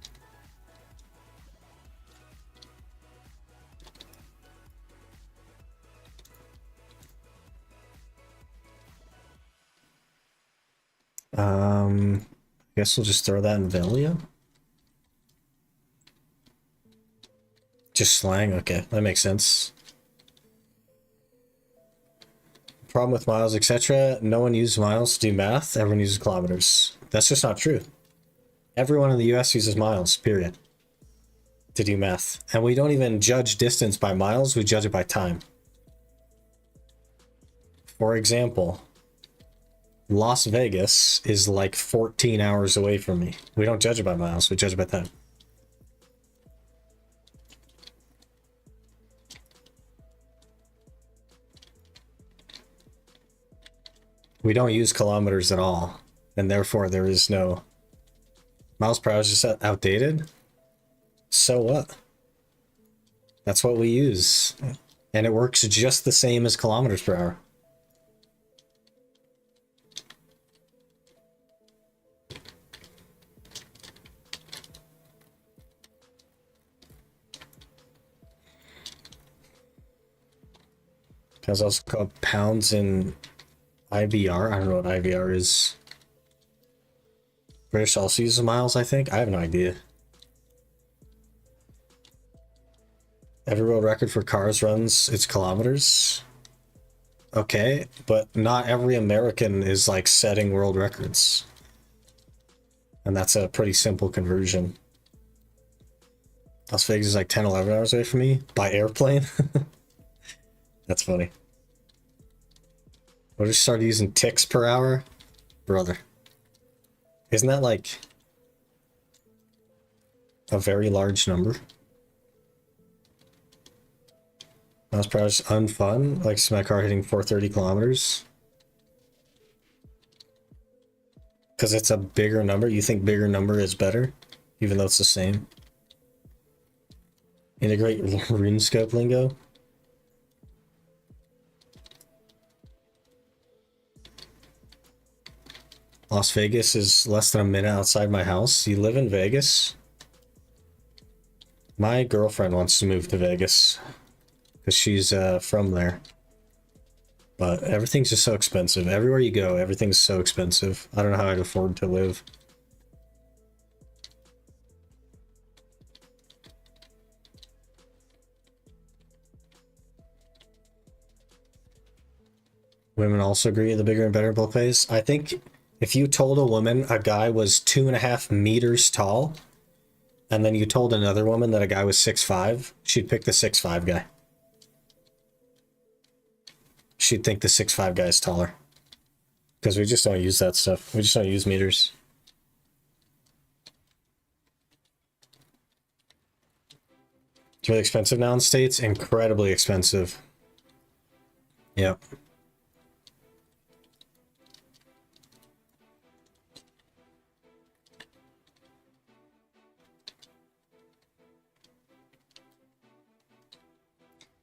I guess we'll just throw that in Velia. Just slang, okay, that makes sense. Problem with miles, etc. No one uses miles to do math, everyone uses kilometers. That's just not true. Everyone in the US uses miles, period, to do math. And we don't even judge distance by miles, we judge it by time. For example, Las Vegas is like 14 hours away from me. We don't judge it by miles, we judge it by time. We don't use kilometers at all, and therefore there is no... Miles per hour is just outdated? So what? That's what we use. And it works just the same as kilometers per hour. It's also called pounds in IVR. I don't know what IVR is. British also uses miles, I think. I have no idea. Every world record for cars runs its kilometers. Okay, but not every American is like setting world records. And that's a pretty simple conversion. Las Vegas is like 10, 11 hours away from me by airplane. That's funny. What if we started using ticks per hour? Brother. Isn't that like a very large number? Miles per hour is unfun. Like, see my car hitting 430 kilometers. Because it's a bigger number. You think bigger number is better, even though it's the same. Integrate RuneScope lingo. Las Vegas is less than a minute outside my house. You live in Vegas? My girlfriend wants to move to Vegas because she's from there. But everything's just so expensive. Everywhere you go, everything's so expensive. I don't know how I'd afford to live. Women also agree the bigger and better both ways. I think if you told a woman a guy was 2.5 meters tall, and then you told another woman that a guy was 6'5", she'd pick the 6'5" guy. She'd think the 6'5" guy is taller. Because we just don't use that stuff. We just don't use meters. It's really expensive now in the States. Incredibly expensive. Yep.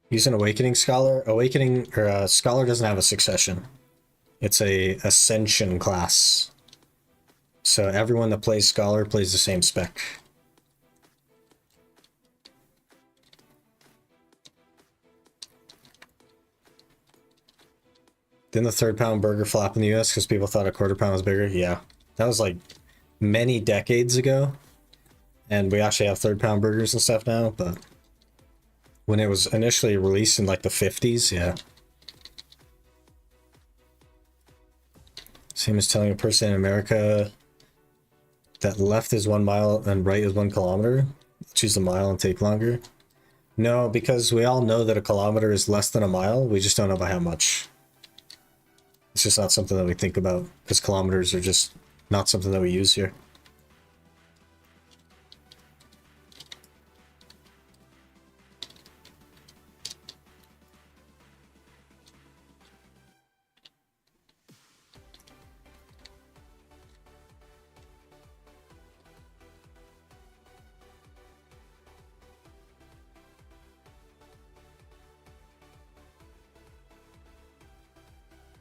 Use an awakening scholar. Awakening or scholar doesn't have a succession. It's a ascension class. So everyone that plays scholar plays the same spec. Didn't the third-pound burger flop in the US because people thought a quarter-pound was bigger? Yeah, that was like many decades ago, and we actually have third-pound burgers and stuff now. But when it was initially released in like the 50s, yeah. Same as telling a person in America that left is 1 mile and right is 1 kilometer. Choose a mile and take longer. No, because we all know that a kilometer is less than a mile. We just don't know by how much. It's just not something that we think about, because kilometers are just not something that we use here.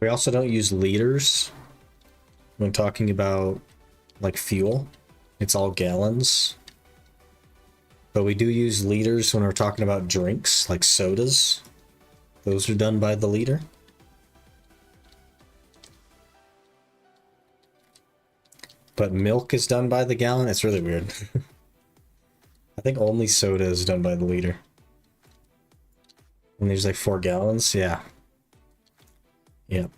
We also don't use liters when talking about like fuel. It's all gallons. But we do use liters when we're talking about drinks, like sodas. Those are done by the liter. But milk is done by the gallon. It's really weird. I think only soda is done by the liter. And there's like 4 gallons. Yeah. Yep.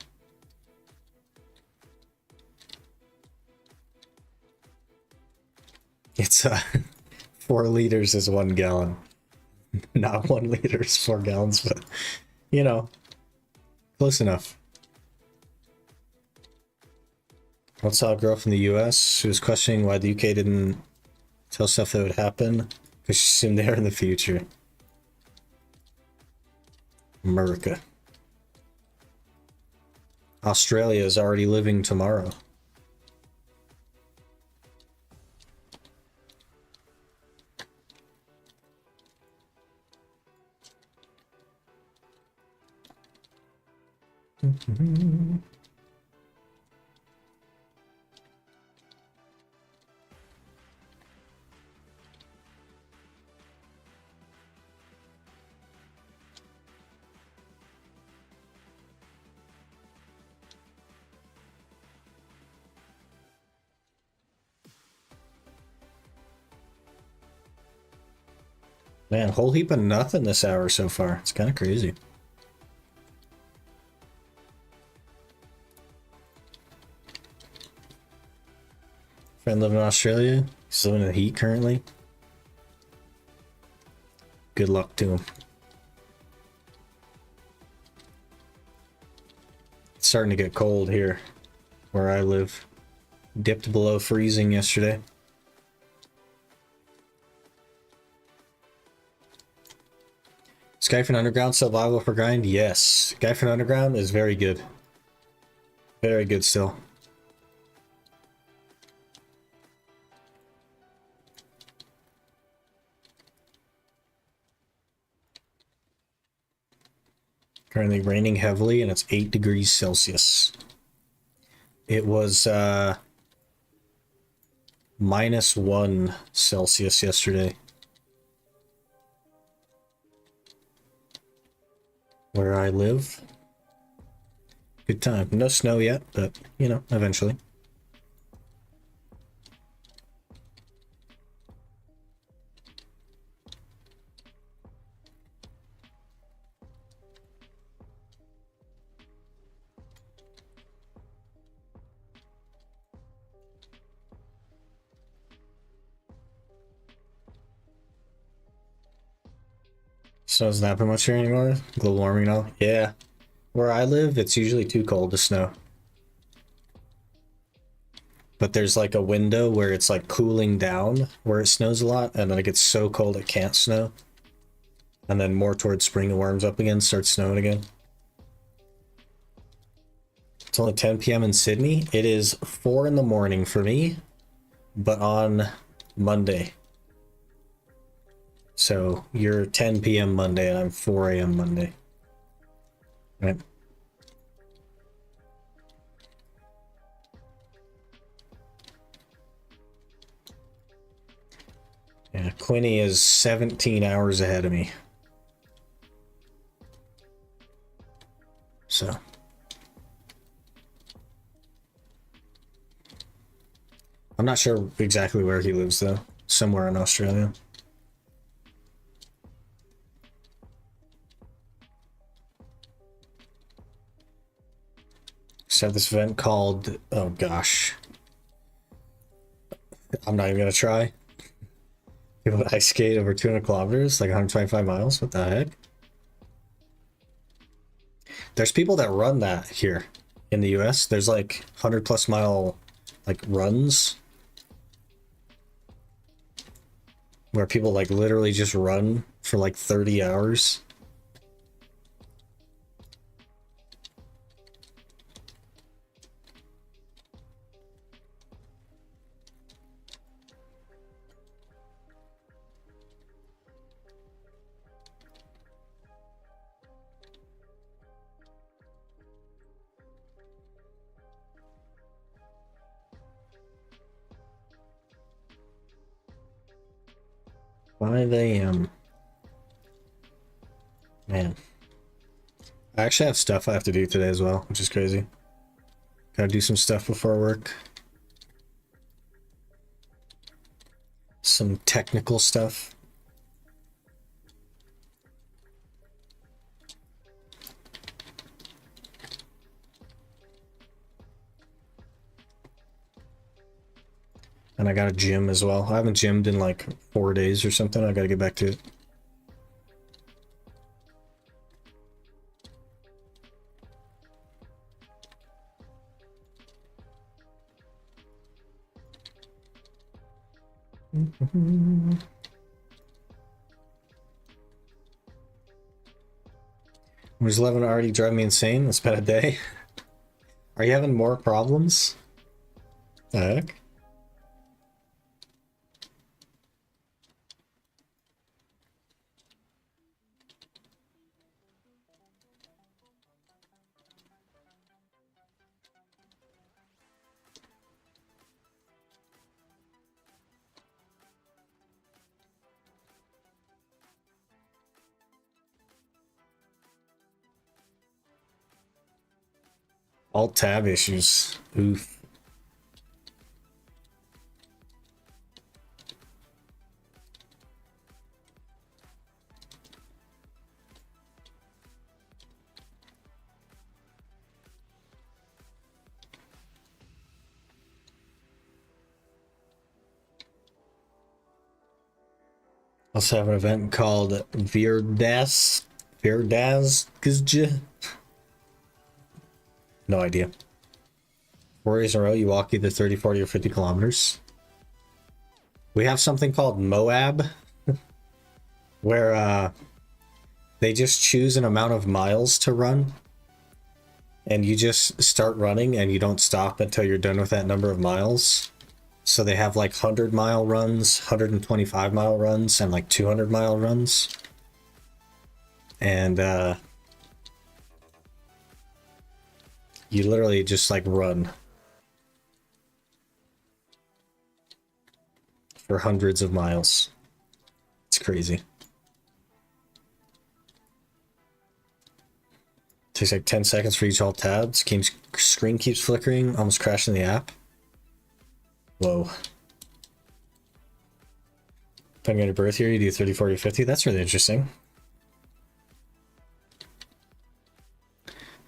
It's 4 liters is 1 gallon. Not 1 liter is 4 gallons, but you know, close enough. Once saw a girl from the US who was questioning why the UK didn't tell stuff that would happen because she assumed they were in the future. America. Australia is already living tomorrow. Man, whole heap of nothing this hour so far. It's kind of crazy. Friend living in Australia. He's living in the heat currently. Good luck to him. It's starting to get cold here where I live. Dipped below freezing yesterday. Skyphon Underground survival for grind? Yes. Skyphon Underground is very good. Very good still. Currently raining heavily and it's 8 degrees Celsius. It was -1 Celsius yesterday. Where I live. Good time. No snow yet, but you know, eventually. So doesn't happen much here anymore. Global warming and all. Yeah. Where I live, it's usually too cold to snow. But there's like a window where it's like cooling down where it snows a lot, and then it gets so cold it can't snow. And then more towards spring it warms up again, starts snowing again. It's only 10 p.m. in Sydney. It is 4 in the morning for me, but on Monday. So you're 10 p.m. Monday and I'm 4 a.m. Monday. Right. Yeah, Quinny is 17 hours ahead of me. So. I'm not sure exactly where he lives though. Somewhere in Australia. So this event called, oh gosh. I'm not even gonna try. People ice skate over 200 kilometers, like 125 miles. What the heck? There's people that run that here in the US. There's like 100+ mile like runs where people like literally just run for like 30 hours. Five a.m. Man. I actually have stuff I have to do today as well, which is crazy. Gotta do some stuff before work. Some technical stuff. And I got a gym as well. I haven't gymmed in like 4 days or something. I gotta get back to it. Was 11 already driving me insane? It's been a day. Are you having more problems? The heck? Alt tab issues. Oof. Also have an event called Virdazgj. No idea. 4 days in a row, you walk either 30, 40, or 50 kilometers. We have something called Moab, where they just choose an amount of miles to run. And you just start running and you don't stop until you're done with that number of miles. So they have like 100-mile runs, 125-mile runs, and like 200-mile runs. And you literally just like run for hundreds of miles. It's crazy. Takes like 10 seconds for each alt tabs. Screen keeps flickering, almost crashing the app. Whoa. Depending on your birth year, you do 30, 40, 50. That's really interesting.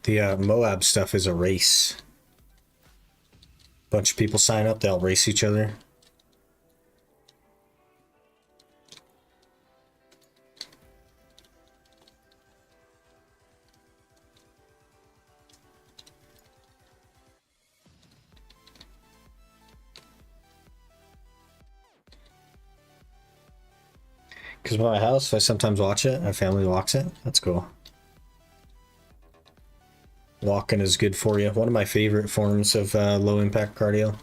The Moab stuff is a race. Bunch of people sign up, they'll race each other. Because by my house, I sometimes watch it. My family walks it. That's cool. Walking is good for you. One of my favorite forms of low impact cardio.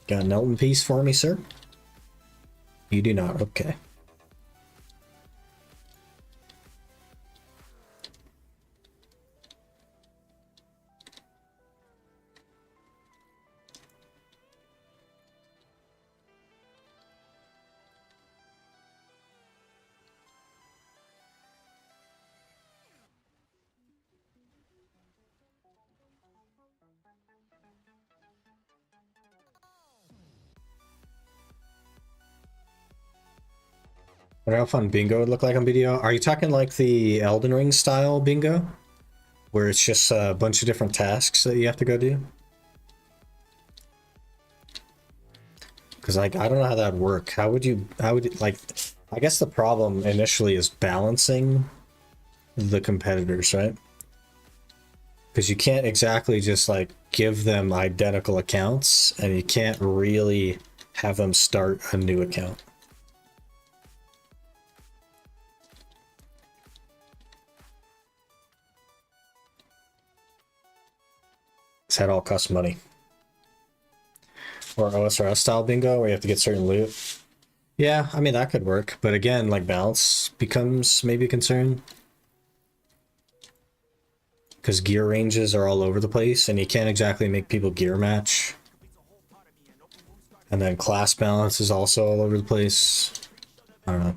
Got an Elton piece for me, sir? You do not. Okay. I wonder how fun bingo would look like on video. Are you talking like the Elden Ring style bingo? Where it's just a bunch of different tasks that you have to go do? Because like, I don't know how that would work. How would you, like, I guess the problem initially is balancing the competitors, right? Because you can't exactly just like give them identical accounts, and you can't really have them start a new account. That all costs money. Or OSRS style bingo where you have to get certain loot. Yeah, I mean that could work, but again, like balance becomes maybe a concern. Because gear ranges are all over the place and you can't exactly make people gear match. And then class balance is also all over the place. I don't know.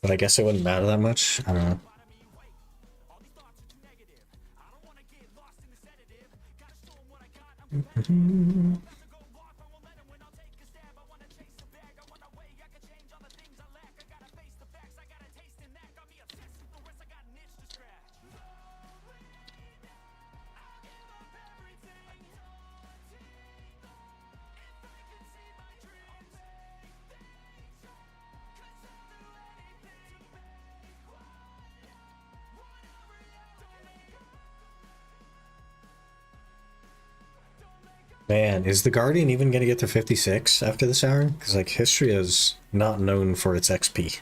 But I guess it wouldn't matter that much. I don't know. Man, is the Guardian even gonna get to 56 after this hour? Because like history is not known for its XP.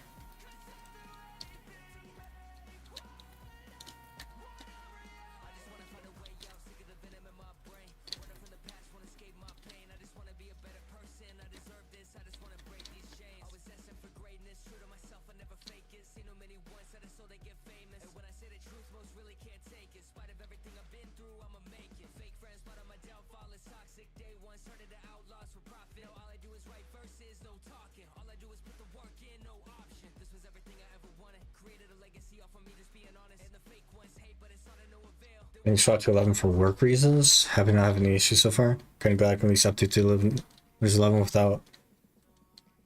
Getting shot to 11 for work reasons. Having not had any issues so far. Cutting back at least up to 11. There's 11 without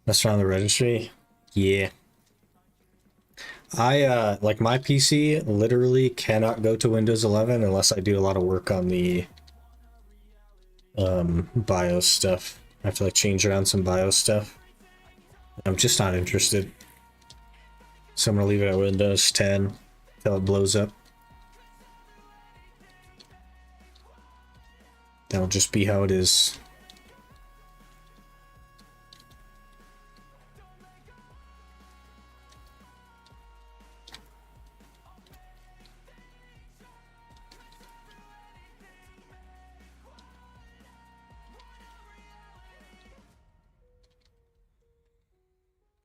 messing around the registry. Yeah. I like my PC literally cannot go to Windows 11 unless I do a lot of work on the BIOS stuff. I have to like change around some BIOS stuff. I'm just not interested. So I'm gonna leave it at Windows 10 until it blows up. That'll just be how it is.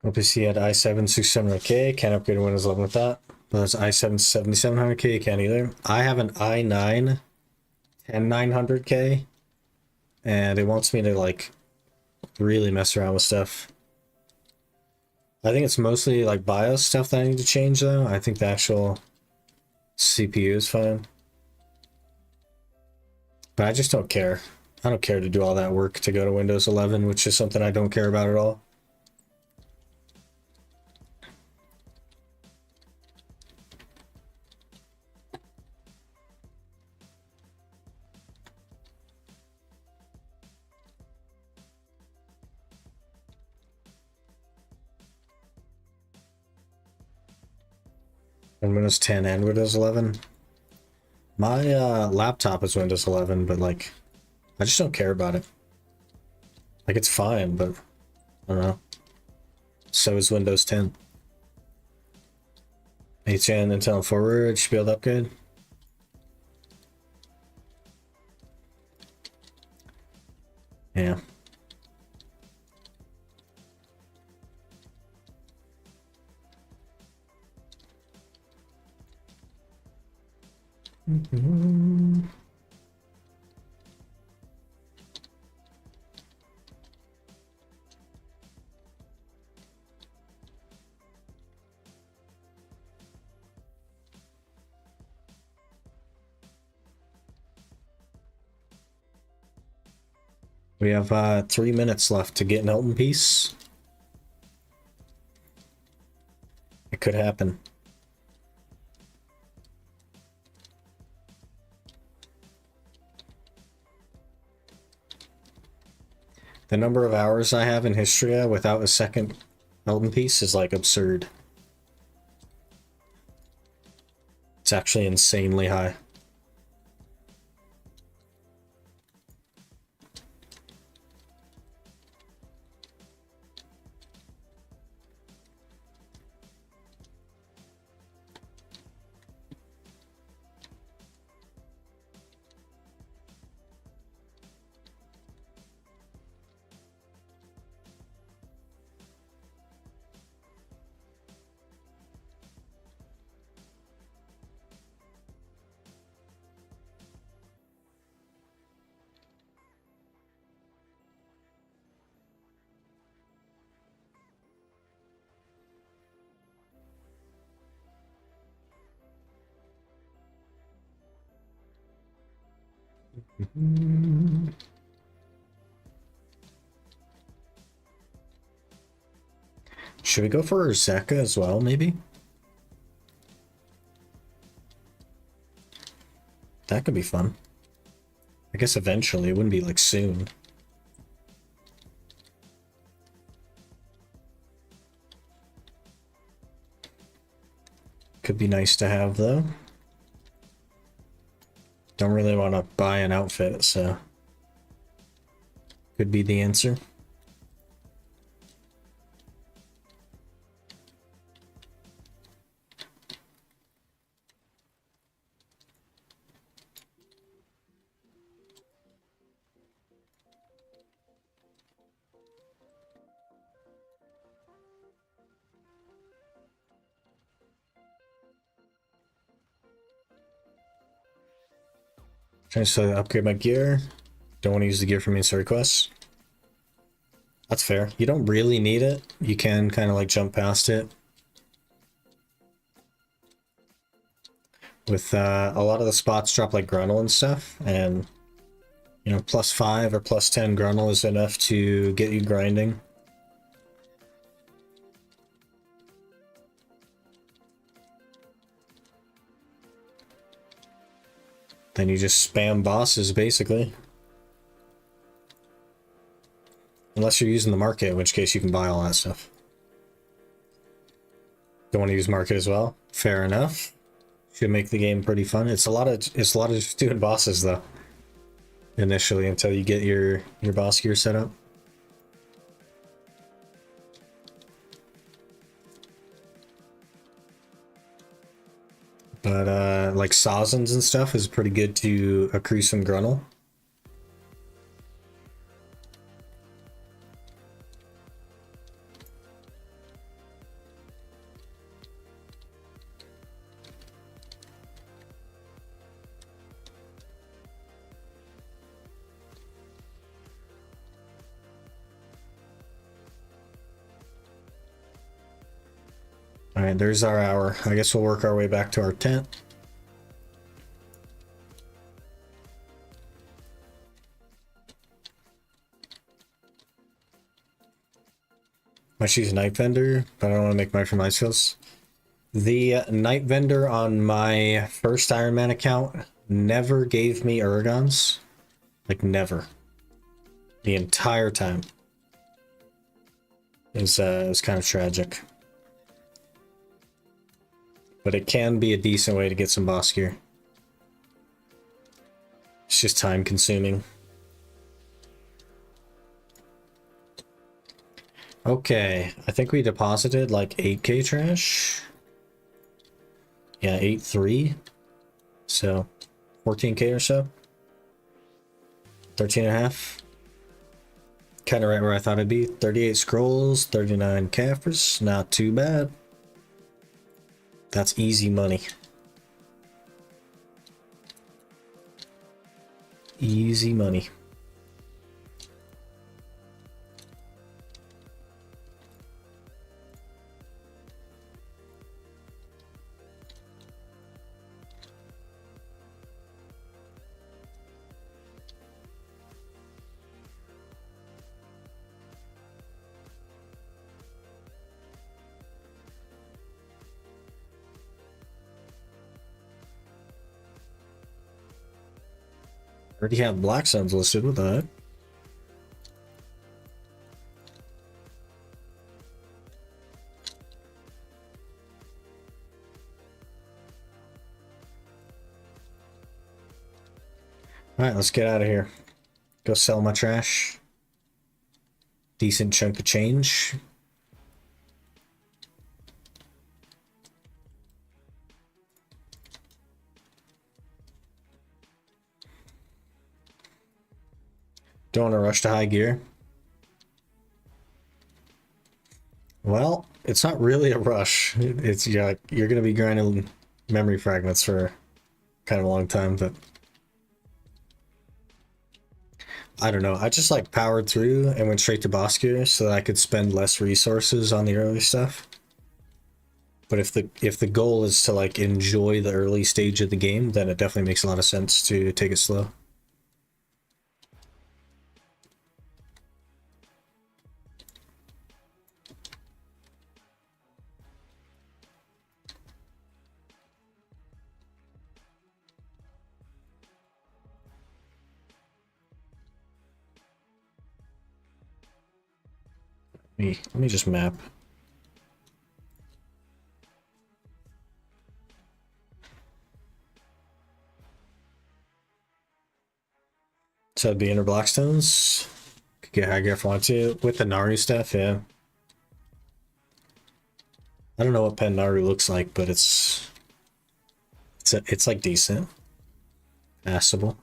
OPC had i7 6700K, can't upgrade to Windows 11 with that. But that's i7 7700K, you can't either. I have an i9 10900K, and it wants me to like really mess around with stuff. I think it's mostly like BIOS stuff that I need to change though. I think the actual CPU is fine. But I just don't care. I don't care to do all that work to go to Windows 11, which is something I don't care about at all. And Windows 10 and Windows 11. My laptop is Windows 11, but like, I just don't care about it. Like, it's fine, but I don't know. So is Windows 10. 8gen Intel forward should be able to upgrade. Yeah. We have 3 minutes left to get an Elton piece. It could happen. The number of hours I have in Histria without a second Elton piece is like absurd. It's actually insanely high. Should we go for Zeka as well, maybe? That could be fun. I guess eventually, it wouldn't be like soon. Could be nice to have though. Don't really want to buy an outfit, so could be the answer. Trying to upgrade my gear. Don't want to use the gear for main story quests. That's fair. You don't really need it. You can kind of like jump past it. With a lot of the spots drop like Gruntle and stuff, and you know, +5 or +10 Gruntle is enough to get you grinding. Then you just spam bosses, basically. Unless you're using the market, in which case you can buy all that stuff. Don't want to use market as well? Fair enough. Should make the game pretty fun. It's a lot of just doing bosses though. Initially, until you get your boss gear set up. But like Sazens and stuff is pretty good to accrue some Gruntle. Alright, there's our hour. I guess we'll work our way back to our tent. Might choose Night Vendor, but I don't want to make mine from ice fields. The Night Vendor on my first Iron Man account never gave me Urgons. Like, never. The entire time. It was kind of tragic. But it can be a decent way to get some boss gear. It's just time consuming. Okay, I think we deposited like 8k trash. Yeah, 8.3. So 14k or so. 13.5. Kind of right where I thought it'd be. 38 scrolls, 39 caffers. Not too bad. That's easy money. Easy money. Already have Black Suns listed with that. Alright, let's get out of here. Go sell my trash. Decent chunk of change. Don't want to rush to high gear. Well, it's not really a rush. It's you're going to be grinding memory fragments for kind of a long time, but I don't know. I just like powered through and went straight to boss gear so that I could spend less resources on the early stuff. But if the goal is to like enjoy the early stage of the game, then it definitely makes a lot of sense to take it slow. Let me just map. So it'd be inner Blackstones. get high gear if I want to. With the Naru stuff, yeah. I don't know what pen Naru looks like, but it's like decent. Passable.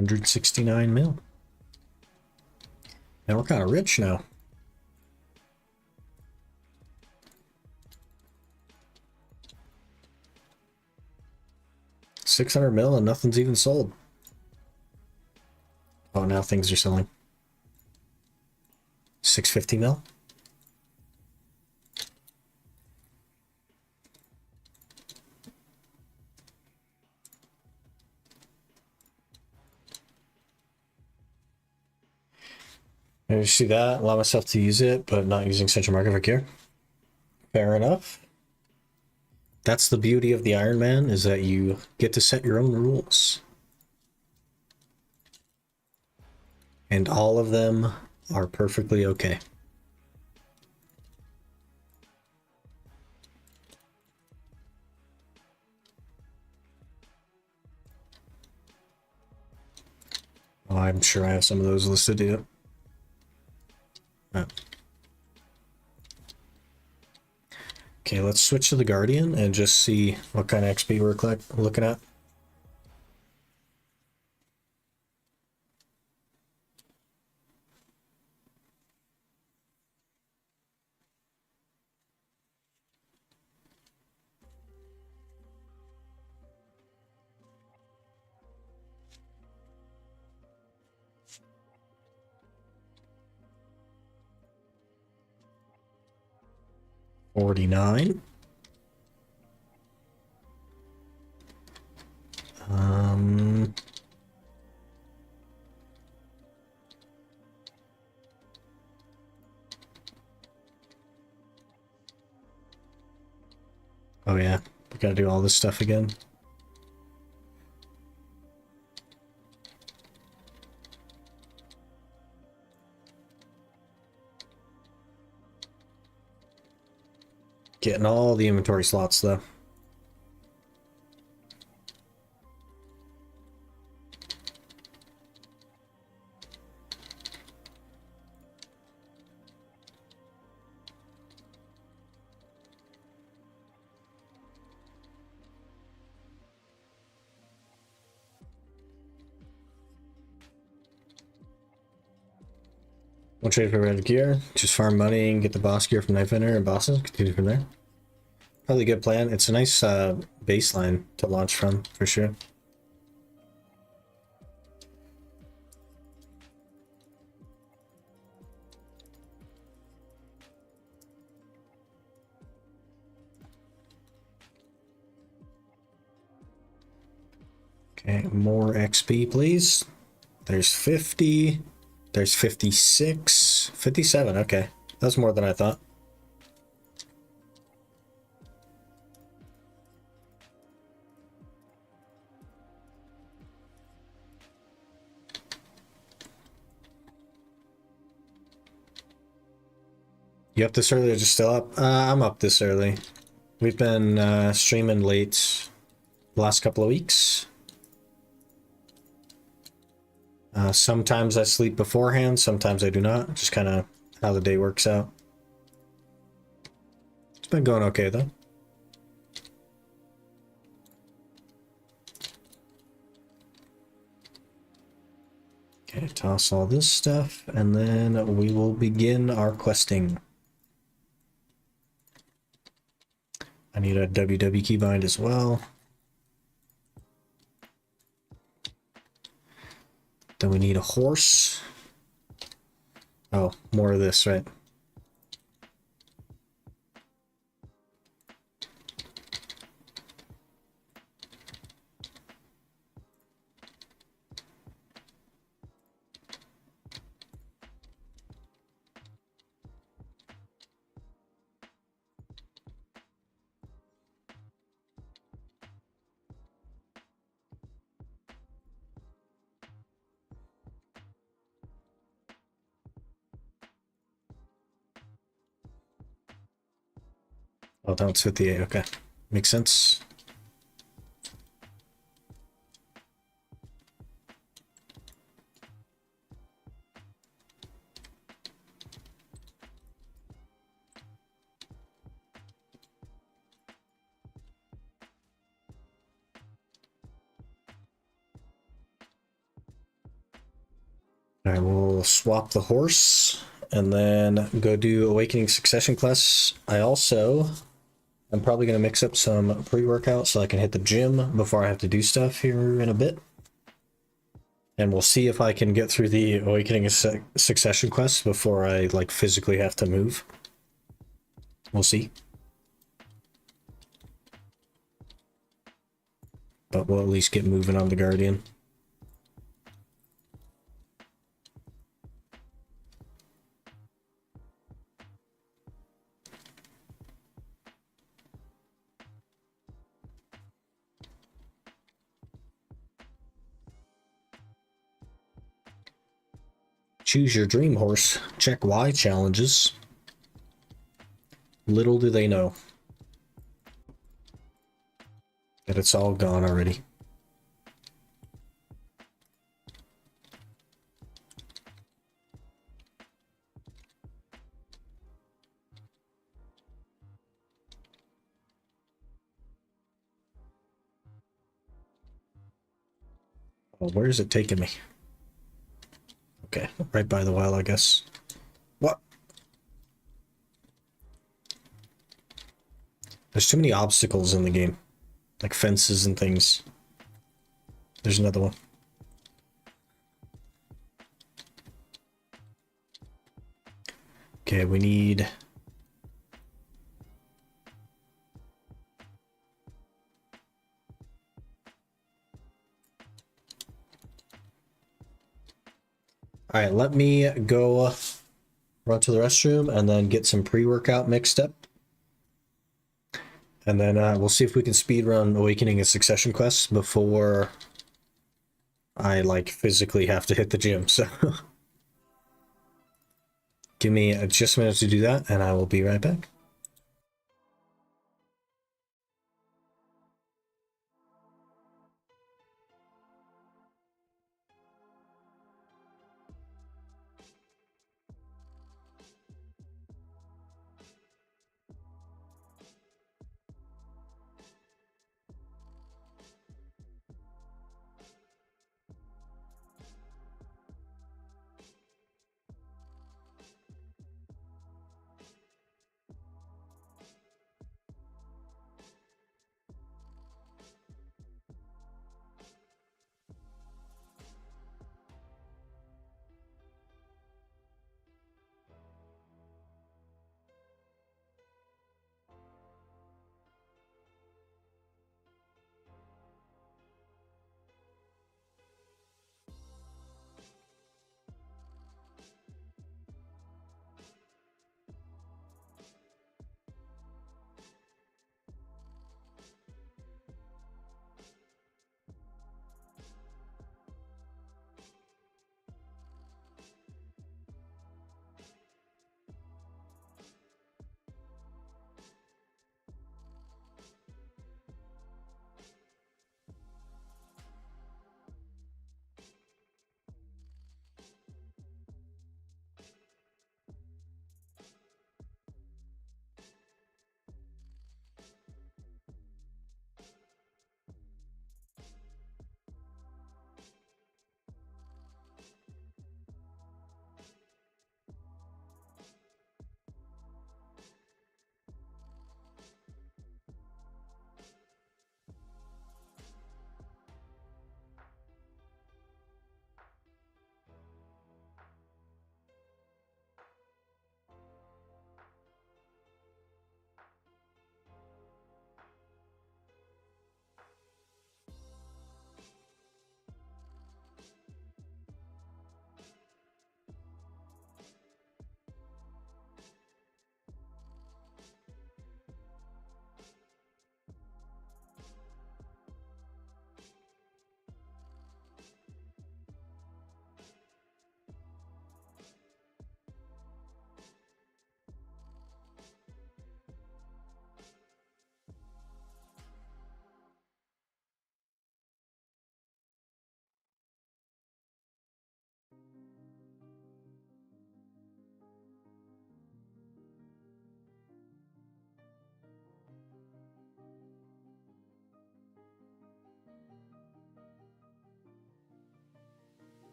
$169 mil. And we're kind of rich now. $600 mil and nothing's even sold. Oh, now things are selling. 650 mil. You see that? Allow myself to use it, but not using Central Market for gear. Fair enough. That's the beauty of the Iron Man, is that you get to set your own rules. And all of them are perfectly okay. Oh, I'm sure I have some of those listed, yeah. Oh. Okay, let's switch to the Guardian and just see what kind of XP we're looking at. $49. Oh yeah, we gotta do all this stuff again. Getting all the inventory slots though. We'll trade for red gear, just farm money and get the boss gear from Knife Ender and bosses, continue from there. Probably a good plan. It's a nice baseline to launch from, for sure. Okay, more XP, please. There's 50. There's 56. 57, okay. That's more than I thought. You up this early or just still up? I'm up this early. We've been streaming late the last couple of weeks. Sometimes I sleep beforehand, sometimes I do not. Just kind of how the day works out. It's been going okay though. Okay, toss all this stuff, and then we will begin our questing. I need a WW keybind as well. Then we need a horse. Oh, more of this, right? Oh, don't fit the 8. Okay. Makes sense. I will swap the horse and then go do Awakening Succession quests. I also am probably going to mix up some pre-workout so I can hit the gym before I have to do stuff here in a bit. And we'll see if I can get through the Awakening Succession quests before I like physically have to move. We'll see. But we'll at least get moving on the Guardian. Choose your dream horse. Check Y challenges. Little do they know that it's all gone already. Oh, where is it taking me? Okay, right by the well, I guess. What? There's too many obstacles in the game. Like fences and things. There's another one. Okay, we need... Alright, let me go run to the restroom and then get some pre-workout mixed up. And then we'll see if we can speedrun Awakening and Succession quests before I like physically have to hit the gym. So give me just a minute to do that and I will be right back.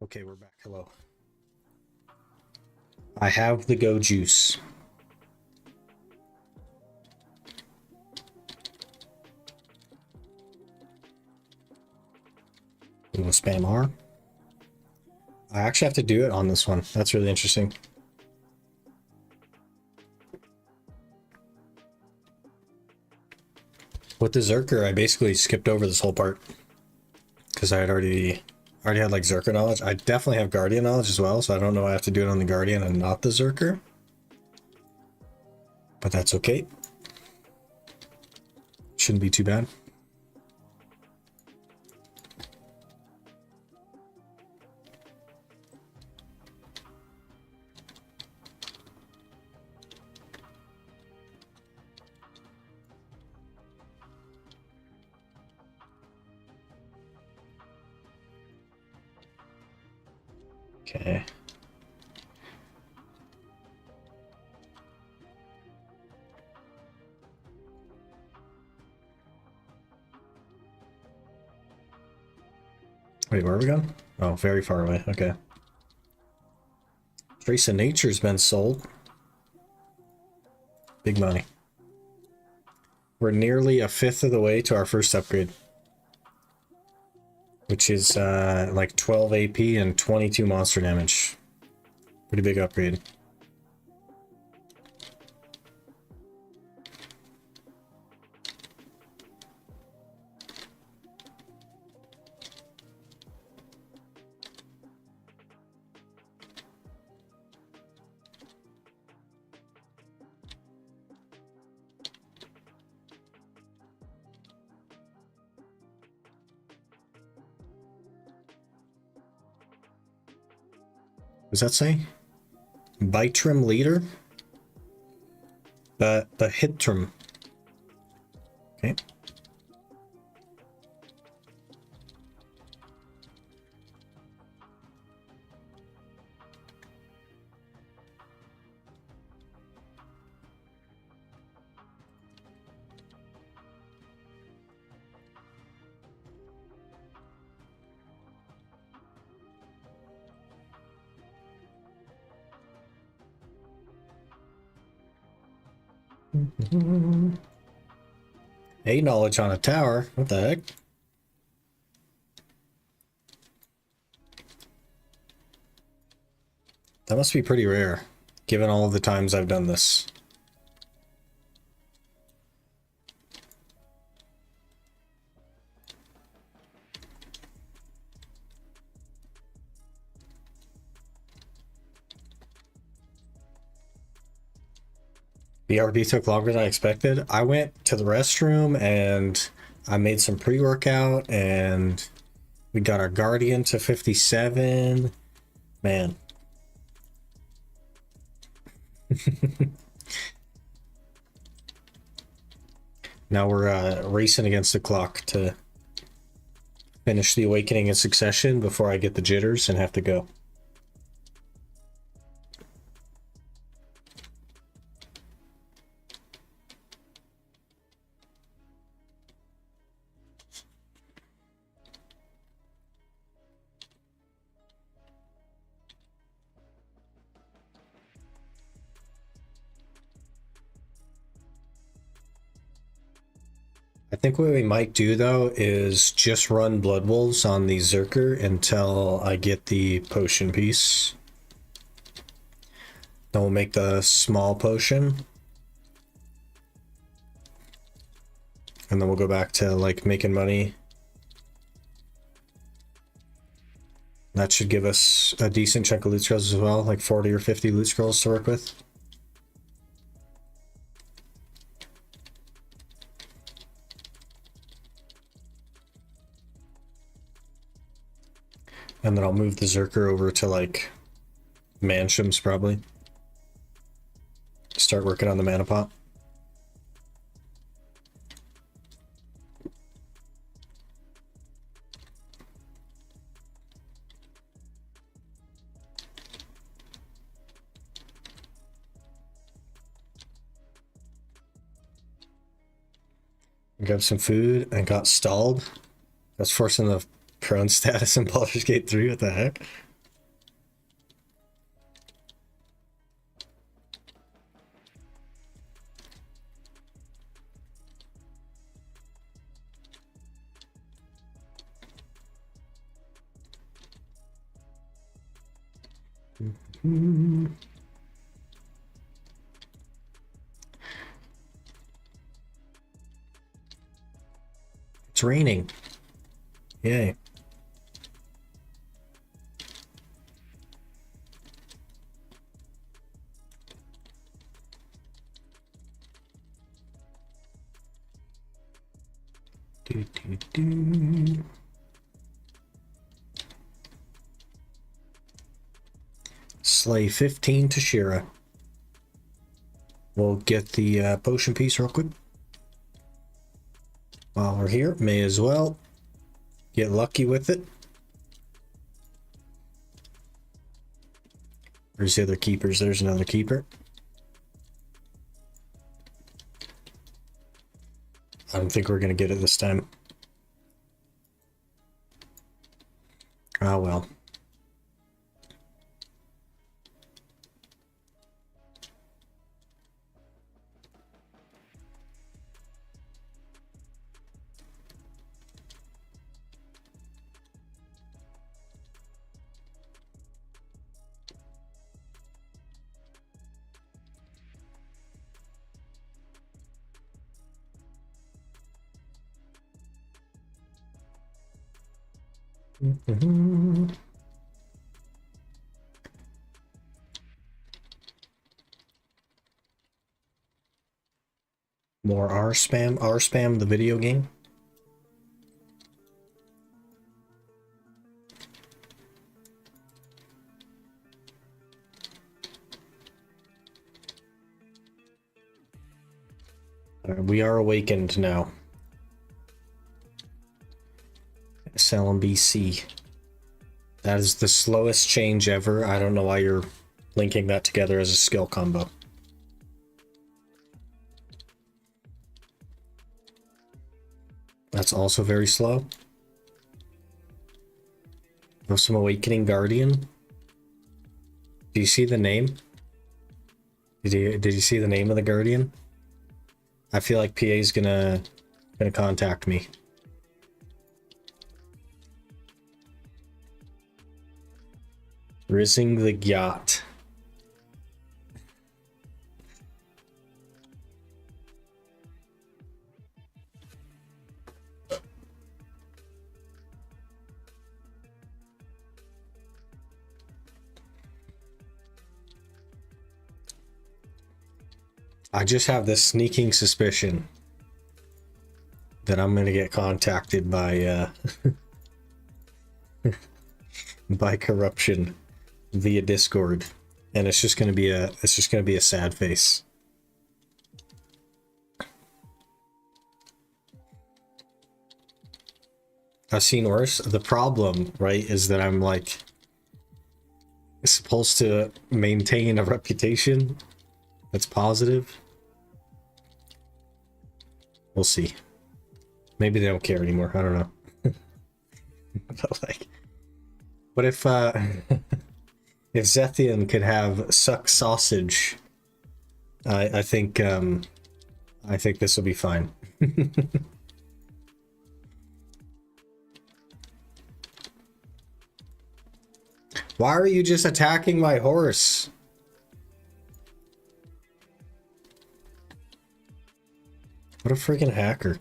Okay, we're back. Hello. I have the go juice. We will spam R. I actually have to do it on this one. That's really interesting. With the Zerker, I basically skipped over this whole part because I had already had like Zerker knowledge. I definitely have Guardian knowledge as well, so I don't know why I have to do it on the Guardian and not the Zerker. But that's okay. Shouldn't be too bad. Okay. Wait, where are we going? Oh, very far away. Okay. Trace of Nature's been sold. Big money. We're nearly a fifth of the way to our first upgrade, which is like 12 AP and 22 monster damage. Pretty big upgrade. What does that say? Bitrim leader? The Hitrim. Okay. A knowledge on a tower. What the heck? That must be pretty rare, given all of the times I've done this. BRB took longer than I expected. I went to the restroom and I made some pre-workout and we got our Guardian to 57. Man. Now we're racing against the clock to finish the Awakening in succession before I get the jitters and have to go. I think what we might do though is just run Blood Wolves on the Zerker until I get the potion piece. Then we'll make the small potion. And then we'll go back to like making money. That should give us a decent chunk of loot scrolls as well, like 40 or 50 loot scrolls to work with. And then I'll move the Zerker over to like Mansions probably. Start working on the mana pot. Grab some food and got stalled. That's forcing the prone status in Baldur's Gate 3. What the heck? It's raining. Yay. Do, do, do. Slay 15 to Shira. We'll get the potion piece real quick. While we're here, may as well get lucky with it. Where's the other keepers? There's another keeper. I don't think we're gonna get it this time. Ah, well. More R spam the video game. We are awakened now. Salem BC. That is the slowest change ever. I don't know why you're linking that together as a skill combo. That's also very slow. Oh, some Awakening Guardian. Do you see the name? Did you see the name of the Guardian? I feel like PA's gonna contact me. Rising the Yacht. I just have this sneaking suspicion that I'm gonna get contacted by by corruption via Discord, and it's just gonna be a sad face. I've seen worse. The problem, right, is that I'm like supposed to maintain a reputation that's positive. We'll see. Maybe they don't care anymore. I don't know. But like, what if if Zethian could have suck sausage? I think this will be fine. Why are you just attacking my horse? What a freaking hacker.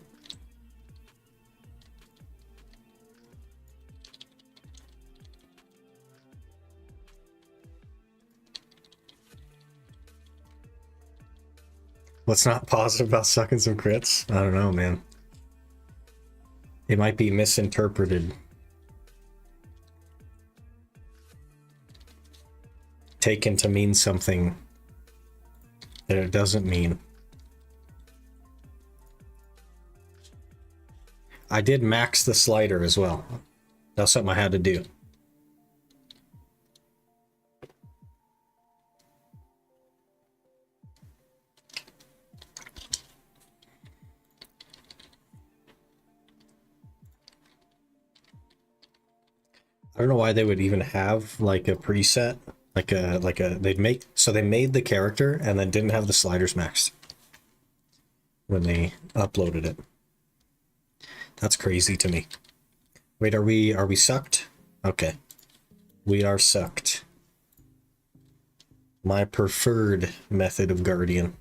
What's not positive about sucking some crits? I don't know, man. It might be misinterpreted. Taken to mean something that it doesn't mean. I did max the slider as well. That's something I had to do. I don't know why they would even have like a preset, they made the character and then didn't have the sliders maxed when they uploaded it. That's crazy to me. Wait, are we sucked? Okay. We are sucked. My preferred method of guardian.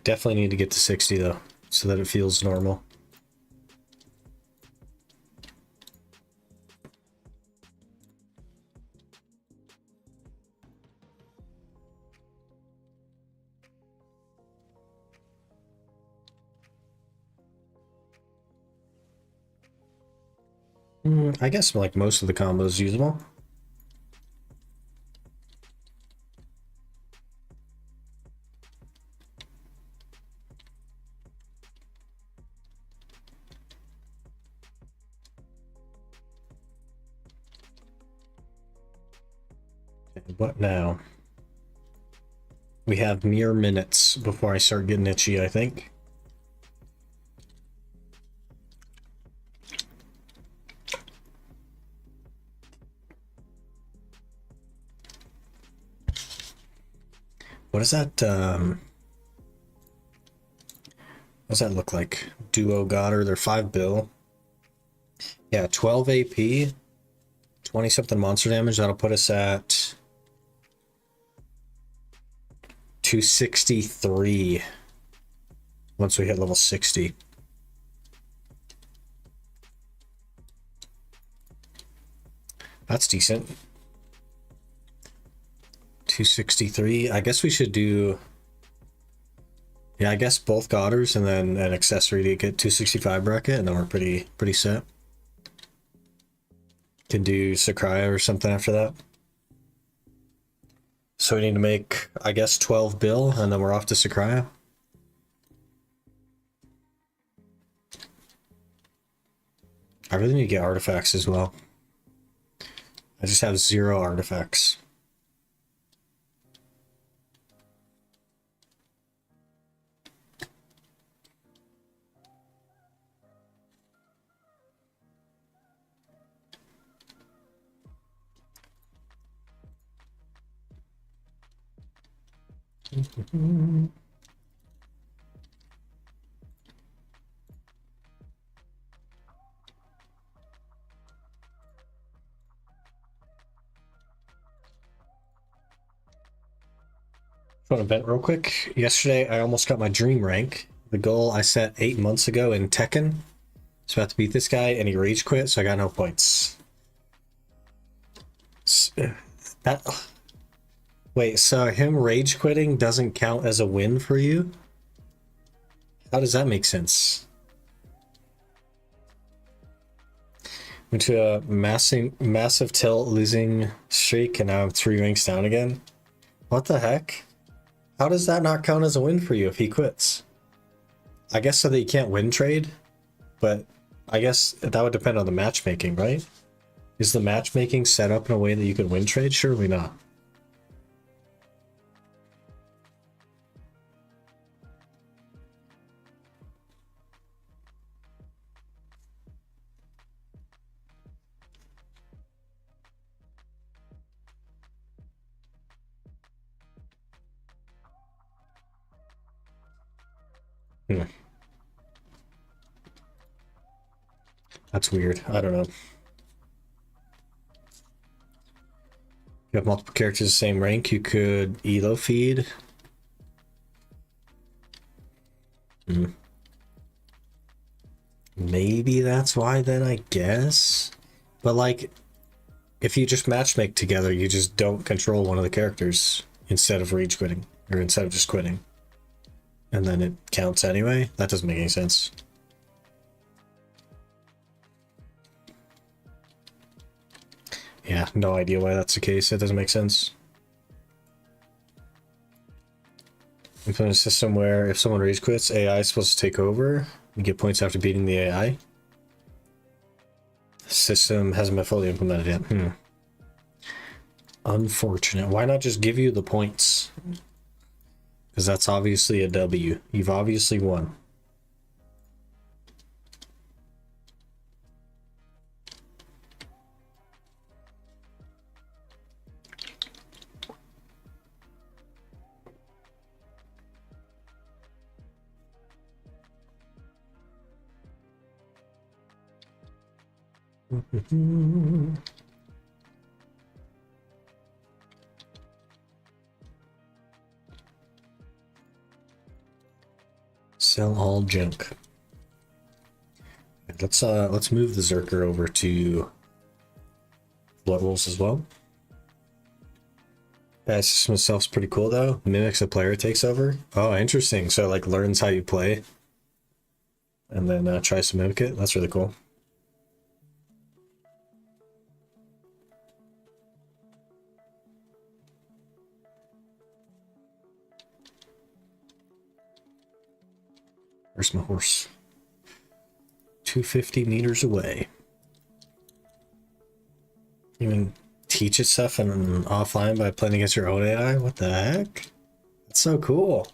Definitely need to get to 60 though, so that it feels normal. I guess like most of the combos usable. What now? We have mere minutes before I start getting itchy, I think. What does that, what does that look like? Duo Goddard, they're 5 bill. Yeah, 12 AP, 20 something monster damage. That'll put us at 263 once we hit level 60. That's decent. 263. I guess we should do... Yeah, I guess both Godders and then an accessory to get 265 bracket, and then we're pretty set. Can do Sakurai or something after that. So we need to make, I guess, 12 bill, and then we're off to Sakurai. I really need to get artifacts as well. I just have 0 artifacts. Want to vent real quick? Yesterday, I almost got my dream rank. The goal I set 8 months ago in Tekken. I was about to beat this guy, and he rage quit, so I got no points. That... Wait, so him rage quitting doesn't count as a win for you? How does that make sense? Went to a massive tilt losing streak, and now I'm 3 ranks down again. What the heck? How does that not count as a win for you if he quits? I guess so that you can't win trade, but I guess that would depend on the matchmaking, right? Is the matchmaking set up in a way that you can win trade? Surely not. That's weird. I don't know. You have multiple characters the same rank, you could elo feed. Maybe that's why then, I guess. But like, if you just matchmake together, you just don't control one of the characters instead of rage quitting, or instead of just quitting. And then it counts anyway? That doesn't make any sense. Yeah, no idea why that's the case. It doesn't make sense. Implement a system where if someone rage quits, AI is supposed to take over. You get points after beating the AI. The system hasn't been fully implemented yet. Unfortunate. Why not just give you the points? Because that's obviously a W. You've obviously won. Sell all junk. Let's move the Zerker over to Blood Wolves as well. That system itself's pretty cool though. Mimics a player takes over. Oh, interesting. So like learns how you play and then tries to mimic it. That's really cool. Where's my horse? 250 meters away. You can teach it stuff and offline by playing against your own AI? What the heck? That's so cool.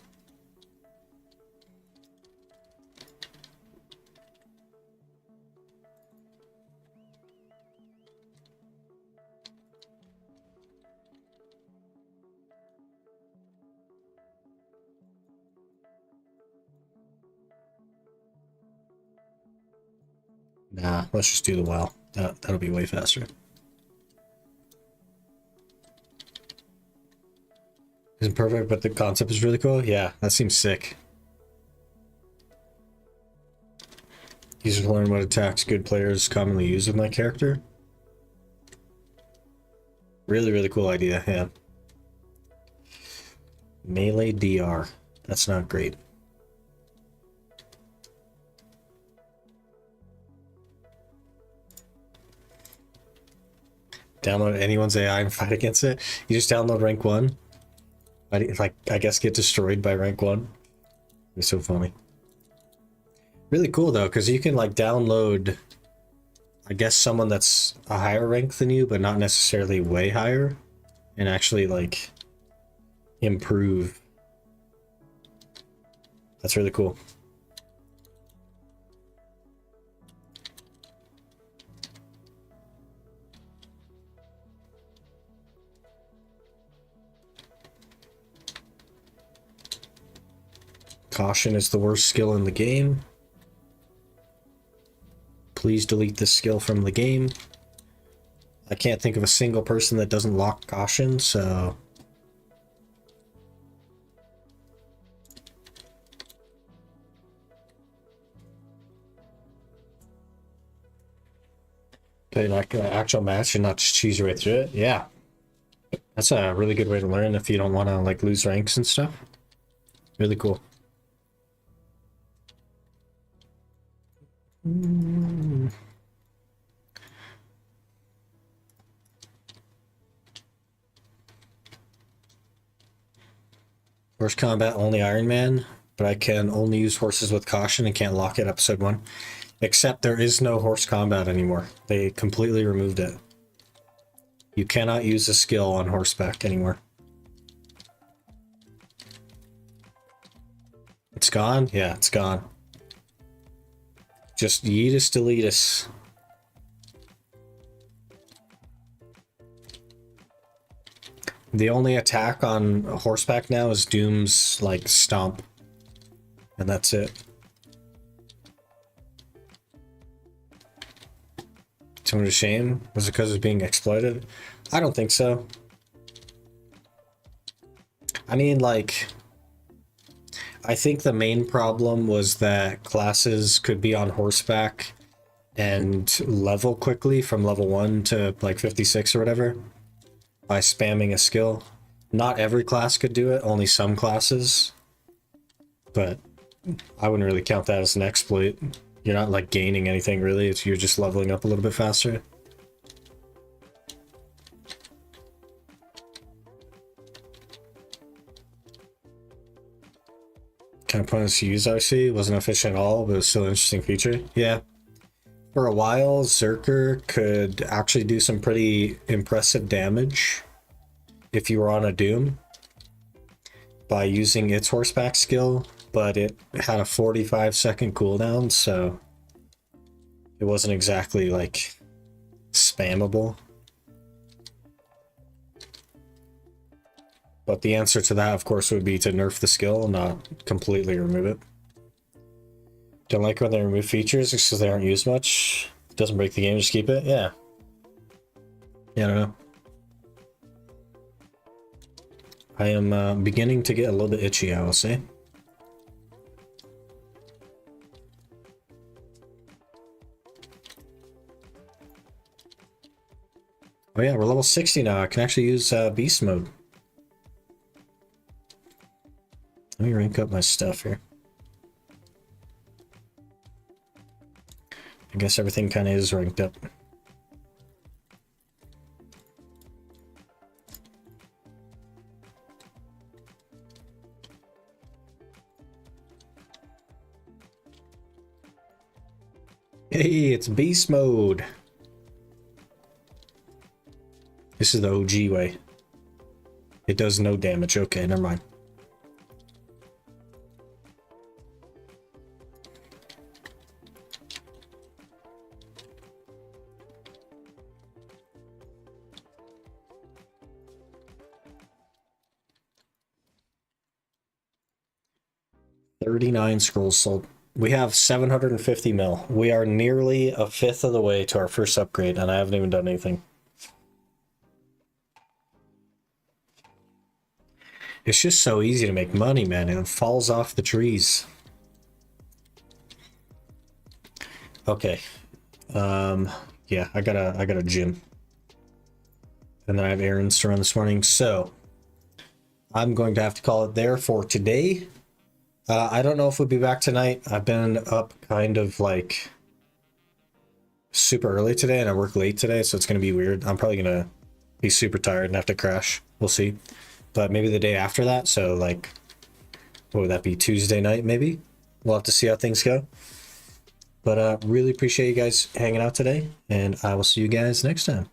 Nah, let's just do the WoW. That'll be way faster. Isn't perfect, but the concept is really cool. Yeah, that seems sick. Users learn what attacks good players commonly use with my character. Really, really cool idea, yeah. Melee DR. That's not great. Download anyone's AI and fight against it. You just download rank 1. I guess get destroyed by rank 1. It's so funny. Really cool though, because you can like download, I guess, someone that's a higher rank than you, but not necessarily way higher, and actually like improve. That's really cool. Caution is the worst skill in the game. Please delete this skill from the game. I can't think of a single person that doesn't lock caution, so... Play like an actual match and not just cheese your way through it. Yeah. That's a really good way to learn if you don't want to like lose ranks and stuff. Really cool. Horse combat only Iron Man, but I can only use horses with caution and can't lock it. Episode 1. Except there is no horse combat anymore. They completely removed it. You cannot use a skill on horseback anymore. It's gone? Yeah, it's gone. Just yeetus deletus. The only attack on horseback now is Doom's like stomp. And that's it. Too much shame? Was it because it's being exploited? I don't think so. I mean, like, I think the main problem was that classes could be on horseback and level quickly from level 1 to like 56 or whatever by spamming a skill. Not every class could do it, only some classes. But I wouldn't really count that as an exploit. You're not like gaining anything really, you're just leveling up a little bit faster. Kind of pointless to use RC, wasn't efficient at all, but it was still an interesting feature. Yeah. For a while, Zerker could actually do some pretty impressive damage if you were on a Doom by using its horseback skill, but it had a 45-second cooldown, so it wasn't exactly like spammable. But the answer to that, of course, would be to nerf the skill, not completely remove it. Don't like when they remove features because they aren't used much. Doesn't break the game, just keep it? Yeah. Yeah, I don't know. I am beginning to get a little bit itchy, I will say. Oh yeah, we're level 60 now. I can actually use beast mode. Let me rank up my stuff here. I guess everything kind of is ranked up. Hey, it's beast mode. This is the OG way. It does no damage. Okay, never mind. $39 scrolls sold. We have 750 mil. We are nearly a fifth of the way to our first upgrade, and I haven't even done anything. It's just so easy to make money, man, and it falls off the trees. Okay. Yeah, I got a gym. And then I have errands to run this morning, so I'm going to have to call it there for today. I don't know if we'll be back tonight. I've been up kind of like super early today, and I work late today, so it's going to be weird. I'm probably going to be super tired and have to crash. We'll see. But maybe the day after that, so like, what would that be, Tuesday night maybe? We'll have to see how things go. But really appreciate you guys hanging out today, and I will see you guys next time.